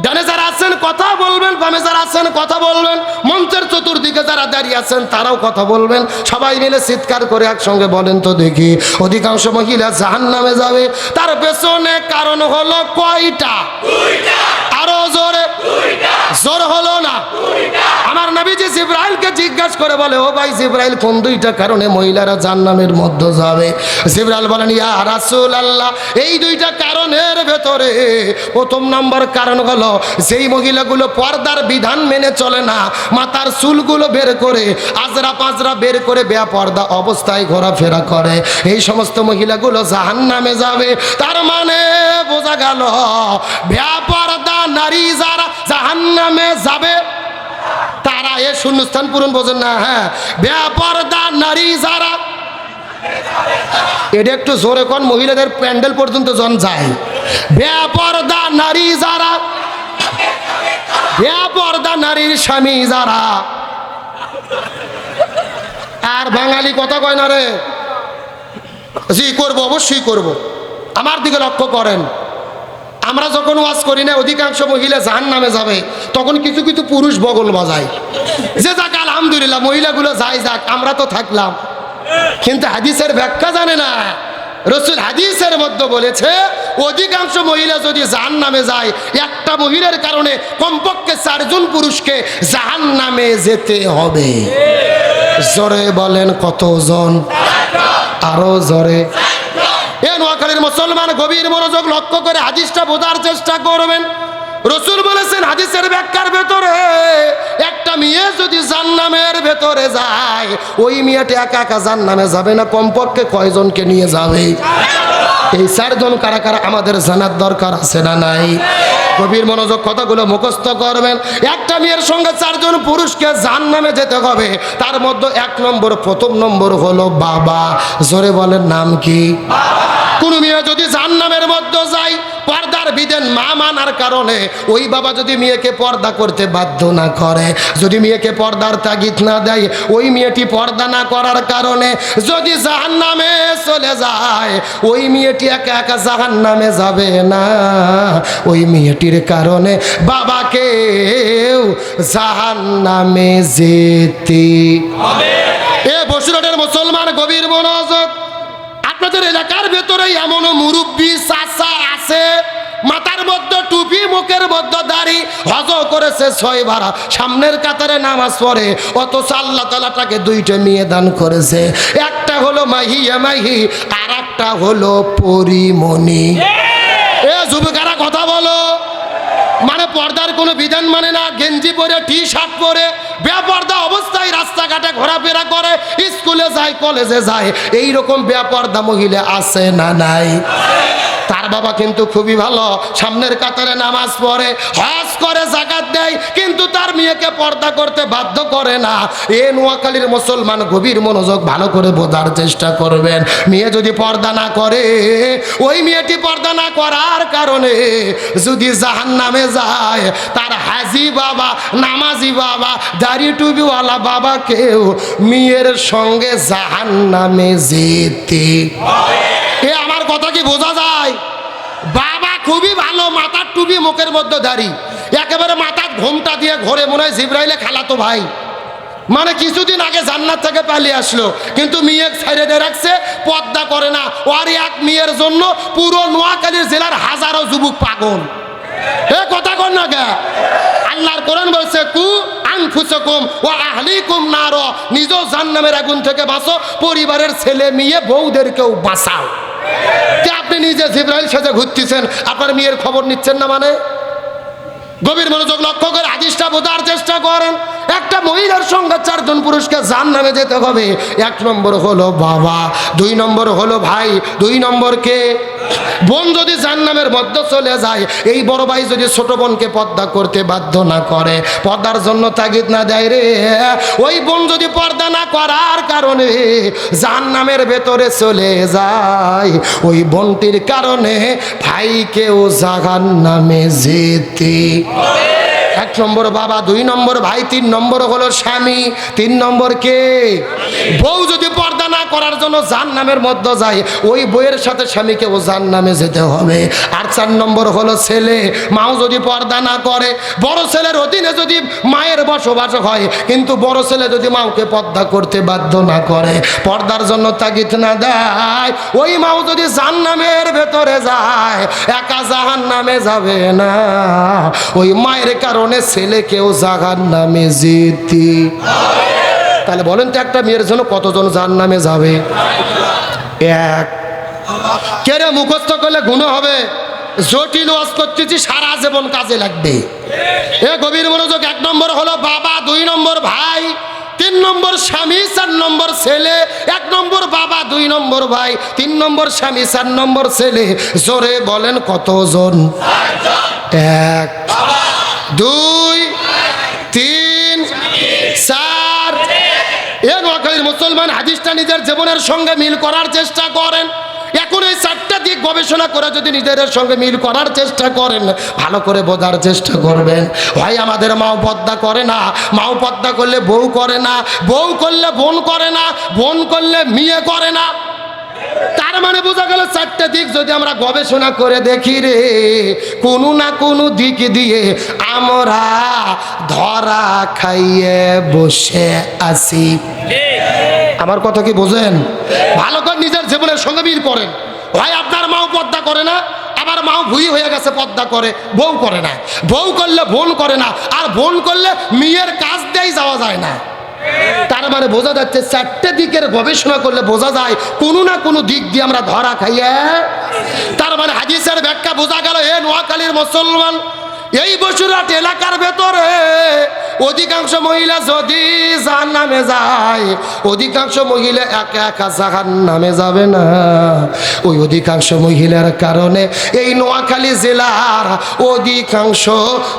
ডানে যারা আছেন কথা বলবেন, বামে যারা আছেন কথা বলবেন, মঞ্চের চতুর্দিকে যারা দাঁড়িয়ে আছেন তারাও কথা বলবেন। সবাই মিলে চিৎকার করে একসঙ্গে বলেন তো দেখি, অধিকাংশ মহিলা জাহান্নামে যাবে তার পেছনে কারণ হলো কয়টা? আরো জোরে, জোর হলো না? আমার নবীজি জিবরাইলকে জিজ্ঞাসা করে বলে, ও ভাই জিবরাইল, কোন দুইটা কারণে মহিলারা জাহান্নামের মধ্যে যাবে? জিবরাইল বলেন, ইয়া রাসূলুল্লাহ, এই দুইটা কারণের ভেতরে প্রথম নম্বর কারণ হলো যেই মহিলাগুলো পর্দার বিধান মেনে চলে না, মাথার চুলগুলো বের করে আজরা পাজরা বের করে বেপর্দা অবস্থায় ঘোরাফেরা করে, এই সমস্ত মহিলাগুলো জাহান্নামে যাবে। তার মানে বোঝা গেল বেপর্দা নারী যারা জাহান্নামে যাবে তারা এ শূন্যস্থান পূরণ বোঝেন না। হ্যাঁ, বেপর্দা নারী যারা, এটা একটু জোরে কোন, মহিলাদের প্যান্ডেল পর্যন্ত জন যায়। বেপর্দা নারী যারা, বেপর্দা নারীর স্বামী যারা। আর বাঙালি কথা কয় না রে, জি করবো, অবশ্যই করব। আমার দিকে লক্ষ্য করেন, আমরা যখন ওয়াজ করি না অধিকাংশ মহিলা জাহান্নামে যাবে, তখন কিছু কিছু পুরুষ বগল বাজায়, যে যাক আলহামদুলিল্লাহ মহিলাগুলো যাই যাক, আমরা তো থাকলাম। কিন্তু হাদিসের ব্যাখ্যা জানে না। রাসূল হাদিসের মধ্যে বলেছে, অধিকাংশ মহিলা যদি জাহান্নামে যায়, একটা মহিলার কারণে কমপক্ষে 4 জন পুরুষকে জাহান্নামে যেতে হবে। জোরে বলেন, কতজন? আরো জোরে। এ নোয়াখালীর মুসলমান, গভীর মনোযোগ লক্ষ্য করে হাদিসটা বোঝার চেষ্টা করবেন। রাসূল বলেছেন হাদিসের ব্যাখ্যার ভেতরে, একটা মেয়ে যদি জাহান্নামের ভেতরে যায়, ওই মেয়েটা একা একা জাহান্নামে যাবে না, কমপক্ষে কয়জনকে নিয়ে যাবে? এই 4 জন কারা কারা আমাদের জানার দরকার আছে না নাই? গভীর মনোযোগ, কথাগুলো মুখস্থ করবেন। একটা মেয়ের সঙ্গে 4 জন পুরুষকে জাহান্নামে যেতে হবে। তার মধ্যে 1 নম্বর, প্রথম নম্বর হলো বাবা। জোরে বলেন, নাম কি? কোন মেয়ে যদি জাহান্নামের মধ্যে যায় পর্দার বিধান মা মানার কারণে, ওই বাবা যদি মেয়েকে পর্দা করতে বাধ্য না করে, যদি মেয়েকে পর্দার তাগিদ না দেয়, ওই মেয়েটি পর্দা না করার কারণে যদি জাহান্নামে চলে যায়, ওই মেয়েটি একা একা জাহান্নামে যাবে না, ওই মেয়েটির কারণে বাবাকেও জাহান্নামে যেতে হবে। এ বসিরহাটের মুসলমান গভীর মনোযোগ, আপনাদের এলাকার ভেতরে এমন মুরব্বী চাচা আছে মাথার মধ্যে টুপি, মুখের মধ্যে দাড়ি, হজ করেছে 6 বার, সামনের কাতারে নামাজ পড়ে, অথচ আল্লাহ তাআলা তাকে 2টা মেয়ে দান করেছে। একটা হলো মাহিয়া মাহি, আর একটা হলো পরিমণি। এ যুবকেরা কথা বলো, মানে পর্দার কোনো বিধান মানে না, গেঞ্জি পরে টি শার্ট পরে বেপর্দা অবস্থায় রাস্তাঘাটে ঘোরাফেরা করে, স্কুলে যায়, কলেজে যায়, এইরকম বেপর্দা মহিলা আছে না নাই? তার বাবা কিন্তু খুবই ভালো, সামনের কাতারে নামাজ পড়ে, হজ করে, যাকাত দেয়, কিন্তু তার মেয়েকে পর্দা করতে বাধ্য করে না। এ নোয়াখালীর মুসলমান গভীর মনোযোগ, ভালো করে বোঝার চেষ্টা করবেন। মেয়ে যদি পর্দা না করে, ওই মেয়েটি পর্দা না করার কারণে যদি জাহান্নামে যায়, তার হাজি বাবা, নামাজি বাবা, দাড়ি টুপিওয়ালা বাবাকেও মেয়ের সঙ্গে জাহান্নামে যেতে। এ আমার কথা কি বোঝা যায়? বাবা খুবই ভালো, মাথার টুপি, মুখের মধ্যে দাড়ি, একেবারে মাথার ঘোমটা দিয়ে ঘোরে, মনে হয় জিবরাইলে খালাতো ভাই, মানে কিছুদিন আগে জান্নাত থেকে পালিয়ে আসলো, কিন্তু মেয়ে ছেড়ে দিয়ে রাখছে, পর্দা করে না। ওর এক মেয়ের জন্য পুরো নোয়াখালী জেলার হাজারো যুবক পাগল। এ কথা কর না কে? আল্লাহর কোরআন বলছে, কু আনফুসাকুম ওয়া আহলিকুম নার, নিজেও জাহান্নামের আগুন থেকে বাঁচো, পরিবারের ছেলে মেয়ে বউদেরকেও বাঁচাও। যে আপনি নিজে জিবরাইল সাথে ঘুরতেছেন, আপনার মেয়ের খবর নিচ্ছেন না? মানে গভীর মনোযোগ লক্ষ্য করে হাদিসটা বোঝার চেষ্টা করেন। একটা মহিলার সঙ্গে 4 জন পুরুষকে জাহান্নামে যেতে হবে। 1 নম্বর হলো বাবা, 2 নম্বর হলো ভাই, 2 নম্বর কে? বোন। যদি জাহান্নামের মধ্যে চলে যায়, এই বড় ভাই যদি ছোট বোনকে পর্দা করতে বাধ্য না করে, পর্দার জন্য তাগিদ না দেয় রে, ওই বোন যদি পর্দা না করার কারণে জাহান্নামের ভেতরে চলে যায়, ওই বোনটির কারণে ভাইকেও জাহান্নামে যেতে। 1 নম্বর বাবা, 2 নম্বর ভাই, 3 নম্বর হলো স্বামী, 3 নম্বর কে? বউ যদি পর্দা না করার জন্য জাহান্নামের মধ্যে যায়, ওই বউয়ের সাথে স্বামীকেও জাহান্নামে যেতে হবে। আর 4 নম্বর হলো ছেলে, মাও যদি পর্দা না করে, বড় ছেলের অধীনে যদি মায়ের বসবাস হয়, কিন্তু বড় ছেলে যদি মাওকে পর্দা করতে বাধ্য না করে, পর্দার জন্য তাগিদ না দেয়, ওই মাও যদি জাহান্নামের ভেতরে যায়, একা জাহান্নামে যাবে না, ওই মায়ের কারণে ছেলেকেও জাহান্নামে যেতে। তাহলে বলেন তো, একটা মেয়ের জন্য কতজন জাহান্নামে যাবে? 1। কেরে মুখস্থ করলে গুণ হবে? জটিল ওয়াজ করতেছি, সারা জীবন কাজে লাগবে। এ গভীর মনোযোগ। 1 নম্বর হলো বাবা, 2 নম্বর ভাই, 3 নম্বর স্বামী, 4 নম্বর ছেলে। 1 নম্বর বাবা, 2 নম্বর ভাই, 3 নম্বর স্বামী, 4 নম্বর ছেলে। জোরে বলেন কতজন? 1, 2, 3, 4। এ নোয়াখালীর মুসলমান হাদিসটা নিজের জীবনের সঙ্গে মিল করার চেষ্টা করেন। এখন এই 4টা দিক গবেষণা করে যদি নিজেদের সঙ্গে মিল করার চেষ্টা করেন, ভালো করে বোঝার চেষ্টা করবেন। ভাই, আমাদের মাও পর্দা করে না, মাও পর্দা করলে বউ করে না, বউ করলে বোন করে না, বোন করলে মেয়ে করে না। তার মানে বোঝা গেল 4টা দিক যদি আমরা গবেষণা করে দেখি রে, কোনো না কোনো দিক দিয়ে আমরা ধরা খাইয়ে বসে আছি। আমার কথা কি বোঝেন? ভালো করে নিজের জীবনের সঙ্গে মিল করেন। ভাই, আপনার মাও পর্দা করে না, আবার মাও ভুই হয়ে গেছে, পর্দা করে, বউ করে না, বউ করলে বোন করে না, আর বোন করলে মেয়ের কাজ দিয়েই যাওয়া যায় না। তার মানে বোঝা যাচ্ছে 4টে দিকের গবেষণা করলে বোঝা যায় কোনো না কোনো দিক দিয়ে আমরা ধরা খাইয়ে। তার মানে হাদিসের ব্যাখ্যা বোঝা গেল, এ নোয়াখালীর মুসলমান, এই বসিরহাট এলাকার ভেতরে অধিকাংশ মহিলা যদি জাহান্নামে যায়, অধিকাংশ মহিলা একা একা জাহান্নামে যাবে না, ওই অধিকাংশ মহিলার কারণে এই নোয়াখালী জেলার অধিকাংশ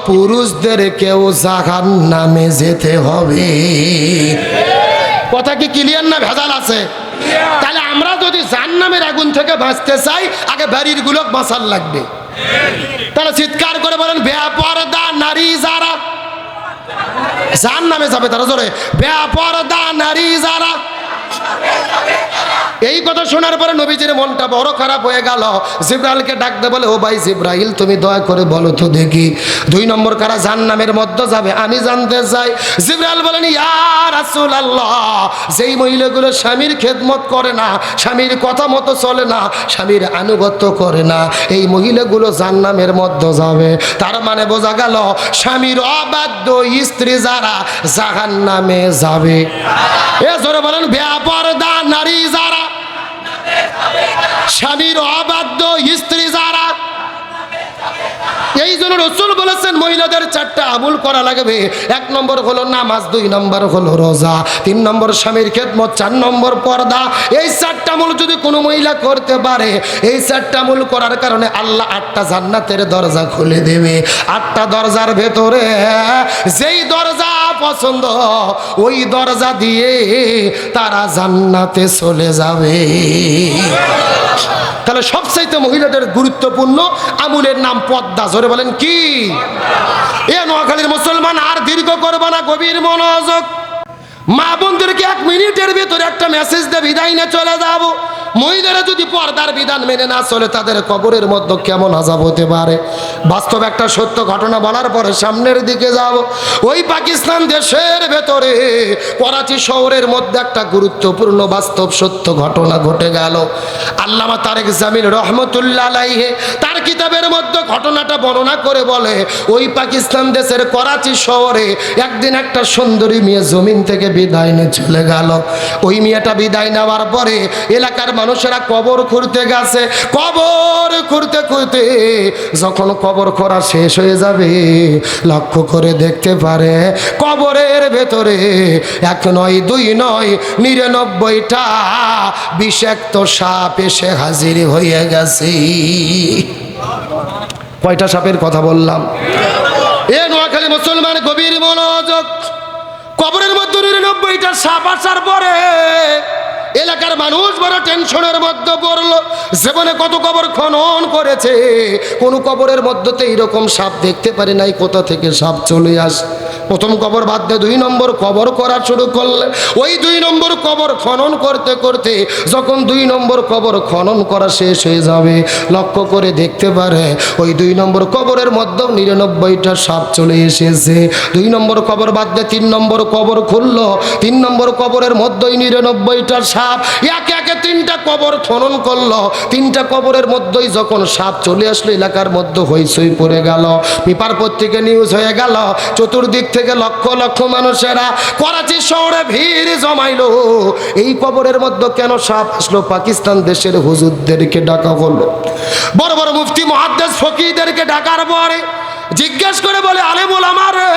পুরুষদেরকেও জাহান্নামে যেতে হবে। কথা কি ক্লিয়ার না ভেজাল আছে? তাহলে আমরা যদি জাহান্নামের আগুন থেকে বাঁচতে চাই, আগে বাড়ির গুলোক বাঁচার লাগবে। তাহলে চিৎকার করে বলেন, বেপরদা নারী যারা জাহান্নামে যাবে, তারা জোরে, বেপরদা নারী যারা। এই কথা শোনার পরে নবীজির মনটা বড় খারাপ হয়ে গেল। জিবরাইলকে ডাকতে বলে, ও ভাই জিবরাইল, তুমি দয়া করে বলো তো দেখি 2 নম্বর কারা জাহান্নামের মধ্যে যাবে, আমি জানতে চাই। জিবরাইল বলেন, ইয়া রাসূলুল্লাহ, যেই মহিলাগুলো স্বামীর খেদমত করে না, স্বামীর কথা মতো চলে না, স্বামীর আনুগত্য করে না, এই মহিলাগুলো জাহান্নামের মধ্যে যাবে। তার মানে বোঝা গেল স্বামীর অবাধ্য স্ত্রী যারা জাহান্নামে যাবে। এ জোরে বলেন, বেপরদা নারী যারা, স্বামীর অবাধ্য স্ত্রী যারা। এই জন্য রাসূল বলেছেন মহিলাদের 4টা আমল করা লাগবে। 1 নম্বর হলো নামাজ, 2 নম্বর হলো রোজা, 3 নম্বর স্বামীর খেদমত, 4 নম্বর পর্দা। এই 4টা আমল যদি কোনো মহিলা করতে পারে, এই 4টা আমল করার কারণে আল্লাহ 8টা জান্নাতের দরজা খুলে দেবে। 8টা দরজার ভেতরে যেই দরজা পছন্দ, ওই দরজা দিয়ে তারা জান্নাতে চলে যাবে। তাহলে সবচাইতে মহিলাদের গুরুত্বপূর্ণ আমলের নাম পর্দা। জোরে বলেন কি? এ নোয়াখালীর মুসলমান, আর দীর্ঘ করবো না, গভীর মনোযোগ। মা বোনদেরকে 1 মিনিটের ভিতরে একটা মেসেজ দিয়ে বিদায় নিয়ে চলে যাব। মহিলারা যদি পর্দার বিধান মেনে না চলে, তাদের কবরের মধ্যে কেমন আযাব হতে পারে। বাস্তব একটা সত্য ঘটনা বলার পরে সামনের দিকে যাব। ওই পাকিস্তান দেশের ভেতরে করাচি শহরের মধ্যে একটা গুরুত্বপূর্ণ বাস্তব সত্য ঘটনা ঘটে গেল। আল্লামা তারেক জামিল রহমতুল্লাহ আলাইহি তার কিতাবের মধ্যে ঘটনাটা বর্ণনা করে বলে, ওই পাকিস্তান দেশের করাচি শহরে একদিন একটা সুন্দরী মেয়ে জমিন থেকে বিদায় নিয়ে চলে গেল। ওই মেয়েটা বিদায় নেওয়ার পরে এলাকার মানুষেরা কবর খুঁড়তে গেছে। কবর খুঁড়তে খুঁড়তে যখন কবর খোঁড়া শেষ হয়ে যাবে, লক্ষ্য করে দেখতে পারে কবরের ভেতরে 1 নয় 2 নয় 99টা বিষাক্ত সাপ এসে হাজির হয়ে গেছে। কয়টা সাপের কথা বললাম? এ নোয়াখালী মুসলমান, গভীর মনোযোগ। কবরের মধ্যে 99টা সাপ আসার পরে এলাকার মানুষ বড় টেনশনের মধ্যে পড়লো। জীবনে কত কবর খনন করেছে, কোন কবরের মধ্যে এইরকম সাপ দেখতে পারে নাই। কোথা থেকে সাপ চলে আসে? প্রথম কবর বাদ দিয়ে 2 নম্বর কবর করা শুরু করলে, ওই 2 নম্বর কবর খনন করতে করতে যখন 2 নম্বর কবর খনন করা শেষ হয়ে যাবে, লক্ষ্য করে দেখতে পারে ওই 2 নম্বর কবরের মধ্যে 99টা সাপ চলে এসেছে। 2 নম্বর কবর বাদ দিয়ে 3 নম্বর কবর খুললো। 3 নম্বর কবরের মধ্যে 99টা সাপ। একে একে 3টা কবর খনন করলো। 3টা কবরের মধ্যেই যখন সাপ চলে আসলো, এলাকার মধ্যে হইচই পড়ে গেল। পেপার পত্রিকা নিউজ হয়ে গেল। চতুর্দিক থেকে লক্ষ লক্ষ মানুষেরা করাচি শহরে ভিড় জমাইলো। এই কবরের মধ্যে কেন সাপ আসলো? পাকিস্তান দেশের হুজুরদেরকে ডাকা হলো। বড় বড় মুফতি মুহাদ্দিস ফকিহদেরকে ডাকার পরে জিজ্ঞেস করে বলে, আলেম ওলামা রে,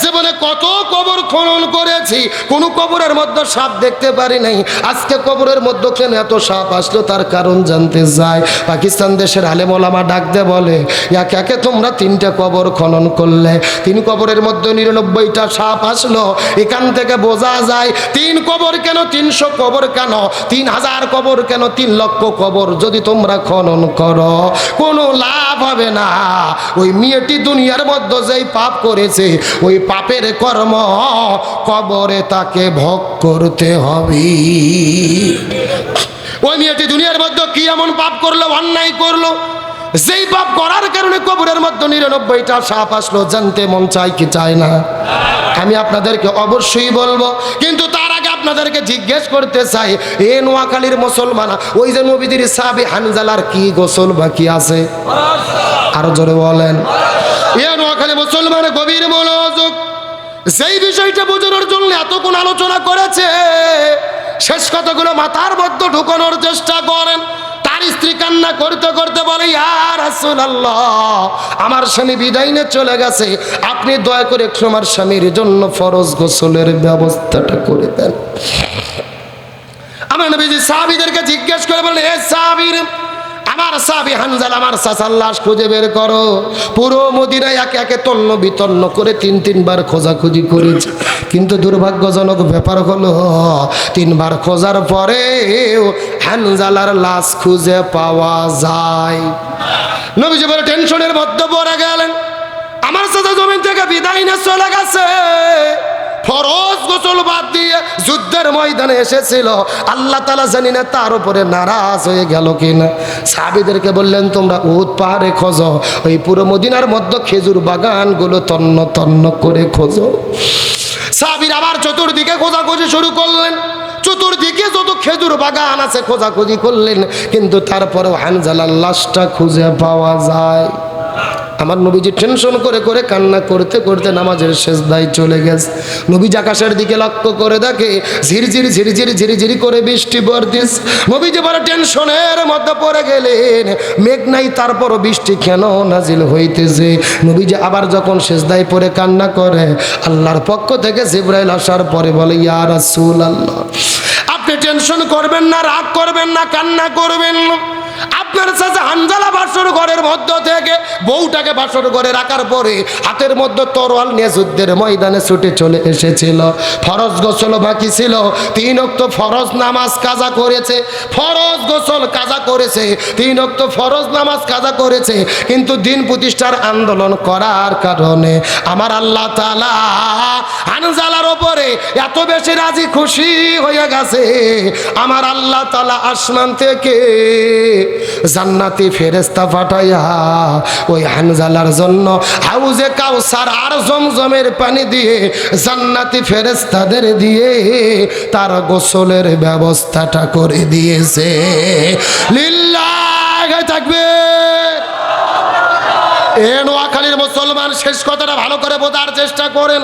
জীবনে কত কবর খনন করেছি, কোন কবরের মধ্যে সাপ দেখতে পারি নাই। আজকে কবরের মধ্যে কেন এত সাপ আসলো, তার কারণ জানতে যায়। পাকিস্তান দেশের আলেম ওলামা ডাক দে বলে, একে একে তোমরা 3টা কবর খনন করলে, 3 কবরের মধ্যে 99টা সাপ আসলো। এখান থেকে বোঝা যায় 3 কবর কেন, 300 কবর কেন, 3000 কবর কেন, 3 লক্ষ কবর যদি তোমরা খনন করো, কোনো লাভ হবে না। ওই মেয়েটি দুনিয়ার মধ্যে যেই পাপ করেছে, ওই পাপের কর্ম কবরে তাকে ভোগ করতে হবে। ওই মেয়েটি দুনিয়ার মধ্যে কি এমন পাপ করলো, অন্যায় করলো, যেই পাপ করার কারণে কবরের মধ্যে 99টা সাপ আসলো? জানতে মন চাই কি চায় না? আমি আপনাদেরকে অবশ্যই বলবো, কিন্তু তার আগে আপনাদেরকে জিজ্ঞেস করতে চাই, এ নোয়াখালীর মুসলমান, ওই যে নবীদের সাহাবী হানজালার কি গোসল বাকি আছে? আরো জোরে বলেন। এ নোয়াখালী মুসলমান, গভীর মনোযোগ। যেই বিষয়টা বোঝানোর জন্য এতক্ষণ আলোচনা করেছে, শেষ কথাগুলো মাথার মধ্যে ঢুকানোর চেষ্টা করেন। তার স্ত্রী কান্না করতে করতে বলে, ইয়া রাসূলুল্লাহ, আমার স্বামী বিদায় নিয়ে চলে গেছে, আপনি দয়া করে একটু আমার স্বামীর জন্য ফরজ গোসলের ব্যবস্থাটা করে দেন। আমার নবীজি সাহাবীদেরকে জিজ্ঞেস করে বলেন, এ সাহাবীর, আমার সাহাবী হানজালা আমার চাচার লাশ খুঁজে বের করো। পুরো মদিনায় একে একে তন্ন বিতন্ন করে 3 বার খোঁজাখুঁজি করেছে, কিন্তু দুর্ভাগ্যজনক ব্যাপার হলো 3 বার খোঁজার পরে হানজালার লাশ খুঁজে পাওয়া যায়। নবীজি বলে টেনশনের মধ্যে পড়ে গেলেন। আমার চাচা জমিন থেকে বিদায় নিয়ে চলে গেছে, ফরজ গোসল বাদ দিয়ে যুদ্ধের ময়দানে এসেছিল, আল্লাহ তাআলা জানি না তার উপরে নারাজ হয়ে গেল কিনা। সাহাবীদেরকে বললেন তোমরা উহুদ পাহাড়ে খোঁজো, ওই পুরো মদিনার মধ্যে খেজুর বাগানগুলো তন্ন তন্ন করে খোঁজো। সাহাবীরা আবার চতুর্দিকে খোঁজাখুঁজি শুরু করলেন, চতুর্দিকে যত খেজুর বাগান আছে খোঁজাখুঁজি করলেন, কিন্তু তারপরেও হানজালার লাশটা খুঁজে পাওয়া যায়। আমার নবীজি টেনশন করে করে কান্না করতে করতে নামাজের সেজদায় চলে গেছে। নবীজি আকাশের দিকে লক্ষ্য করে দেখে ঝিরঝির ঝিরঝির ঝিরঝিরি করে বৃষ্টি পড়তেছে। নবীজি বড় টেনশনের মধ্যে পড়ে গেলেন, মেঘ নাই তারপরও বৃষ্টি কেন নাজিল হইতেছে। নবীজি আবার যখন সেজদায় পড়ে কান্না করে, আল্লাহর পক্ষ থেকে জিবরাইল আসার পরে বলে ইয়া রাসূলুল্লাহ, আপনি টেনশন করবেন না, রাগ করবেন না, কান্না করবেন না। আপনার চাচা হানজালা বাসর ঘরের মধ্য থেকে বউটাকে বাসর ঘরে রাখার পরে হাতের মধ্যে তরোয়াল নিয়ে যুদ্ধের ময়দানে ছুটে চলে এসেছিল। ফরজ গোসল বাকি ছিল, 3 ওয়াক্ত ফরজ নামাজ কাজা করেছে, ফরজ গোসল কাজা করেছে, 3 ওয়াক্ত ফরজ নামাজ কাজা করেছে, কিন্তু দিন প্রতিষ্ঠার আন্দোলন করার কারণে আমার আল্লাহ তাআলা হানজালার উপরে এত বেশি রাজি খুশি হয়ে গেছে, আমার আল্লাহ তাআলা আসমান থেকে জান্নাতি ফেরেশতা পাঠাইয়া ওই হানজালার জন্য হাউজে কাউসার আর জমজমের পানি দিয়ে জান্নাতি ফেরেশতাদের দিয়ে তার গোসলের ব্যবস্থাটা করে দিয়েছে। লিল্লাহি তাকবীর। এ নোয়াখালীর মুসলমান, শেষ কথাটা ভালো করে বোঝার চেষ্টা করেন।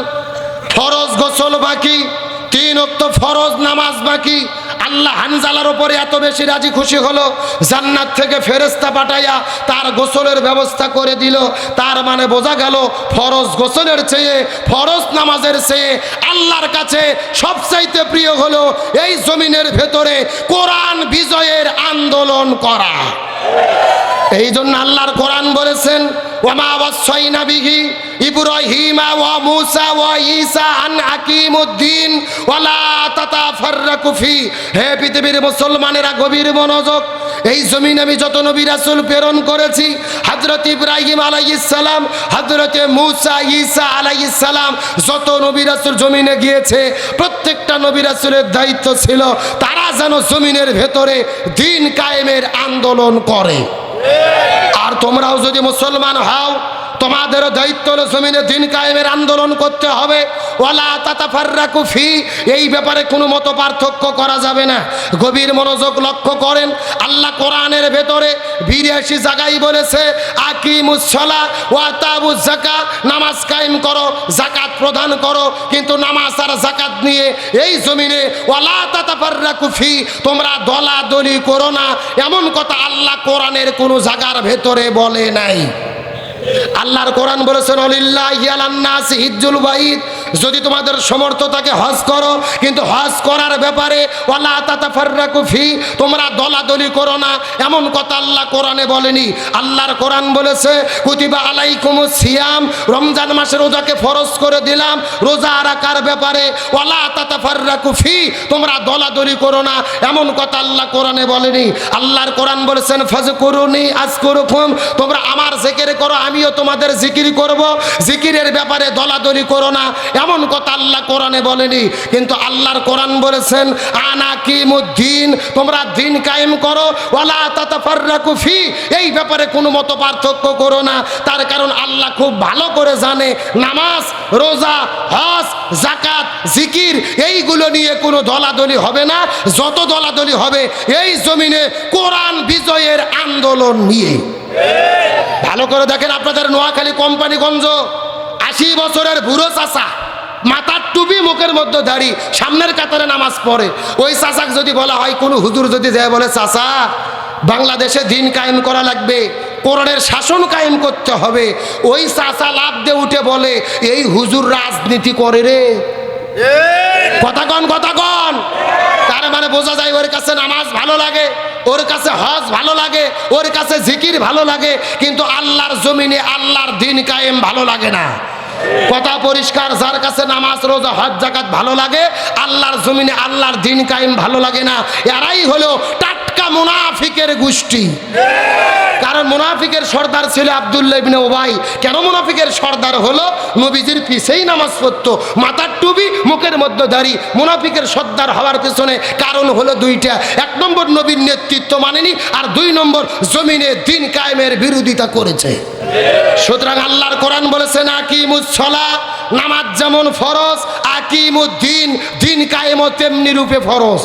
ফরজ গোসল বাকি, 3 ওয়াক্ত ফরজ নামাজ বাকি, আল্লাহ হানজালার উপরে এত বেশি রাজি খুশি হলো, জান্নাত থেকে ফেরেশতা পাঠাইয়া তার গোসলের ব্যবস্থা করে দিল। তার মানে বোঝা গেল ফরজ গোসলের চেয়ে, ফরজ নামাজের চেয়ে আল্লাহর কাছে সবচাইতে প্রিয় হলো এই জমিনের ভেতরে কোরআন বিজয়ের আন্দোলন করা। এই জন্য আল্লাহর কোরআন বলেছেন ওয়ামা ওয়াসাইনা বিহি ইব্রাহিমা ওয়া মূসা ওয়া ঈসা আন আকিমুদ্দিন ওয়ালা তাতাফাররাকু ফি। হে পৃথিবীর মুসলমানেরা গভীর মনোযোগ, এই জমিনে আমি যত নবী রাসূল প্রেরণ করেছি, হযরত ইব্রাহিম আলাইহিস সালাম, হযরত মূসা, ঈসা আলাইহিস সালাম, যত নবী রাসূল জমিনে গিয়েছে প্রত্যেকটা নবী রাসূলের দায়িত্ব ছিল তারা যেন জমিনের ভেতরে দ্বীন কায়েমের আন্দোলন করে। আর তোমরাও যদি মুসলমান হও, তোমাদেরও দায়িত্ব হলো জমিনে দ্বীন কায়েমের আন্দোলন করতে হবে। ওয়ালা তাতাফাররাকু ফি, এই ব্যাপারে কোনো মত পার্থক্য করা যাবে না। গভীর মনোযোগ লক্ষ্য করেন, আল্লাহ কোরআনের ভেতরে 82 জায়গায় বলেছে আকিমুস সালাহ ওয়া আতাবুজ যাকাত, নামাজ কায়েম করো, যাকাত প্রদান করো। কিন্তু নামাজ আর যাকাত নিয়ে এই জমিনে ওয়ালা তাতাফাররাকু ফি, তোমরা দলাদলি করো না, এমন কথা আল্লাহ কোরআনের কোনো জায়গার ভেতরে বলে নাই। আল্লাহর কোরআন বলেছেন আলিল্লাহি আলান নাসি হিজ্জুল বাইত, যদি তোমাদের সমর্থ থাকে হজ করো, কিন্তু হজ করার ব্যাপারে ওয়ালা তাতাফাররাকু ফি, তোমরা দলাদলি করো না, এমন কথা আল্লাহ কোরআনে বলেনি। আল্লাহর কোরআন বলেছে কুতিবা আলাইকুমুস সিয়াম, রমজান মাসে রোজাকে ফরজ করে দিলাম, রোজা রাখার ব্যাপারে ওয়ালা তাতাফাররাকু ফি, তোমরা দলাদলি করো না, এমন কথা আল্লাহ কোরআনে বলেনি। আল্লাহর কোরআন বলেছেন ফাজকুরুনি আযকুরুকুম, তোমরা আমার জিকির করো, আমিও তোমাদের জিকির করব, জিকিরের ব্যাপারে দলাদলি করো না, এমন কথা আল্লাহ কোরআনে বলেনি। কিন্তু আল্লাহর কোরআন বলেছেন আনাকিমুদ্দিন, তোমরা দ্বীন কায়েম করো, ওয়ালা তাতাফাররাকু ফি, এই ব্যাপারে কোনো মত পার্থক্য করো না। তার কারণ আল্লাহ খুব ভালো করে জানে নামাজ, রোজা, হজ, যাকাত, জিকির এইগুলো নিয়ে কোনো দলাদলি হবে না। যত দলাদলি হবে এই জমিনে কোরআন বিজয়ের আন্দোলন নিয়ে। ভালো করে দেখেন, আপনাদের নোয়াখালী কোম্পানিগঞ্জ 80 বছরের বুড়ো চাচা, মাথার টুপি, মুখের মধ্যে দাড়ি, সামনের কাতারে নামাজ পড়ে। ওই চাচাক যদি বলা হয়, কোনো হুজুর যদি যায় বলে চাচা বাংলাদেশে দ্বীন কায়েম করা লাগবে, কোরআনের শাসন কায়েম করতে হবে, ওই চাচা লাভ দিয়ে উঠে বলে এই হুজুর রাজনীতি করে রে। কথা কন, কথা কন। তার মানে বোঝা যায় ওর কাছে নামাজ ভালো লাগে, ওর কাছে হজ ভালো লাগে, ওর কাছে জিকির ভালো লাগে, কিন্তু আল্লাহর জমিনে আল্লাহর দ্বীন কায়েম ভালো লাগে না। কথা পরিষ্কার, যার কাছে নামাজ, রোজা, হজ, যাকাত ভালো লাগে, আল্লাহর জমিনে আল্লাহর দ্বীন কায়েম ভালো লাগে না। এরাই হলো টাটকা পাক্কা মুনাফিকের গোষ্ঠী। কারণ মুনাফিকের সর্দার ছিল আব্দুল্লাহ ইবনে উবাই। কেন মুনাফিকের সর্দার হলো? নবীজির পিছেই নামাজ পড়তো, মাথার টুপি, মুখের মধ্যে দাড়ি। মুনাফিকের সর্দার হওয়ার পেছনে কারণ হলো দুইটা: এক নম্বর নবীর নেতৃত্ব মানেনি, আর দুই নম্বর জমিনে দিন কায়েমের বিরোধিতা করেছে। সুতরাং আল্লাহর কোরআন বলেছেন আকিমুস সালাহ, নামাজ যেমন ফরজ, আকিমুদ্দিন, দিন কায়েমও তেমনি রূপে ফরজ।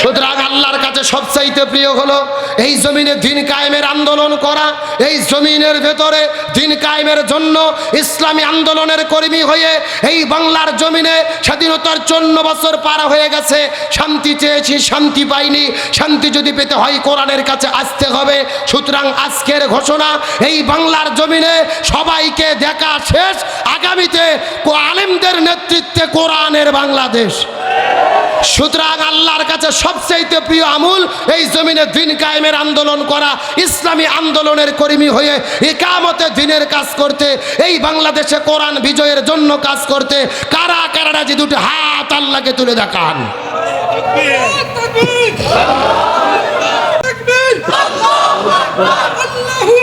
সুতরাং আল্লাহর কাছে সবচাইতে প্রিয় হলো এই জমিনে দিন কায়েমের আন্দোলন করা। এই জমিনের ভেতরে দিন কায়েমের জন্য ইসলামী আন্দোলনের কর্মী হয়ে এই বাংলার জমিনে স্বাধীনতার 54 বছর পার হয়ে গেছে, শান্তি চেয়েছি, শান্তি পাইনি। শান্তি যদি পেতে হয় কোরআনের কাছে আসতে হবে। সুতরাং আজকের ঘোষণা, এই বাংলার জমিনে সবাইকে দেখা শেষ, আগামীতে আলেমদের নেতৃত্বে কোরআনের বাংলাদেশ। সুতরাং আল্লাহর কাছে সবচেয়ে প্রিয় আমল এই জমিনে দিন কায়েমের আন্দোলন করা, ইসলামী আন্দোলনের কর্মী হয়ে ইকামতে দ্বীনের কাজ করতে, এই বাংলাদেশে কোরআন বিজয়ের জন্য কাজ করতে। কারা কারা রাজি? দুটো হাত আল্লাহকে তুলে দেখান।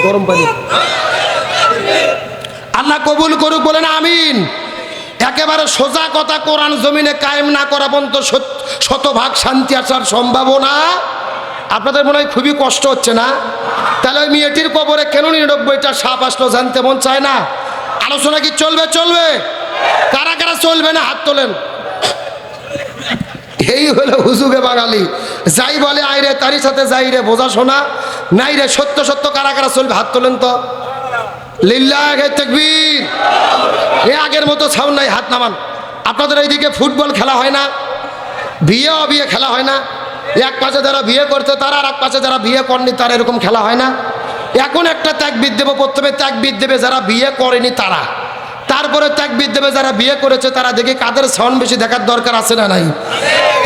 গরম পানি আল্লাহ কবুল করুক, বলেন আমিন। একেবারে সোজা কথা, কোরআন জমিনে কায়েম না করা পর্যন্ত শতভাগ শান্তি আসার সম্ভাবনা। আপনাদের মনে হয় খুবই কষ্ট হচ্ছে না? তাহলে ওই মেয়েটির কবরে কেন 99টা সাপ আসলো জানতে মন চায় না? আলোচনা কি চলবে? চলবে। কারা কারা চলবে না হাত তোলেন। এই হলো হুজুগে বাঙালি, যাই বলে আইরে তারই সাথে যাই রে, বোঝা শোনা নাই রে। সত্য সত্য কারা কারা চলবে হাত তোলেন তো। লিল্লাহি তাকবীর। এ আগের মতো সাউন্ড নাই, হাত নামান। আপনাদের এইদিকে ফুটবল খেলা হয় না? বিয়ে অবিয়ে খেলা হয় না? এক পাশে যারা বিয়ে করতে তারা, আর এক পাশে যারা বিয়ে করেনি তারা, এরকম খেলা হয় না? এখন একটা তাকবীর দেব, প্রথমে তাকবীর দেবে যারা বিয়ে করেনি তারা, তারপরে তাকবীর দেবে যারা বিয়ে করেছে তারা। দেখি কাদের সাউন্ড বেশি দেখার দরকার আছে না নাই?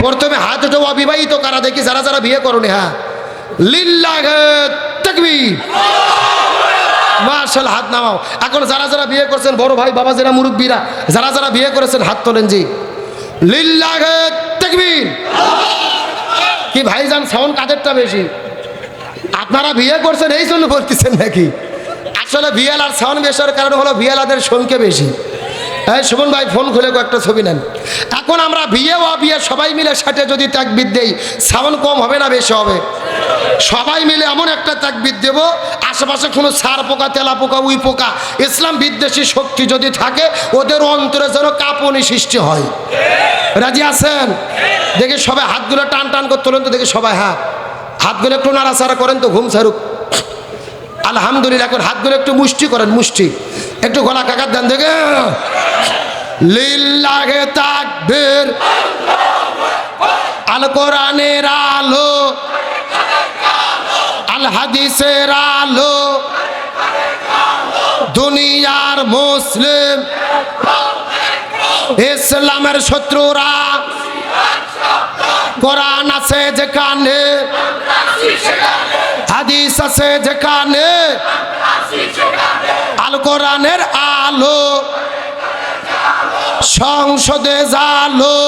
প্রথমে হাত উঠে অবিবাহিত কারা দেখি, যারা যারা বিয়ে করনি। হ্যাঁ, লিল্লাহি তাকবীর, মাশাআল্লাহ, হাত নামাও। এখন যারা যারা বিয়ে করছেন, বড় ভাই বাবা যারা মুরব্বীরা, যারা যারা বিয়ে করেছেন হাত তোলেন জি। লিল্লাহি তাকবীর। কি ভাইজান সাউন্ড কাদেরটা বেশি? আপনারা বিয়ে করছেন এই জন্য বলতেছেন নাকি? আসলে বিয়েলার সাউন্ড বেশির কারণ হলো বিয়েলাদের সংখ্যা বেশি। হ্যাঁ সুমন ভাই, ফোন খুলে একটা ছবি নেন। এখন আমরা বিয়ে ও বিয়ে সবাই মিলে সাথে যদি তাকবীর দেই, সাউন্ড কম হবে না বেশি হবে? সবাই মিলে এমন একটা তাকবীর দেব, আশেপাশে কোনো সার পোকা, তেলা পোকা, উই পোকা, ইসলাম বিদ্বেষী শক্তি যদি থাকে, ওদের অন্তরে যেন কাঁপুনি সৃষ্টি হয়। রাজি আছেন? দেখে সবাই হাতগুলো টান টান করে তোলেন তো দেখি সবাই। হ্যাঁ, হাতগুলো একটু নাড়াচাড়া করেন তো, ঘুম ছাড়ুক। আলহামদুলিল্লাহ। এখন হাতগুলো একটু মুষ্টি করেন, মুষ্টি একটু গলা কাকার দেন দেখে। লিল্লাহি তাকবীর। আল কোরআনের আলো, আল হাদিসের আলো, দুনিয়ার মুসলিম, ইসলামের শত্রুরা, কোরআন আছে যেখানে, হাদিস আছে যেখানে, আল কোরআনের আলো, সংসদে জালো।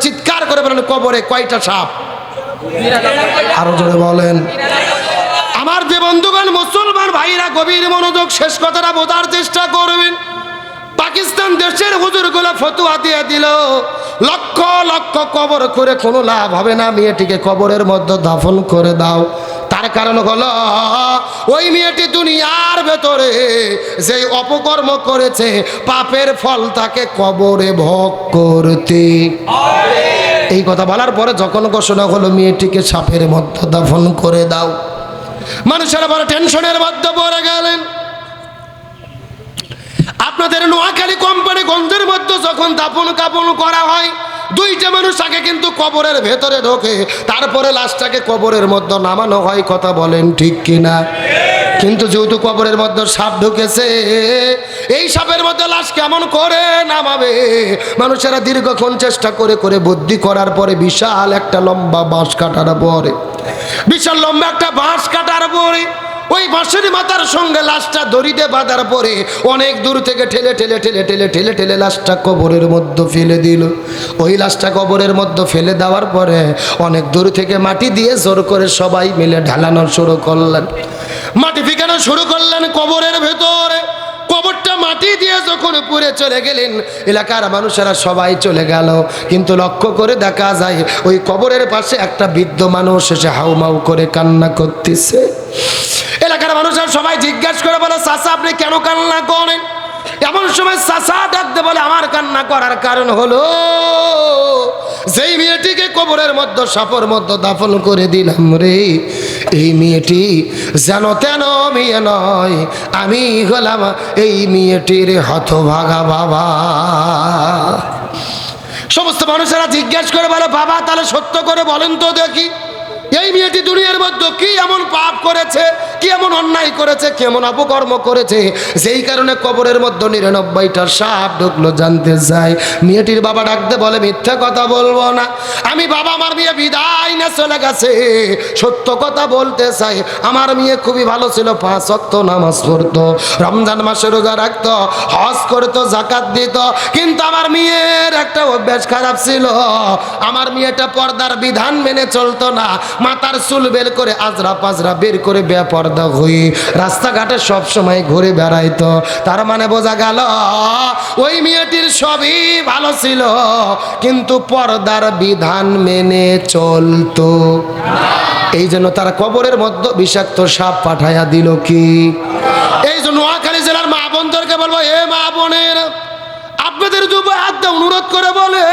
চিৎকার করে বলেন, কবরে কয়টা সাপ? আরো জোরে বলেন। আমার যে বন্ধুগণ মুসলমান ভাইরা, গভীর মনোযোগ, শেষ কথাটা বোঝার চেষ্টা করবেন। পাকিস্তান দেশের হুজুরগুলো ফতোয়া দিয়ে দিল, লক্ষ লক্ষ কবর করে কোনো লাভ হবে না, মেয়েটিকে কবরের মধ্যে দাফন করে দাও। তার কারণ হলো ওই মেয়েটি দুনিয়ার ভেতরে যে অপকর্ম করেছে, পাপের ফল তাকে কবরে ভোগ করতে। এই কথা বলার পরে যখন ঘোষণা হলো মেয়েটিকে সাপের মধ্যে দাফন করে দাও, মানুষেরা বড় টেনশনের মধ্যে পড়ে গেলেন। আপনাদের নোয়াখালী কোম্পানিগঞ্জের মধ্যে যখন দাফন কাফন করা হয়, দুইটা মানুষ আগে কিন্তু কবরের ভেতরে ঢোকে, তারপরে লাশটাকে কবরের মধ্যে নামানো হয়। কথা বলেন ঠিক কিনা? কিন্তু যেহেতু কবরের মধ্যে সাপ ঢুকেছে, এই সাপের মধ্যে লাশ কেমন করে নামাবে? মানুষেরা দীর্ঘক্ষণ চেষ্টা করে করে বুদ্ধি করার পরে বিশাল একটা লম্বা বাঁশ কাটার পরে, বিশাল লম্বা একটা বাঁশ কাটার পরে ওই বাঁশের মাথার সঙ্গে লাশটা দড়িতে বাঁধার পরে অনেক দূর থেকে ঠেলে ঠেলে ঠেলে ঠেলে ঠেলে ঠেলে লাশটা কবরের মধ্যে ফেলে দিল। ওই লাশটা কবরের মধ্যে ফেলে দেওয়ার পরে অনেক দূর থেকে মাটি দিয়ে জোর করে সবাই মিলে ঢালানো শুরু করলেন, মাটি ফিকানো শুরু করলেন কবরের ভেতরে। কবরটা মাটি দিয়ে যখন পুড়ে চলে গেলেন, এলাকার মানুষেরা সবাই চলে গেল, কিন্তু লক্ষ্য করে দেখা যায় ওই কবরের পাশে একটা বৃদ্ধ মানুষ এসে হাউমাউ করে কান্না করতেছে। এলাকার মানুষেরা সবাই জিজ্ঞাসা করে বলে, চাচা আপনি কেন কান্না করেন? এমন সময় চাচা ডাকতে বলে, আমার কান্না করার কারণ হলো যেই মেয়েটিকে কবরের মধ্যে সাপের মধ্যে দাফন করে দিলাম রে, এই মেয়েটি যেন তেন মেয়ে নয়, আমি হলাম এই মেয়েটির হতভাগা বাবা। সমস্ত মানুষেরা জিজ্ঞাসা করে বলে, বাবা তাহলে সত্য করে বলেন তো দেখি, এই মেয়েটি দুনিয়ার মধ্যে কি এমন পাপ করেছে, কি এমন অন্যায় করেছে, কি এমন অপকর্ম করেছে যেই কারণে কবরের মধ্যে 99টা সাপ ঢুকলো, জানতে যায়। মেয়েটির বাবা ডাকতে বলে, মিথ্যা কথা বলবো না, আমি বাবা আমার মেয়ে বিদায় না চলে গেছে, সত্য কথা বলতে চাই। আমার মেয়ে খুবই ভালো ছিল, 5 ওয়াক্ত নামাজ পড়তো, রমজান মাসে রোজা রাখতো, হজ করতো, যাকাত দিত, কিন্তু আমার মেয়ের একটা অভ্যাস খারাপ ছিল, আমার মেয়েটা পর্দার বিধান মেনে চলতো না, মাথার চুল বের করে আজরা পাজরা বের করে বেপর্দা হয়ে রাস্তাঘাটে সব সময় ঘুরে বেড়াইতো। তার মানে বোঝা গেল ওই মেয়েটির সবই ভালো ছিল, কিন্তু পর্দার বিধান মেনে চলতো। এই জন্য তারা কবরের মধ্যে বিষাক্ত সাপ পাঠাইয়া দিল। কি এই জন্য নোয়াখালী জেলার মা বোনদেরকে বলবো, এ মা বোনের আপনাদের দুটো হাত অনুরোধ করে বলে,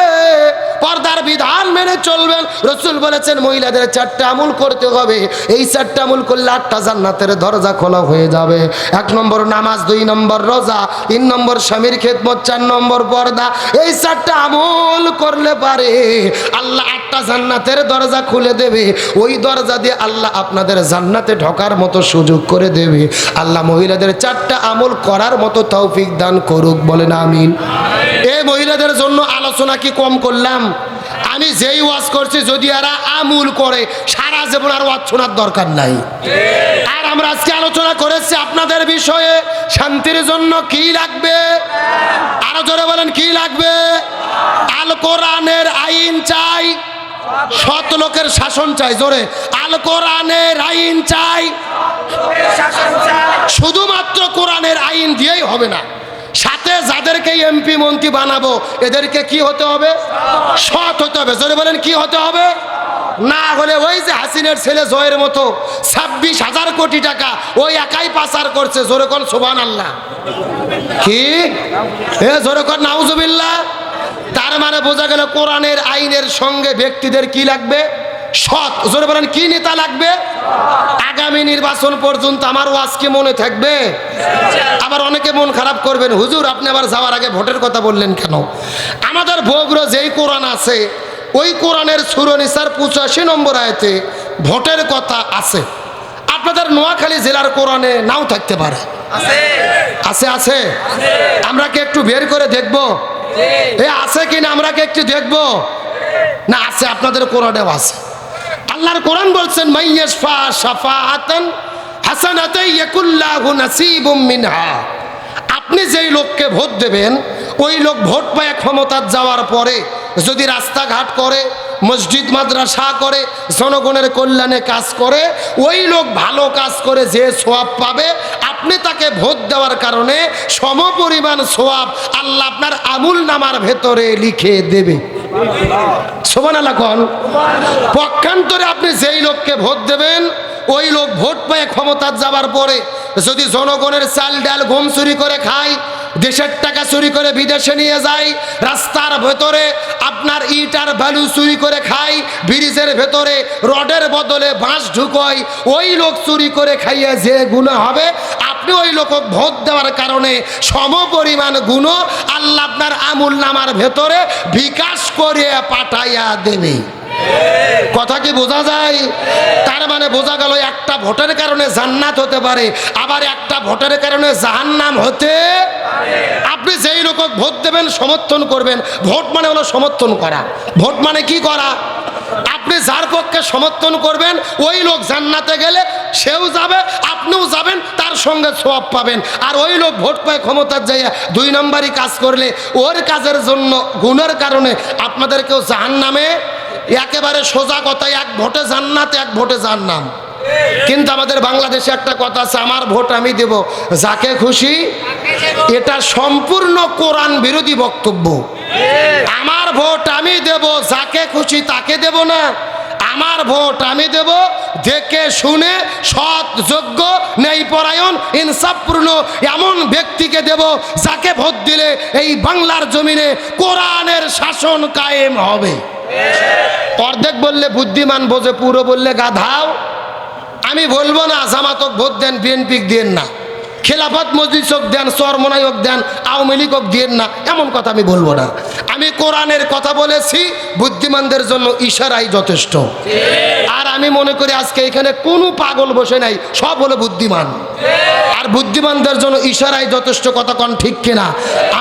পর্দার বিধান মেনে চলবেন। রসুল বলেছেন মহিলাদের 4টা আমল করতে হবে, এই 4টা আমল করলে 8টা জান্নাতের দরজা খোলা হয়ে যাবে। 1 নম্বর নামাজ, 2 নম্বর রোজা, 3 নম্বর স্বামীর খেদমত, 4 নম্বর পর্দা। এই 4টা আমল করলে পারে আল্লাহ 8টা জান্নাতের দরজা খুলে দেবে। ওই দরজা দিয়ে আল্লাহ আপনাদের জান্নাতে ঢোকার মতো সুযোগ করে দেবে। আল্লাহ মহিলাদের 4টা আমল করার মতো তৌফিক দান করুক, বলেন আমিন। এই মহিলাদের জন্য আলোচনা কি কম করলাম? আমি যেই ওয়াজ করছি যদি এরা আমল করে সারা জীবন আর ওয়াজ শোনার দরকার নাই। আর আমরা আজকে আলোচনা করেছি আপনাদের বিষয়ে, শান্তির জন্য কি লাগবে? আরো জোরে বলেন, কি লাগবে? আল কোরআনের আইন চাই, সৎ লোকের শাসন চাই। জোরে, আল কোরআনের আইন চাই। শুধুমাত্র কোরআনের আইন দিয়েই হবে না, সাথে যাদেরকে এমপি মন্ত্রী বানাবো এদেরকে কি হতে হবে? সৎ হতে হবে। জোরে বলেন, কি হতে হবে? না হলে ওই যে হাসিনের ছেলে জয়ের মতো 26,000 কোটি টাকা ওই একাই পাচার করছে। জোরে কোন সুবহানাল্লাহ। কি এ জোরে কোন নাউজুবিল্লাহ। তার মানে বোঝা গেল কোরআনের আইনের সঙ্গে ব্যক্তিদের কি লাগবে? সৎ। জোরে বলেন, কি নেতা লাগবে? আগামী নির্বাচন পর্যন্ত আমার ওয়াজ কি মনে থাকবে? আবার অনেকে মন খারাপ করবেন, হুজুর আপনি আবার যাওয়ার আগে ভোটের কথা বললেন কেন? আমাদের বগুড়া যেই কোরআন আছে ওই কোরআনের সূরা নিসার 85 নম্বর আয়াতে ভোটের কথা আছে। আপনাদের নোয়াখালী জেলার কোরআনে নাও থাকতে পারে। আছে আছে আমরা কি একটু বের করে দেখব এ আছে কিনা? আমরা কি একটু দেখব না? আছে, আপনাদের কোরআনেও আছে। আল্লাহর কোরআন বলছেন, মাইয়াশফা শাফাআতান হাসানাতান ইয়াকুল্লাহু নাসিবুম মিনহা। আপনি যেই লোককে ভোট দেবেন ওই লোক ভোট পায় ক্ষমতা যাওয়ার পরে যদি রাস্তাঘাট করে, মসজিদ মাদ্রাসা করে, জনগণের কল্যাণে কাজ করে, ওই লোক ভালো কাজ করে যে সওয়াব পাবে, আপনি তাকে ভোট দেওয়ার কারণে সমপরিমাণ সওয়াব আল্লাহ আপনার আমুল নামার ভেতরে লিখে দেবে। সুবহানাল্লাহ কোন। পক্ষান্তরে আপনি যেই লোককে ভোট দেবেন ওই লোক ভোট পেয়ে ক্ষমতা যাবার পরে যদি জনগণের চাল ডাল গম চুরি করে খায়, দেশের টাকা চুরি করে বিদেশে নিয়ে যায়, রাস্তার ভেতরে আপনার ইট আর বালু চুরি করে খায়, ব্রিজের ভেতরে রডের বদলে বাঁশ ঢুকোয়, ওই লোক চুরি করে খাইয়ে যে গুনাহ হবে আপনি ওই লোক ভোট দেওয়ার কারণে সমপরিমাণ গুনাহ আল্লাহ আপনার আমুল নামার ভেতরে বিকাশ করে পাঠাইয়া দেবে। কথা কি বোঝা যায়? তার মানে বোঝা গেল একটা ভোটের কারণে জান্নাত হতে পারে, আবার একটা ভোটের কারণে জাহান্নাম হতে। আপনি যেই লোক ভোট দেবেন সমর্থন করবেন। ভোট মানে হলো সমর্থন করা। ভোট মানে কি করা? আপনি যার পক্ষে সমর্থন করবেন ওই লোক জান্নাতে গেলে সেও যাবে, আপনিও যাবেন, তার সঙ্গে সওয়াব পাবেন। আর ওই লোক ভোট পায় ক্ষমতার যাইয়া 2 নম্বরই কাজ করলে ওর কাজের জন্য গুনার কারণে আপনাদেরকেও জাহান্নামে, একেবারে সোজা কথা, 1 ভোটে জান্নাত 1 ভোটে জাহান্নাম। কিন্তু আমাদের বাংলাদেশে একটা কথা আছে, আমার ভোট আমি দেব যাকে খুশি। এটা সম্পূর্ণ কোরআন বিরোধী বক্তব্য। আমার ভোট আমি দেব যাকে খুশি তাকে দেব না, আমার ভোট আমি দেব দেখে শুনে সৎ, যোগ্য, ন্যায়পরায়ণ, ইনসাফপূর্ণ এমন ব্যক্তিকে দেব যাকে ভোট দিলে এই বাংলার জমিনে কোরআনের শাসন কায়েম হবে। অর্ধেক বললে বুদ্ধিমান বোঝে, পুরো বললে গাধাও। আমি বলবো না জামাতক ভোট দেন, বিএনপি দেন না, খেলাফত মজলিসক দেন, চরমনায়ক দেন, আওয়ামী লীগক দেন না, এমন কথা আমি বলবো না। আমি কোরআনের কথা বলেছি, বুদ্ধিমানদের জন্য ইশারাই যথেষ্ট। আর আমি মনে করি আজকে এখানে কোনো পাগল বসে নাই, সব হলো বুদ্ধিমান। আর বুদ্ধিমানদের জন্য ইশারাই যথেষ্ট, কথা কোন ঠিক কিনা?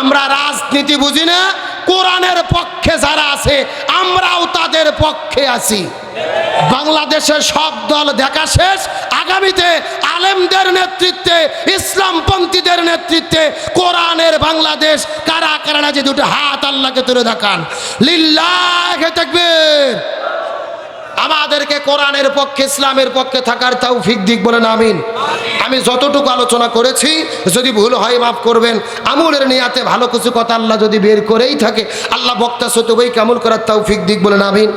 আমরা রাজনীতি বুঝি না, কোরআনের পক্ষে যারা আছে আমরাও তাদের পক্ষে আছি। বাংলাদেশের সব দল দেখা শেষ, আগামীতে আলেমদের নেতৃত্বে, ইসলামপন্থীদের নেতৃত্বে কোরআনের বাংলাদেশ। কারা কারা যে দুটো হাত আল্লাহকে তুলে দেখান, লিল্লাহি তাকবীর। আমাদেরকে কোরআনের পক্ষে, ইসলামের পক্ষে থাকার তৌফিক দিক, বলেন আমিন। আমি যতটুকু আলোচনা করেছি যদি ভুল হয় মাফ করবেন। আমলের নিয়াতে ভালো কিছু কথা আল্লাহ যদি বের করেই থাকে, আল্লাহ বক্তা সতবই আমল করার তৌফিক দিক, বলেন আমিন।